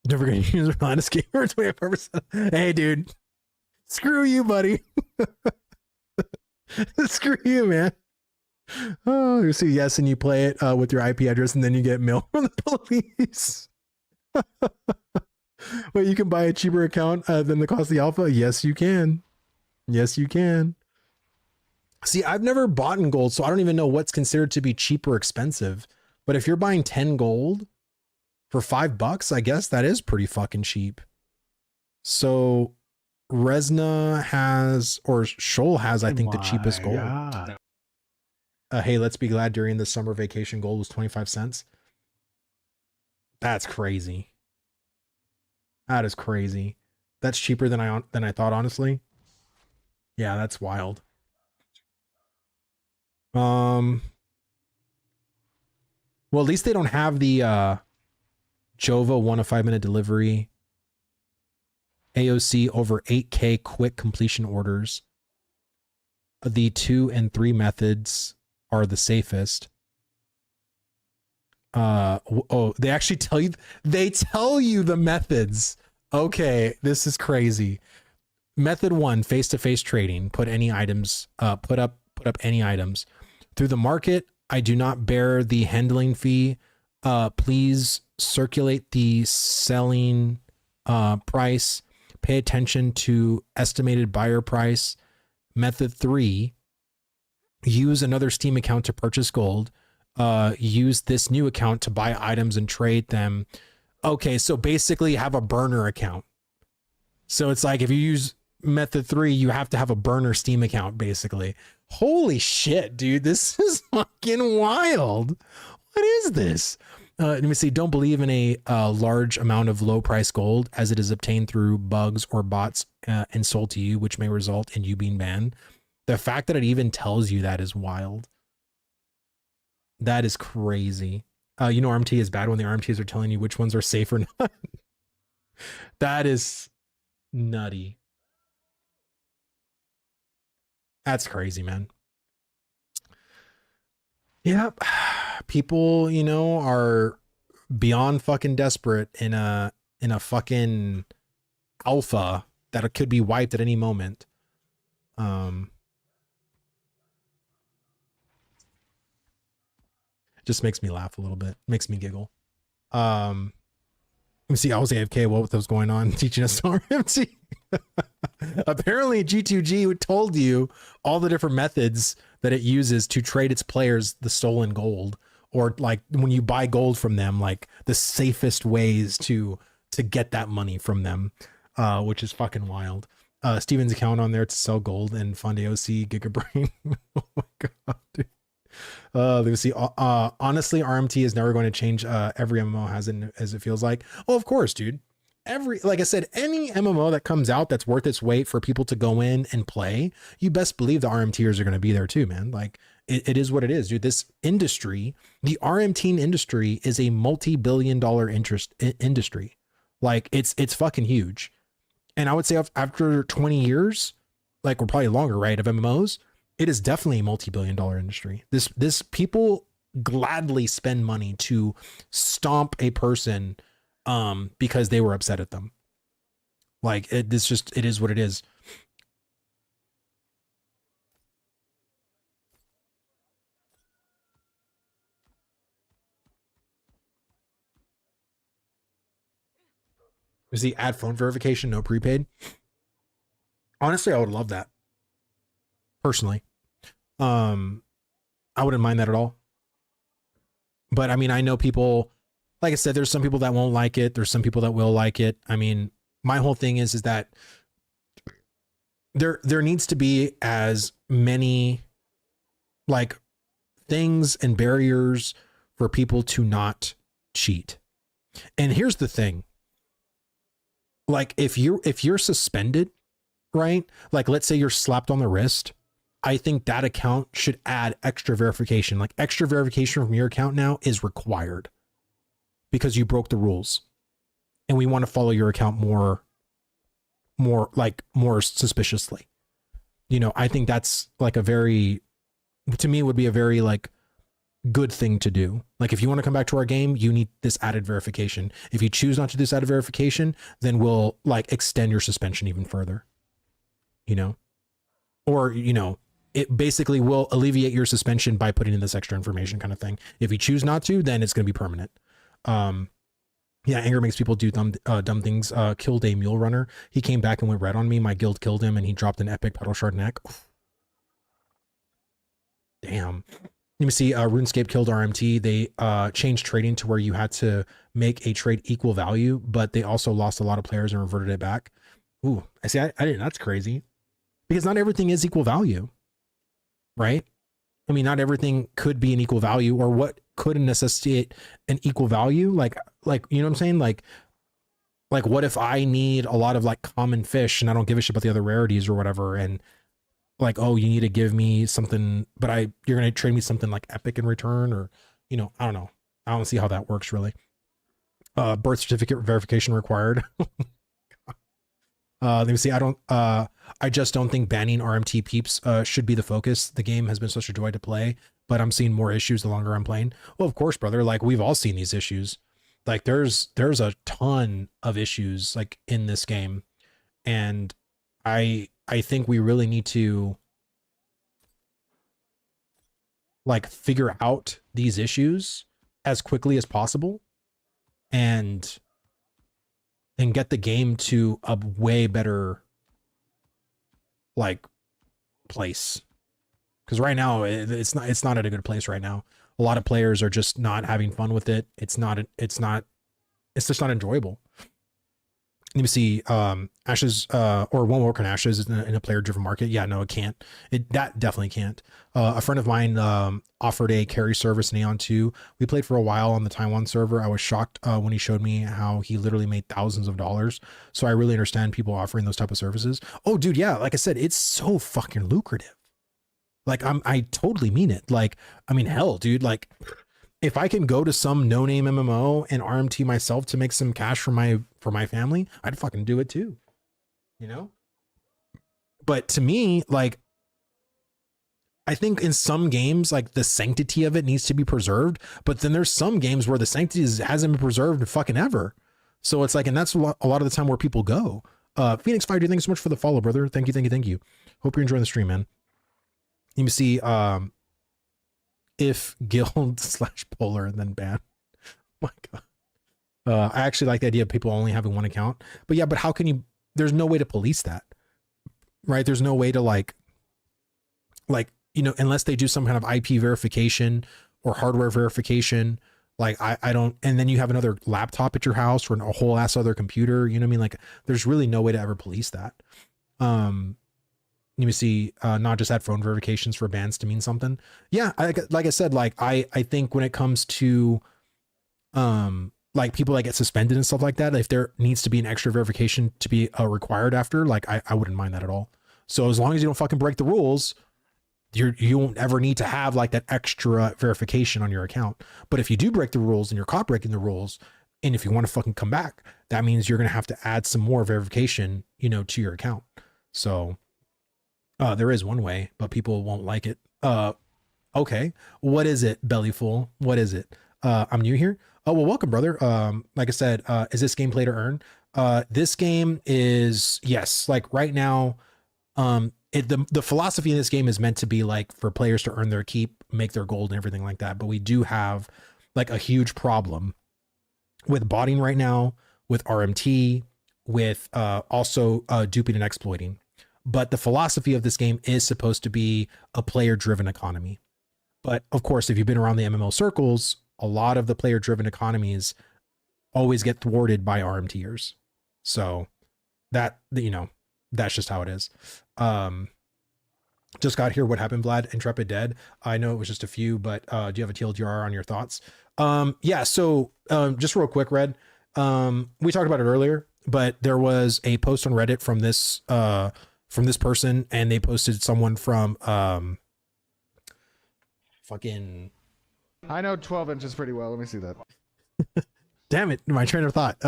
Never gonna use Relentless Gamer 24%. Hey, dude. Screw you, buddy. Screw you, man. Oh, you see yes, and you play it with your IP address, and then you get mail from the police. But you can buy a cheaper account than the cost of the alpha. Yes, you can. Yes, you can. See, I've never bought in gold, so I don't even know what's considered to be cheap or expensive. But if you're buying 10 gold for $5, I guess that is pretty fucking cheap. So Resna has, or Shoal has, I think, the cheapest gold. Hey, let's be glad during the summer vacation gold was 25 cents. That's crazy. That is crazy. That's cheaper than I thought, honestly. Yeah, that's wild. Well, at least they don't have the Jova 1 to 5 minute delivery. AOC over 8K quick completion orders. The 2 and 3 methods are the safest. Oh, they actually tell you, the methods. Okay, this is crazy. Method 1, face-to-face trading. Put any items, put up any items. Through the market, I do not bear the handling fee. Please circulate the selling price. Pay attention to estimated buyer price. Method 3, use another Steam account to purchase gold. Use this new account to buy items and trade them. Okay, so basically have a burner account. So it's like if you use method 3, you have to have a burner Steam account, basically. Holy shit, dude. This is fucking wild. What is this? Let me see. Don't believe in a large amount of low price gold as it is obtained through bugs or bots and sold to you, which may result in you being banned. The fact that it even tells you that is wild. That is crazy. You know, RMT is bad when the RMTs are telling you which ones are safe or not. That is nutty. That's crazy, man. Yep. People, you know, are beyond fucking desperate in a fucking alpha that could be wiped at any moment. Just makes me laugh a little bit, makes me giggle. Let me see. I was AFK. What was going on? Teaching us RMT. Apparently, G2G told you all the different methods that it uses to trade its players the stolen gold, or like when you buy gold from them, like the safest ways to get that money from them, which is fucking wild. Steven's account on there to sell gold and fund AOC Gigabrain. Oh my god, dude. Let me see. Honestly, RMT is never going to change. Every MMO has it, as it feels like. Oh, of course, dude. Like I said, any MMO that comes out that's worth its weight for people to go in and play, you best believe the RMTers are going to be there too, man. Like it is what it is, dude. This industry, the RMT industry, is a multi-billion-dollar industry. Like it's fucking huge. And I would say after 20 years, like we're probably longer, right, of MMOs, it is definitely a multi-billion-dollar industry. This people gladly spend money to stomp a person because they were upset at them. Like it is what it is. Is the add phone verification, no prepaid? Honestly, I would love that. Personally. I wouldn't mind that at all. But I mean, I know people, like I said, there's some people that won't like it. There's some people that will like it. I mean, my whole thing is that there needs to be as many like things and barriers for people to not cheat. And here's the thing. Like if you're suspended, right? Like let's say you're slapped on the wrist, I think that account should add extra verification. Like extra verification from your account now is required because you broke the rules. And we want to follow your account more suspiciously. You know, I think that's like to me would be a very like good thing to do. Like if you want to come back to our game, you need this added verification. If you choose not to do this added verification, then we'll like extend your suspension even further. You know, or, you know, it basically will alleviate your suspension by putting in this extra information kind of thing. If you choose not to, then it's going to be permanent. Yeah, anger makes people do dumb things. Killed a mule runner. He came back and went red on me. My guild killed him and he dropped an epic pedal shard neck. Damn. Let me see. RuneScape killed RMT. They changed trading to where you had to make a trade equal value, but they also lost a lot of players and reverted it back. Ooh, I see. I didn't. That's crazy. Because not everything is equal value, right? I mean, not everything could be an equal value, or what could necessitate an equal value. Like, you know what I'm saying? Like what if I need a lot of like common fish and I don't give a shit about the other rarities or whatever. And like, oh, you need to give me something, but you're going to trade me something like epic in return, or, you know, I don't know. I don't see how that works really. Birth certificate verification required. Let me see. I just don't think banning RMT peeps should be the focus. The game has been such a joy to play, but I'm seeing more issues the longer I'm playing. Well, of course, brother, like we've all seen these issues. Like there's a ton of issues like in this game. And I think we really need to like figure out these issues as quickly as possible and get the game to a way better like place. Because right now it's not at a good place right now. A lot of players are just not having fun with it. It's just not enjoyable. Let me see. Ashes or won't work on Ashes in a player driven market. Yeah, no, it can't. That definitely can't. A friend of mine offered a carry service in Aeon 2. We played for a while on the Taiwan server. I was shocked when he showed me how he literally made thousands of dollars. So I really understand people offering those type of services. Oh, dude, yeah, like I said, it's so fucking lucrative. Like I totally mean it. Like, I mean, hell, dude, like if I can go to some no-name MMO and RMT myself to make some cash for my family, I'd fucking do it too. You know? But to me, like, I think in some games, like the sanctity of it needs to be preserved, but then there's some games where the sanctity hasn't been preserved fucking ever. So it's like, and that's a lot of the time where people go. Phoenix Fire, thank you so much for the follow, brother. Thank you. Hope you're enjoying the stream, man. Let me see. If guild / polar and then ban. Oh my God. I actually like the idea of people only having one account, but yeah, but how can you, there's no way to police that, right? There's no way to like, you know, unless they do some kind of IP verification or hardware verification, like I don't, and then you have another laptop at your house or a whole ass other computer, you know what I mean? Like there's really no way to ever police that. Let me see, not just add phone verifications for bans to mean something. Yeah, like I said, like I think when it comes to like people that get suspended and stuff like that, if there needs to be an extra verification to be required after, like I wouldn't mind that at all. So as long as you don't fucking break the rules, you won't ever need to have like that extra verification on your account. But if you do break the rules and you're caught breaking the rules, and if you want to fucking come back, that means you're gonna have to add some more verification, you know, to your account. So there is one way, but people won't like it. Okay. What is it, Bellyful? What is it? I'm new here. Oh, well, welcome, brother. Like I said, is this game play to earn? This game is, yes, like right now, the philosophy in this game is meant to be like for players to earn their keep, make their gold and everything like that. But we do have like a huge problem with botting right now, with RMT, with also duping and exploiting. But the philosophy of this game is supposed to be a player-driven economy. But of course, if you've been around the MMO circles, a lot of the player-driven economies always get thwarted by RMTers. So that, you know, that's just how it is. Just got here. What happened, Vlad? Intrepid dead. I know it was just a few, but do you have a TLDR on your thoughts? Yeah. So just real quick, Red. We talked about it earlier, but there was a post on Reddit from this person, and they posted someone from fucking, I know 12 inches pretty well. Let me see that. damn it, my train of thought,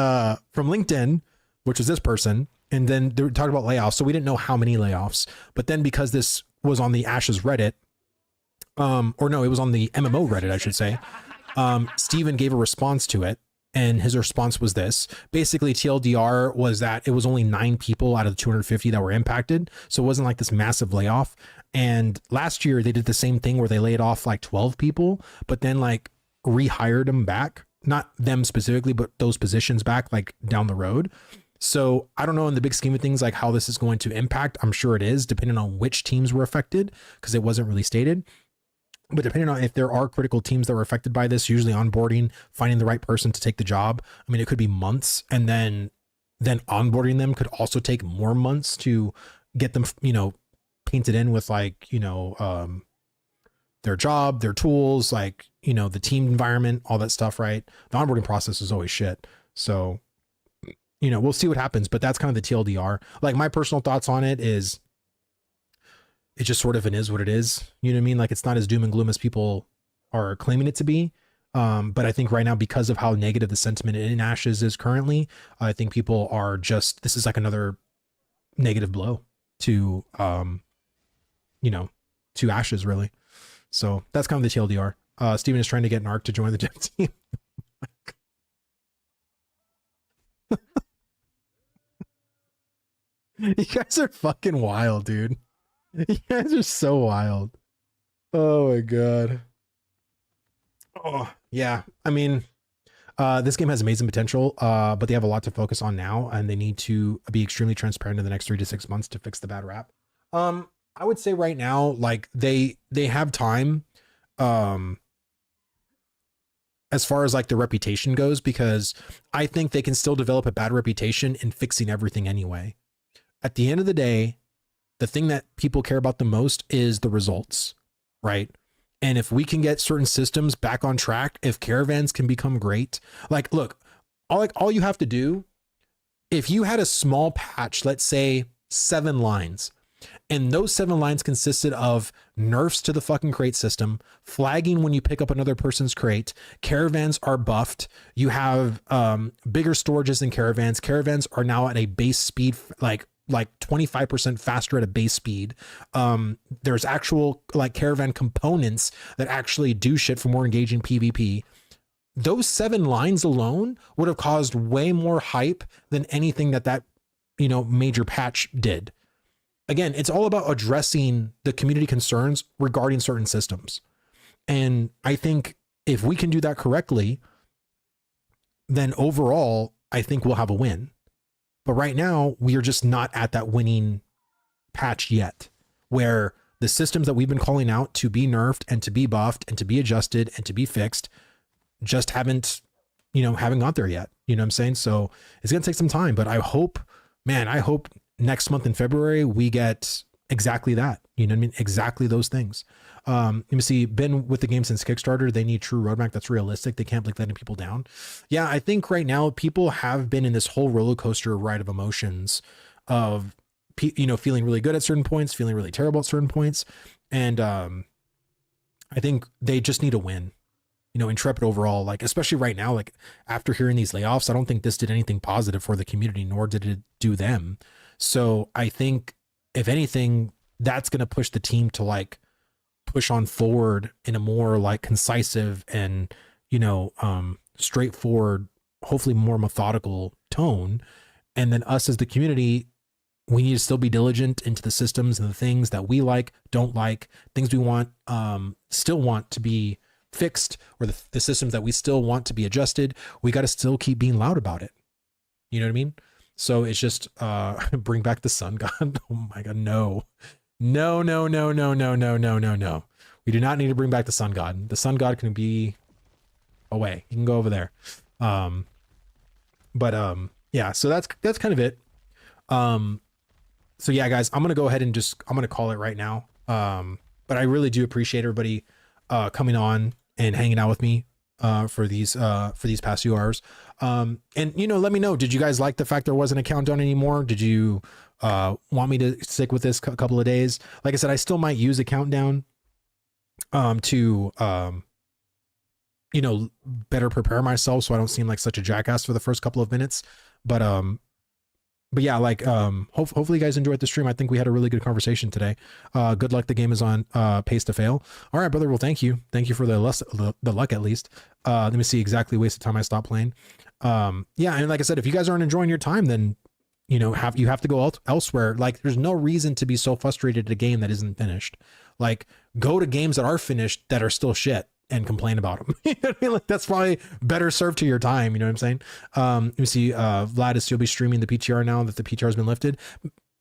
from LinkedIn, which was this person, and then they were talking about layoffs. So we didn't know how many layoffs, but then because this was on the Ashes Reddit, or no, it was on the MMO Reddit, I should say. Steven gave a response to it, and his response was this. Basically, TLDR was that it was only 9 people out of the 250 that were impacted. So it wasn't like this massive layoff. And last year they did the same thing where they laid off like 12 people, but then like rehired them back, not them specifically, but those positions back like down the road. So I don't know in the big scheme of things, like how this is going to impact. I'm sure it is depending on which teams were affected, because it wasn't really stated. But depending on if there are critical teams that were affected by this, usually onboarding, finding the right person to take the job. I mean, it could be months, and then onboarding them could also take more months to get them, you know, painted in with like, you know, their job, their tools, like, you know, the team environment, all that stuff, right? The onboarding process is always shit. So, you know, we'll see what happens, but that's kind of the TLDR. Like my personal thoughts on it is, it just sort of is what it is. You know what I mean? Like it's not as doom and gloom as people are claiming it to be. But I think right now, because of how negative the sentiment in Ashes is currently, I think people are just, this is like another negative blow to, you know, to Ashes really. So that's kind of the TLDR. Steven is trying to get Narc to join the dev team. You guys are fucking wild, dude. You guys are so wild. Oh my god. Oh yeah. I mean, this game has amazing potential, but they have a lot to focus on now, and they need to be extremely transparent in the next 3 to 6 months to fix the bad rap. I would say right now, like they have time, as far as like the reputation goes, because I think they can still develop a bad reputation in fixing everything anyway. At the end of the day, the thing that people care about the most is the results, right? And if we can get certain systems back on track, if caravans can become great, like, look, all you have to do, if you had a small patch, let's say 7 lines, and those 7 lines consisted of nerfs to the fucking crate system, flagging when you pick up another person's crate, caravans are buffed, you have bigger storages than caravans. Caravans are now at a base speed, like 25% faster at a base speed. There's actual like caravan components that actually do shit for more engaging PvP. Those 7 lines alone would have caused way more hype than anything that major patch did. Again, it's all about addressing the community concerns regarding certain systems. And I think if we can do that correctly, then overall, I think we'll have a win. But right now, we are just not at that winning patch yet, where the systems that we've been calling out to be nerfed and to be buffed and to be adjusted and to be fixed just haven't got there yet. You know what I'm saying? So it's going to take some time, but I hope next month in February, we get exactly that. You know what I mean? Exactly those things. Let me see. Been with the game since Kickstarter. They need true roadmap that's realistic. They can't be letting people down. Yeah, I think right now people have been in this whole roller coaster ride of emotions of, feeling really good at certain points, feeling really terrible at certain points. And I think they just need a win. Intrepid overall, like, especially right now, like after hearing these layoffs, I don't think this did anything positive for the community, nor did it do them. So I think if anything, that's going to push the team to like push on forward in a more like concisive and, straightforward, hopefully more methodical tone. And then us as the community, we need to still be diligent into the systems and the things that we like, don't like, things we want, still want to be fixed, or the systems that we still want to be adjusted. We got to still keep being loud about it. You know what I mean? So it's just bring back the sun god. Oh my god, no. No. We do not need to bring back the sun god. The sun god can be away. You can go over there. Yeah, so that's kind of it. So yeah, guys, I'm gonna go ahead and I'm gonna call it right now. But I really do appreciate everybody coming on and hanging out with me for these past few hours. And let me know, did you guys like the fact there wasn't a countdown anymore? Did you want me to stick with this couple of days? Like I said, I still might use a countdown to better prepare myself so I don't seem like such a jackass for the first couple of minutes. But yeah, like hopefully you guys enjoyed the stream. I think we had a really good conversation today. Good luck. The game is on pace to fail. All right, brother. Well, thank you for the luck at least. Let me see, exactly wasted time I stopped playing. Yeah, and like I said, if you guys aren't enjoying your time, then you have to go elsewhere. Like, there's no reason to be so frustrated at a game that isn't finished. Like, go to games that are finished that are still shit and complain about them. You know what I mean? Like, that's probably better served to your time. You know what I'm saying? Let me see. Vlad is still be streaming the PTR now that the PTR has been lifted.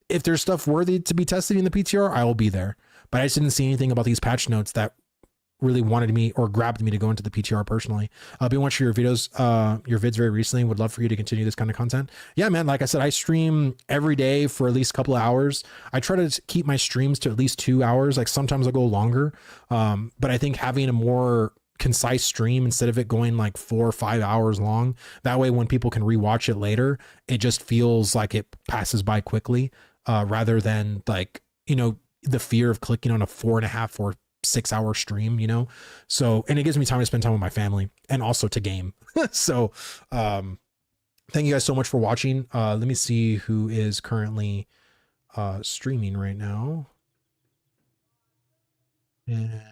If there's stuff worthy to be tested in the PTR, I will be there. But I just didn't see anything about these patch notes that really wanted me or grabbed me to go into the PTR personally. I've been watching your videos, your vids very recently. Would love for you to continue this kind of content. Yeah, man. Like I said, I stream every day for at least a couple of hours. I try to keep my streams to at least 2 hours. Like, sometimes I'll go longer. But I think having a more concise stream instead of it going like 4 or 5 hours long, that way when people can rewatch it later, it just feels like it passes by quickly, rather than like, the fear of clicking on a 4.5 or 6 hour stream, so, and it gives me time to spend time with my family and also to game. So thank you guys so much for watching. Let me see who is currently streaming right now. And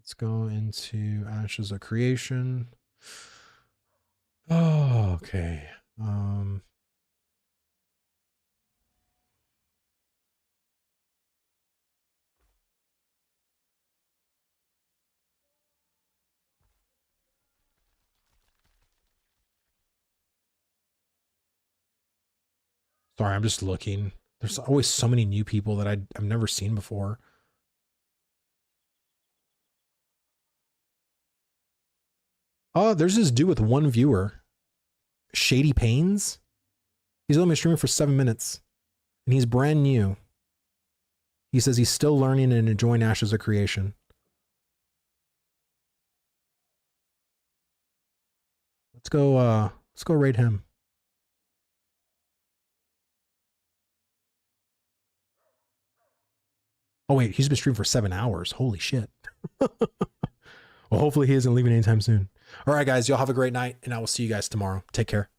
Let's go into Ashes of Creation. Oh, okay. Sorry, I'm just looking. There's always so many new people that I've never seen before. Oh, there's this dude with one viewer. Shady Pains. He's only been streaming for 7 minutes. And he's brand new. He says he's still learning and enjoying Ashes of Creation. Let's go raid him. Oh wait, he's been streaming for 7 hours. Holy shit. Well, hopefully he isn't leaving anytime soon. All right, guys, y'all have a great night, and I will see you guys tomorrow. Take care.